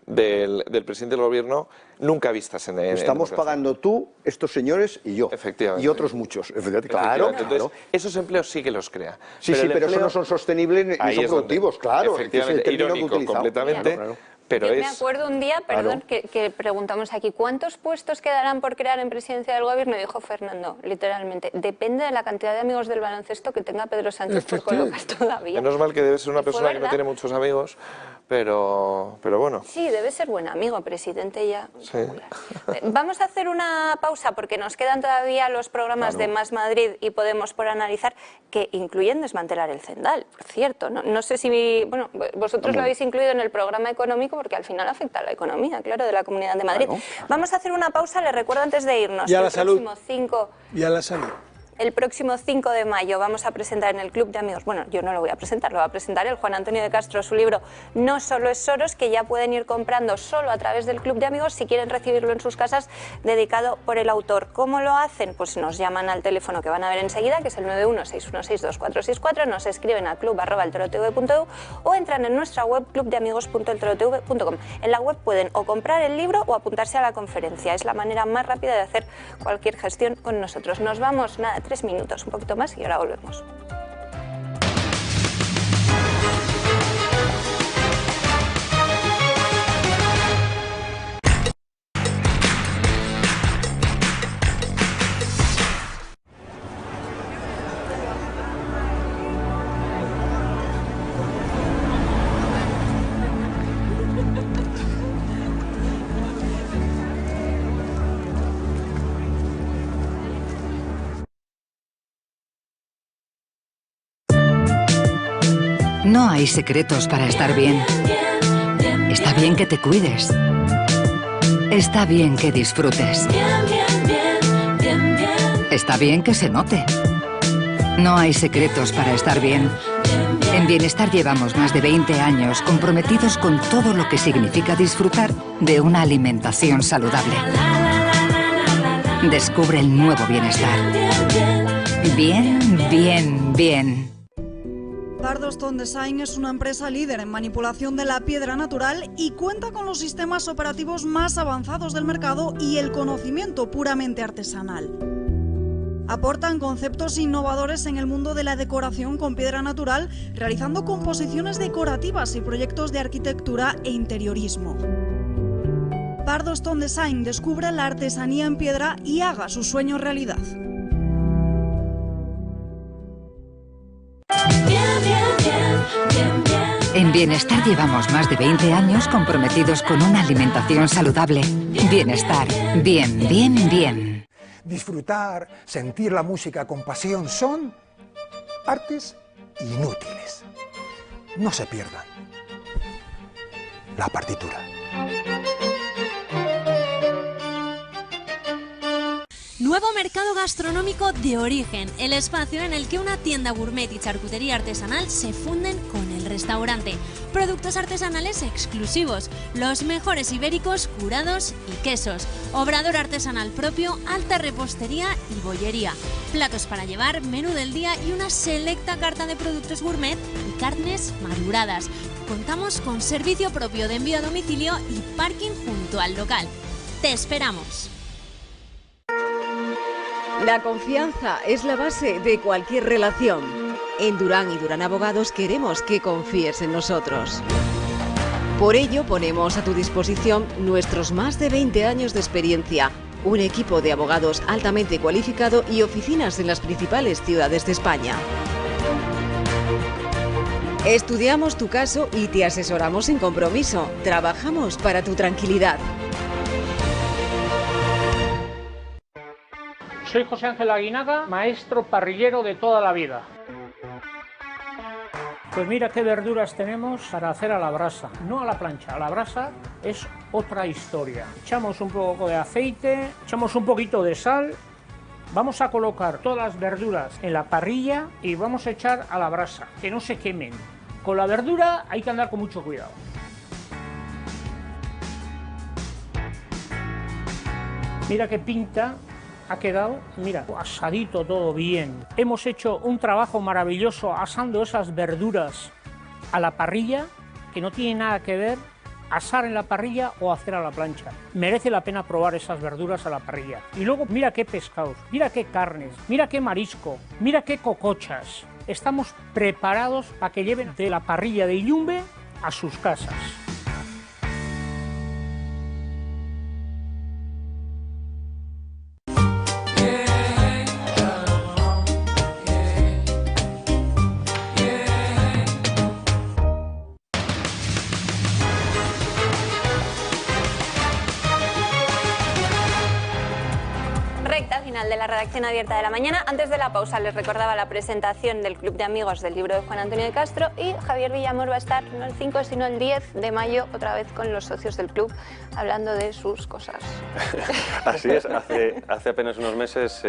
del presidente del gobierno nunca vistas en Estamos pagando tú, estos señores y yo. Efectivamente. Y otros muchos. Claro. Entonces, esos empleos sí que los crea. Sí, pero eso no son sostenibles ni son productivos, claro. Efectivamente, irónico completamente. Claro. Yo me acuerdo un día, perdón, que preguntamos aquí, ¿cuántos puestos quedarán por crear en presidencia del gobierno? Y dijo Fernando, literalmente, depende de la cantidad de amigos del baloncesto que tenga Pedro Sánchez por colocar todavía. Menos mal que debe ser una persona que no tiene muchos amigos, pero bueno. Sí, debe ser buen amigo, presidente ya. Sí. Vamos a hacer una pausa porque nos quedan todavía los programas de Más Madrid y Podemos por analizar, que incluyen desmantelar el Cendal, por cierto. No sé si, bueno, vosotros lo habéis incluido en el programa económico porque al final afecta a la economía, claro, de la Comunidad de Madrid. Claro. Vamos a hacer una pausa, les recuerdo antes de irnos. Y a la salud. Y a la salud. El próximo 5 de mayo vamos a presentar en el Club de Amigos, bueno, yo no lo voy a presentar, lo va a presentar el Juan Antonio de Castro, su libro No solo es Soros, que ya pueden ir comprando solo a través del Club de Amigos si quieren recibirlo en sus casas, dedicado por el autor. ¿Cómo lo hacen? Pues nos llaman al teléfono que van a ver enseguida, que es el 916162464, nos escriben a club@eltorotv.eu o entran en nuestra web clubdeamigos.eltorotv.com. En la web pueden o comprar el libro o apuntarse a la conferencia. Es la manera más rápida de hacer cualquier gestión con nosotros. Nos vamos, nada, 3 minutos, un poquito más y ahora volvemos. No hay secretos para estar bien. Está bien que te cuides. Está bien que disfrutes. Está bien que se note. No hay secretos para estar bien. En Bienestar llevamos más de 20 años comprometidos con todo lo que significa disfrutar de una alimentación saludable. Descubre el nuevo Bienestar. Bien, bien, bien. Pardo Stone Design es una empresa líder en manipulación de la piedra natural y cuenta con los sistemas operativos más avanzados del mercado y el conocimiento puramente artesanal. Aportan conceptos innovadores en el mundo de la decoración con piedra natural, realizando composiciones decorativas y proyectos de arquitectura e interiorismo. Pardo Stone Design, descubre la artesanía en piedra y haga sus sueños realidad. En Bienestar llevamos más de 20 años comprometidos con una alimentación saludable. Bienestar. Bien, bien, bien. Disfrutar, sentir la música con pasión son artes inútiles. No se pierdan la partitura. Nuevo mercado gastronómico de Origen, el espacio en el que una tienda gourmet y charcutería artesanal se funden con el restaurante. Productos artesanales exclusivos, los mejores ibéricos, curados y quesos. Obrador artesanal propio, alta repostería y bollería. Platos para llevar, menú del día y una selecta carta de productos gourmet y carnes maduradas. Contamos con servicio propio de envío a domicilio y parking junto al local. ¡Te esperamos! La confianza es la base de cualquier relación. En Durán y Durán Abogados queremos que confíes en nosotros. Por ello ponemos a tu disposición nuestros más de 20 años de experiencia, un equipo de abogados altamente cualificado y oficinas en las principales ciudades de España. Estudiamos tu caso y te asesoramos sin compromiso. Trabajamos para tu tranquilidad. Soy José Ángel Aguinaga, maestro parrillero de toda la vida. Pues mira qué verduras tenemos para hacer a la brasa, no a la plancha. A la brasa es otra historia. Echamos un poco de aceite, echamos un poquito de sal. Vamos a colocar todas las verduras en la parrilla y vamos a echar a la brasa, que no se quemen. Con la verdura hay que andar con mucho cuidado. Mira qué pinta. Ha quedado, mira, asadito todo bien. Hemos hecho un trabajo maravilloso asando esas verduras a la parrilla, que no tiene nada que ver asar en la parrilla o hacer a la plancha. Merece la pena probar esas verduras a la parrilla. Y luego mira qué pescados, mira qué carnes, mira qué marisco, mira qué cocochas. Estamos preparados para que lleven de la parrilla de Illumbe a sus casas. De la redacción abierta de la mañana. Antes de la pausa les recordaba la presentación del Club de Amigos del libro de Juan Antonio de Castro, y Javier Villamor va a estar no el 5 sino el 10 de mayo otra vez con los socios del club hablando de sus cosas. Así es, hace apenas unos meses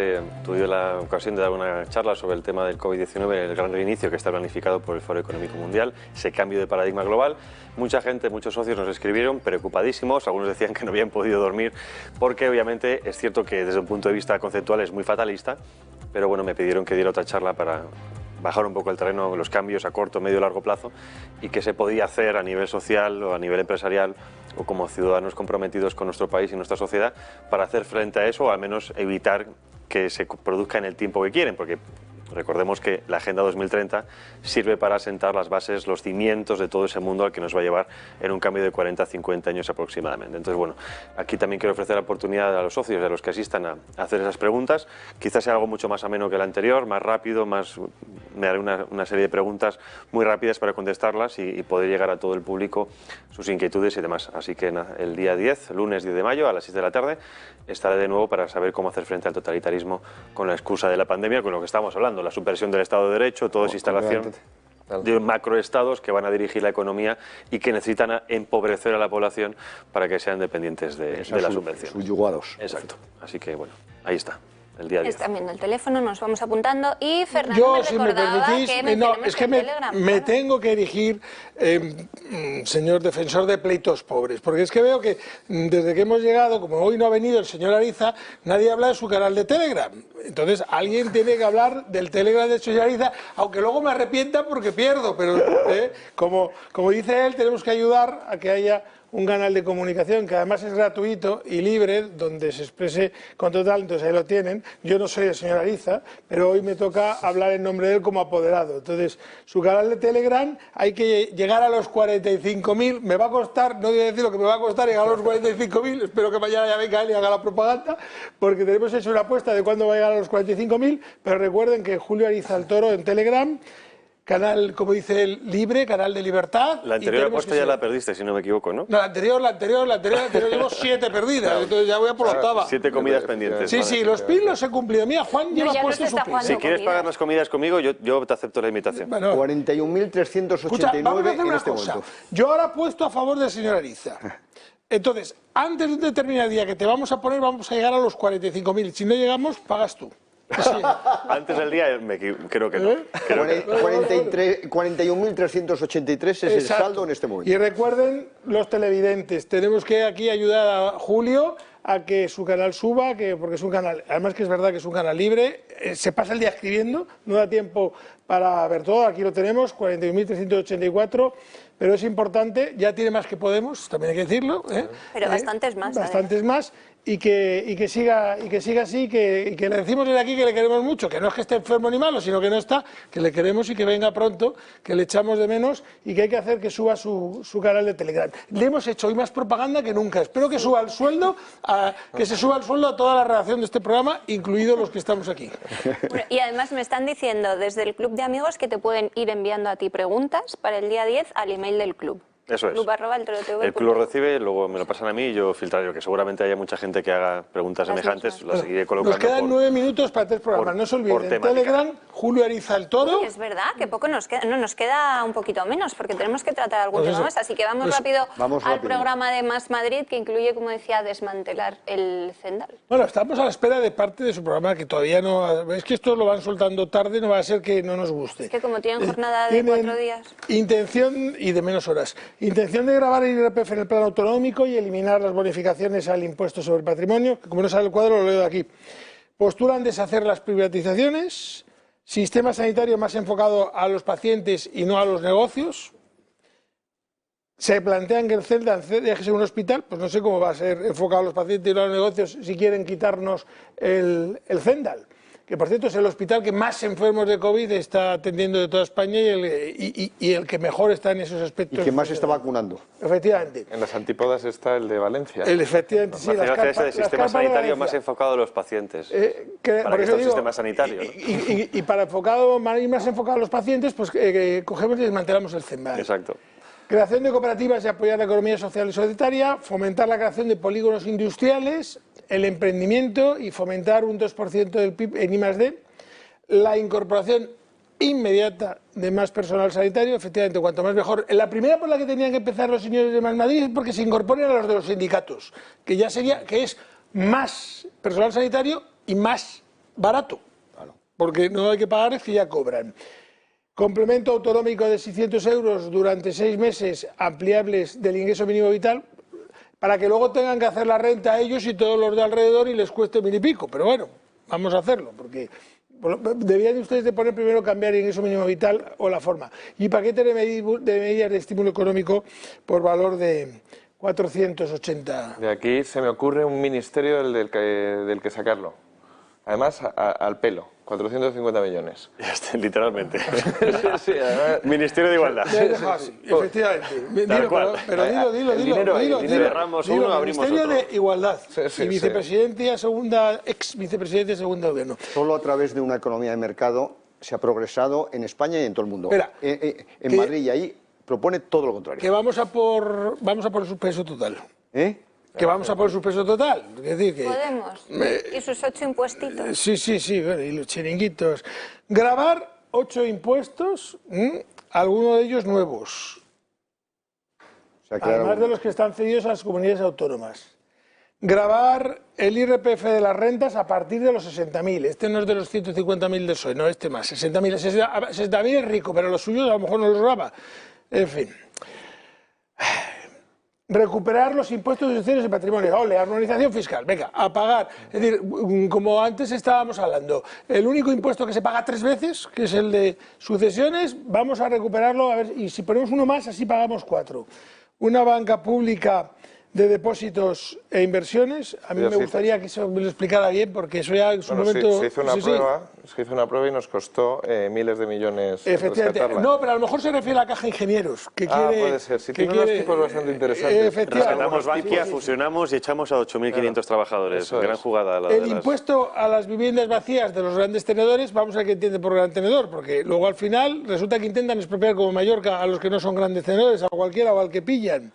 tuve la ocasión de dar una charla sobre el tema del COVID-19, el gran reinicio que está planificado por el Foro Económico Mundial, ese cambio de paradigma global. Mucha gente, muchos socios nos escribieron preocupadísimos, algunos decían que no habían podido dormir, porque obviamente es cierto que desde un punto de vista conceptual es muy fatalista, pero bueno, me pidieron que diera otra charla para bajar un poco el terreno, los cambios a corto, medio y largo plazo, y qué se podía hacer a nivel social o a nivel empresarial o como ciudadanos comprometidos con nuestro país y nuestra sociedad para hacer frente a eso, o al menos evitar que se produzca en el tiempo que quieren, porque recordemos que la Agenda 2030 sirve para sentar las bases, los cimientos de todo ese mundo al que nos va a llevar en un cambio de 40 a 50 años aproximadamente. Entonces, bueno, aquí también quiero ofrecer la oportunidad a los socios y a los que asistan a hacer esas preguntas. Quizás sea algo mucho más ameno que el anterior, más rápido, me haré una serie de preguntas muy rápidas para contestarlas y poder llegar a todo el público sus inquietudes y demás. Así que el día 10, lunes 10 de mayo a las 6 de la tarde, estaré de nuevo para saber cómo hacer frente al totalitarismo con la excusa de la pandemia, con lo que estamos hablando. La subversión del Estado de Derecho, todo es instalación de macroestados que van a dirigir la economía y que necesitan empobrecer a la población para que sean dependientes de la subvención. Subyugados. Exacto. Así que bueno, ahí está. El día 10. Están viendo el teléfono, nos vamos apuntando. Y Fernando yo, si me permitís, es que me tengo que erigir, señor defensor de pleitos pobres, porque es que veo que desde que hemos llegado, como hoy no ha venido el señor Ariza, nadie habla de su canal de Telegram. Entonces alguien tiene que hablar del Telegram del señor Ariza, aunque luego me arrepienta porque pierdo, pero como dice él, tenemos que ayudar a que haya un canal de comunicación que además es gratuito y libre, donde se exprese con total, entonces ahí lo tienen. Yo no soy el señor Ariza, pero hoy me toca hablar en nombre de él como apoderado. Entonces, su canal de Telegram, hay que llegar a los 45.000, me va a costar, no voy a decir lo que me va a costar llegar a los 45.000, espero que mañana ya venga él y haga la propaganda, porque tenemos hecho una apuesta de cuándo va a llegar a los 45.000, pero recuerden que Julio Ariza el Toro en Telegram canal, como dice él, libre, canal de libertad. La anterior apuesta ya la perdiste, si no me equivoco, ¿no? No, la anterior, llevo 7 perdidas, entonces ya voy a por la octava. 7 comidas pendientes. Sí, sí, los PIN los he cumplido. Mira, Juan ya ha puesto su PIN. Si quieres pagar las comidas conmigo, yo te acepto la invitación. Bueno, 41.389 en este momento. Yo ahora he puesto a favor del señor Ariza. Entonces, antes de un determinado día que te vamos a poner, vamos a llegar a los 45.000. Si no llegamos, pagas tú. Sí. Antes del día creo que no. 41.383 es el saldo en este momento. Y recuerden, los televidentes, tenemos que aquí ayudar a Julio a que su canal suba, porque es un canal, además que es verdad que es un canal libre, se pasa el día escribiendo, no da tiempo para ver todo, aquí lo tenemos, 41.384, pero es importante, ya tiene más que Podemos, también hay que decirlo. Pero bastantes más. Bastantes más. Y que siga así, que le decimos desde aquí que le queremos mucho, que no es que esté enfermo ni malo, sino que no está, que le queremos y que venga pronto, que le echamos de menos y que hay que hacer que suba su canal de Telegram. Le hemos hecho hoy más propaganda que nunca. Espero que suba el sueldo, que se suba el sueldo a toda la redacción de este programa, incluidos los que estamos aquí. Bueno, y además me están diciendo desde el club de amigos que te pueden ir enviando a ti preguntas para el día 10 al email del club. Eso es. El club lo recibe, luego me lo pasan a mí y yo filtraré, que seguramente haya mucha gente que haga preguntas semejantes, las seguiré colocando. Nos quedan 9 minutos para 3 programas, no se olviden. En Telegram, Julio Ariza el Toro. Uy, es verdad, que poco nos queda, no, nos queda un poquito menos, porque tenemos que tratar algún tema más, así que vamos rápido al programa de Más Madrid, que incluye, como decía, desmantelar el Zendal. Bueno, estamos a la espera de parte de su programa, que todavía no... Es que esto lo van soltando tarde, no va a ser que no nos guste. Es que como tienen jornada de 4 días... Intención, y de menos horas, intención de grabar el IRPF en el plano autonómico y eliminar las bonificaciones al impuesto sobre el patrimonio, que como no sale el cuadro lo leo de aquí. Postulan deshacer las privatizaciones, sistema sanitario más enfocado a los pacientes y no a los negocios. Se plantean que el Zendal deje de ser un hospital, pues no sé cómo va a ser enfocado a los pacientes y no a los negocios si quieren quitarnos el Zendal, que por cierto es el hospital que más enfermos de COVID está atendiendo de toda España y el que mejor está en esos aspectos. Y que más está vacunando. Efectivamente. En las antípodas está el de Valencia. Efectivamente, sí. Es el sistema sanitario más enfocado a los pacientes. Para que esté el sistema sanitario. Y para ir más enfocado a los pacientes, pues cogemos y desmantelamos el Zendal. Exacto. Creación de cooperativas y apoyar la economía social y solidaria, fomentar la creación de polígonos industriales, el emprendimiento y fomentar un 2% del PIB en I+D, la incorporación inmediata de más personal sanitario, efectivamente, cuanto más mejor. La primera por la que tenían que empezar los señores de Más Madrid es porque se incorporen a los de los sindicatos, que ya sería, que es más personal sanitario y más barato, porque no hay que pagar, es que ya cobran. Complemento autonómico de 600 euros durante 6 meses ampliables del ingreso mínimo vital, para que luego tengan que hacer la renta a ellos y todos los de alrededor y les cueste 1000 y pico. Pero bueno, vamos a hacerlo, porque deberían ustedes de poner primero cambiar el ingreso mínimo vital o la forma. Y paquete de medidas de estímulo económico por valor de 480. De aquí se me ocurre un ministerio del que sacarlo. Además, al pelo. 450 millones. Literalmente. Sí, Ministerio de Igualdad. Efectivamente. Pero dilo. Cerramos uno, abrimos otro. Ministerio de Igualdad. Y vicepresidente ex vicepresidente de segundo gobierno. Solo a través de una economía de mercado se ha progresado en España y en todo el mundo. En Madrid y ahí propone todo lo contrario. Que vamos a por el suspenso total. Que vamos a por el suspenso total. Es decir, que Podemos. Y sus 8 impuestitos. Sí, bueno, y los chiringuitos. Grabar 8 impuestos, algunos de ellos nuevos. Además de los que están cedidos a las comunidades autónomas. Grabar el IRPF de las rentas a partir de los 60.000. Este no es de los 150.000 del PSOE, no, este más. 60.000. 60.000 es rico, pero los suyos a lo mejor no los graba. En fin. Recuperar los impuestos de sucesiones y patrimonio. Ole, armonización fiscal. Venga, a pagar. Es decir, como antes estábamos hablando, el único impuesto que se paga 3 veces, que es el de sucesiones, vamos a recuperarlo. A ver, y si ponemos uno más, así pagamos 4. Una banca pública de depósitos e inversiones. A mí me gustaría que eso me lo explicara bien, porque eso ya en su momento... Se hizo una prueba y nos costó miles de millones. Efectivamente. No, pero a lo mejor se refiere a la caja de ingenieros. Que quiere, puede ser. Si tiene unos tipos bastante interesantes. Rescatamos Bankia, fusionamos y echamos a 8.500 trabajadores. Eso Gran es. jugada. El impuesto a las viviendas vacías de los grandes tenedores, vamos a ver qué entiende por gran tenedor, porque luego al final resulta que intentan expropiar como Mallorca a los que no son grandes tenedores, a cualquiera o al que pillan.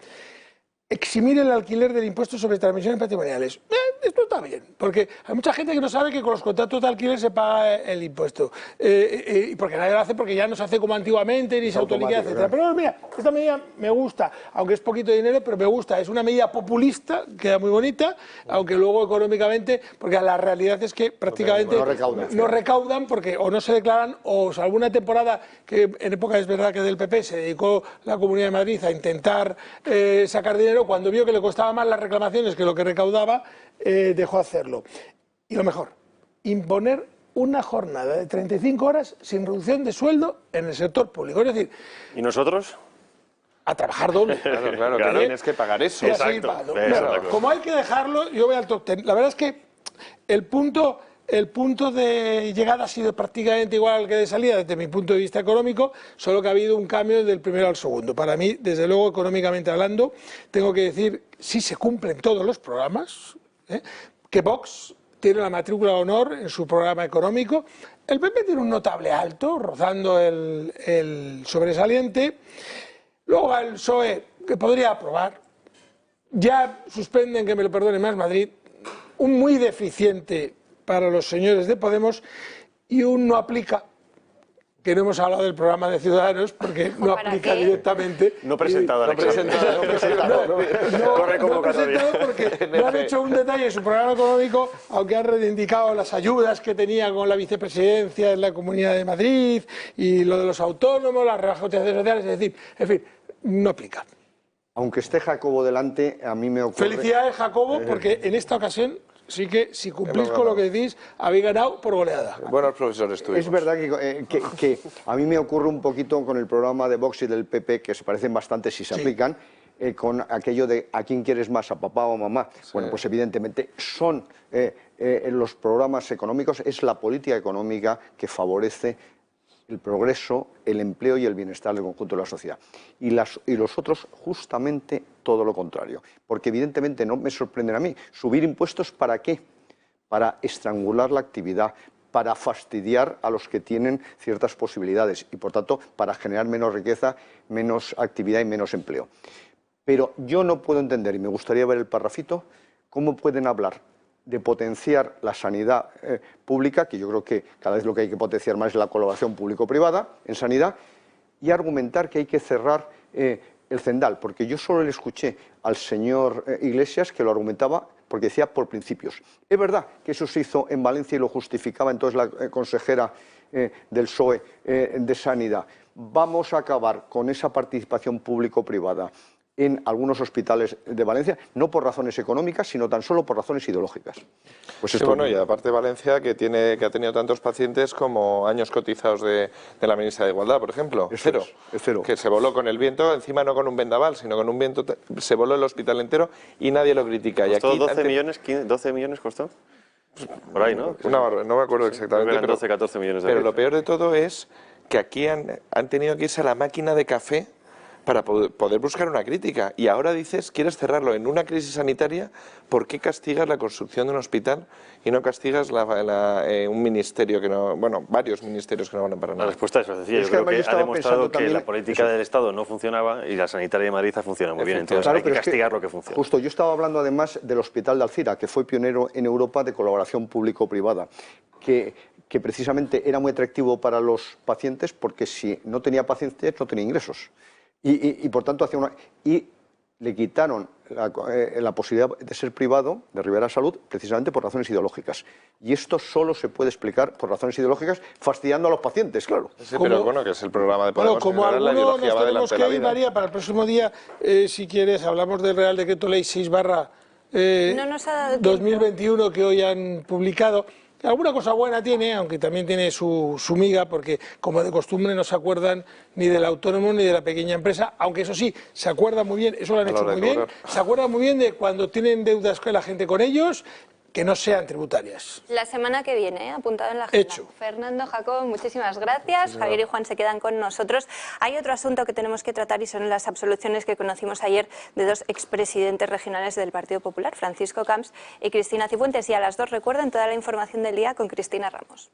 Eximir el alquiler del impuesto sobre transmisiones patrimoniales. Esto está bien, porque hay mucha gente que no sabe que con los contratos de alquiler se paga el impuesto. Y porque nadie lo hace, porque ya no se hace como antiguamente, ni se autoliquida, etc. Pero mira, esta medida me gusta, aunque es poquito dinero, pero me gusta. Es una medida populista, queda muy bonita, aunque luego económicamente, porque la realidad es que prácticamente no recaudan, porque o no se declaran, o alguna temporada que en época es verdad que del PP se dedicó la Comunidad de Madrid a intentar sacar dinero, cuando vio que le costaba más las reclamaciones que lo que recaudaba, dejó hacerlo. Y lo mejor, imponer una jornada de 35 horas sin reducción de sueldo en el sector público. Es decir, ¿y nosotros? A trabajar doble. Claro, que tienes que pagar eso. Exacto. Como hay que dejarlo, yo voy al top 10. La verdad es que el punto de llegada ha sido prácticamente igual al que de salida desde mi punto de vista económico, solo que ha habido un cambio del primero al segundo. Para mí, desde luego, económicamente hablando, tengo que decir, si se cumplen todos los programas, que Vox tiene la matrícula de honor en su programa económico, el PP tiene un notable alto, rozando el sobresaliente, luego el PSOE, que podría aprobar, ya suspenden, que me lo perdone más Madrid, un muy deficiente para los señores de Podemos y un no aplica, que no hemos hablado del programa de Ciudadanos porque no aplica directamente. No presentado al examen. Corre convocatoria. Porque no han hecho un detalle en su programa económico, aunque han reivindicado las ayudas que tenía con la vicepresidencia en la Comunidad de Madrid y lo de los autónomos, las rebajas de cotizaciones sociales, es decir, en fin, no aplica. Aunque esté Jacobo delante, a mí me ocurre... Felicidades, Jacobo, porque en esta ocasión... Sí que, si cumplís con lo que decís, habéis ganado por goleada. Buenos profesores tuvimos. Es verdad que a mí me ocurre un poquito con el programa de Vox y del PP, que se parecen bastante si se aplican, con aquello de ¿a quién quieres más, a papá o a mamá? Sí. Bueno, pues evidentemente son los programas económicos, es la política económica que favorece el progreso, el empleo y el bienestar del conjunto de la sociedad. Y los otros, justamente todo lo contrario. Porque evidentemente no me sorprenden a mí. ¿Subir impuestos para qué? Para estrangular la actividad, para fastidiar a los que tienen ciertas posibilidades y, por tanto, para generar menos riqueza, menos actividad y menos empleo. Pero yo no puedo entender, y me gustaría ver el parrafito, cómo pueden hablar de potenciar la sanidad pública, que yo creo que cada vez lo que hay que potenciar más es la colaboración público-privada en sanidad, y argumentar que hay que cerrar el Cendal, porque yo solo le escuché al señor Iglesias que lo argumentaba porque decía por principios. Es verdad que eso se hizo en Valencia y lo justificaba entonces la consejera del PSOE de Sanidad. Vamos a acabar con esa participación público-privada en algunos hospitales de Valencia, no por razones económicas, sino tan solo por razones ideológicas. Pues sí, bueno, y aparte Valencia, que ha tenido tantos pacientes como años cotizados de la ministra de Igualdad, por ejemplo. Es cero. Que se voló con el viento, encima no con un vendaval, sino con un viento, se voló el hospital entero y nadie lo critica. ¿Costó y aquí, 12 millones costó? Por ahí, ¿no? No me acuerdo exactamente. Pero 12, 14 millones de euros. Pero lo peor de todo es que aquí han tenido que irse a la máquina de café para poder buscar una crítica. Y ahora dices, quieres cerrarlo en una crisis sanitaria, ¿por qué castigas la construcción de un hospital y no castigas un ministerio que no, bueno, varios ministerios que no van para nada? La respuesta es sencilla. Yo creo que ha demostrado que la política del Estado no funcionaba y la sanitaria de Madrid ha funcionado muy bien. Entonces hay que castigar lo que funciona. Justo, yo estaba hablando además del Hospital de Alcira, que fue pionero en Europa de colaboración público-privada, que precisamente era muy atractivo para los pacientes porque si no tenía pacientes no tenía ingresos. Y por tanto y le quitaron la posibilidad de ser privado, de Rivera Salud, precisamente por razones ideológicas. Y esto solo se puede explicar por razones ideológicas, fastidiando a los pacientes, claro. Sí, pero bueno, que es el programa de Podemos. Bueno, como algunos nos tenemos que ir, María, para el próximo día, si quieres, hablamos del Real Decreto Ley 6/2021 que hoy han publicado. alguna cosa buena tiene, aunque también tiene su miga, porque como de costumbre no se acuerdan ni del autónomo ni de la pequeña empresa, aunque eso sí, se acuerdan muy bien, eso lo han hecho muy bien, se acuerdan muy bien de cuando tienen deudas con la gente con ellos, que no sean tributarias. La semana que viene, apuntado en la agenda. Hecho. Fernando, Jacobo, muchísimas gracias. Javier y Juan se quedan con nosotros. Hay otro asunto que tenemos que tratar y son las absoluciones que conocimos ayer de dos expresidentes regionales del Partido Popular, Francisco Camps y Cristina Cifuentes. Y a las dos recuerden toda la información del día con Cristina Ramos.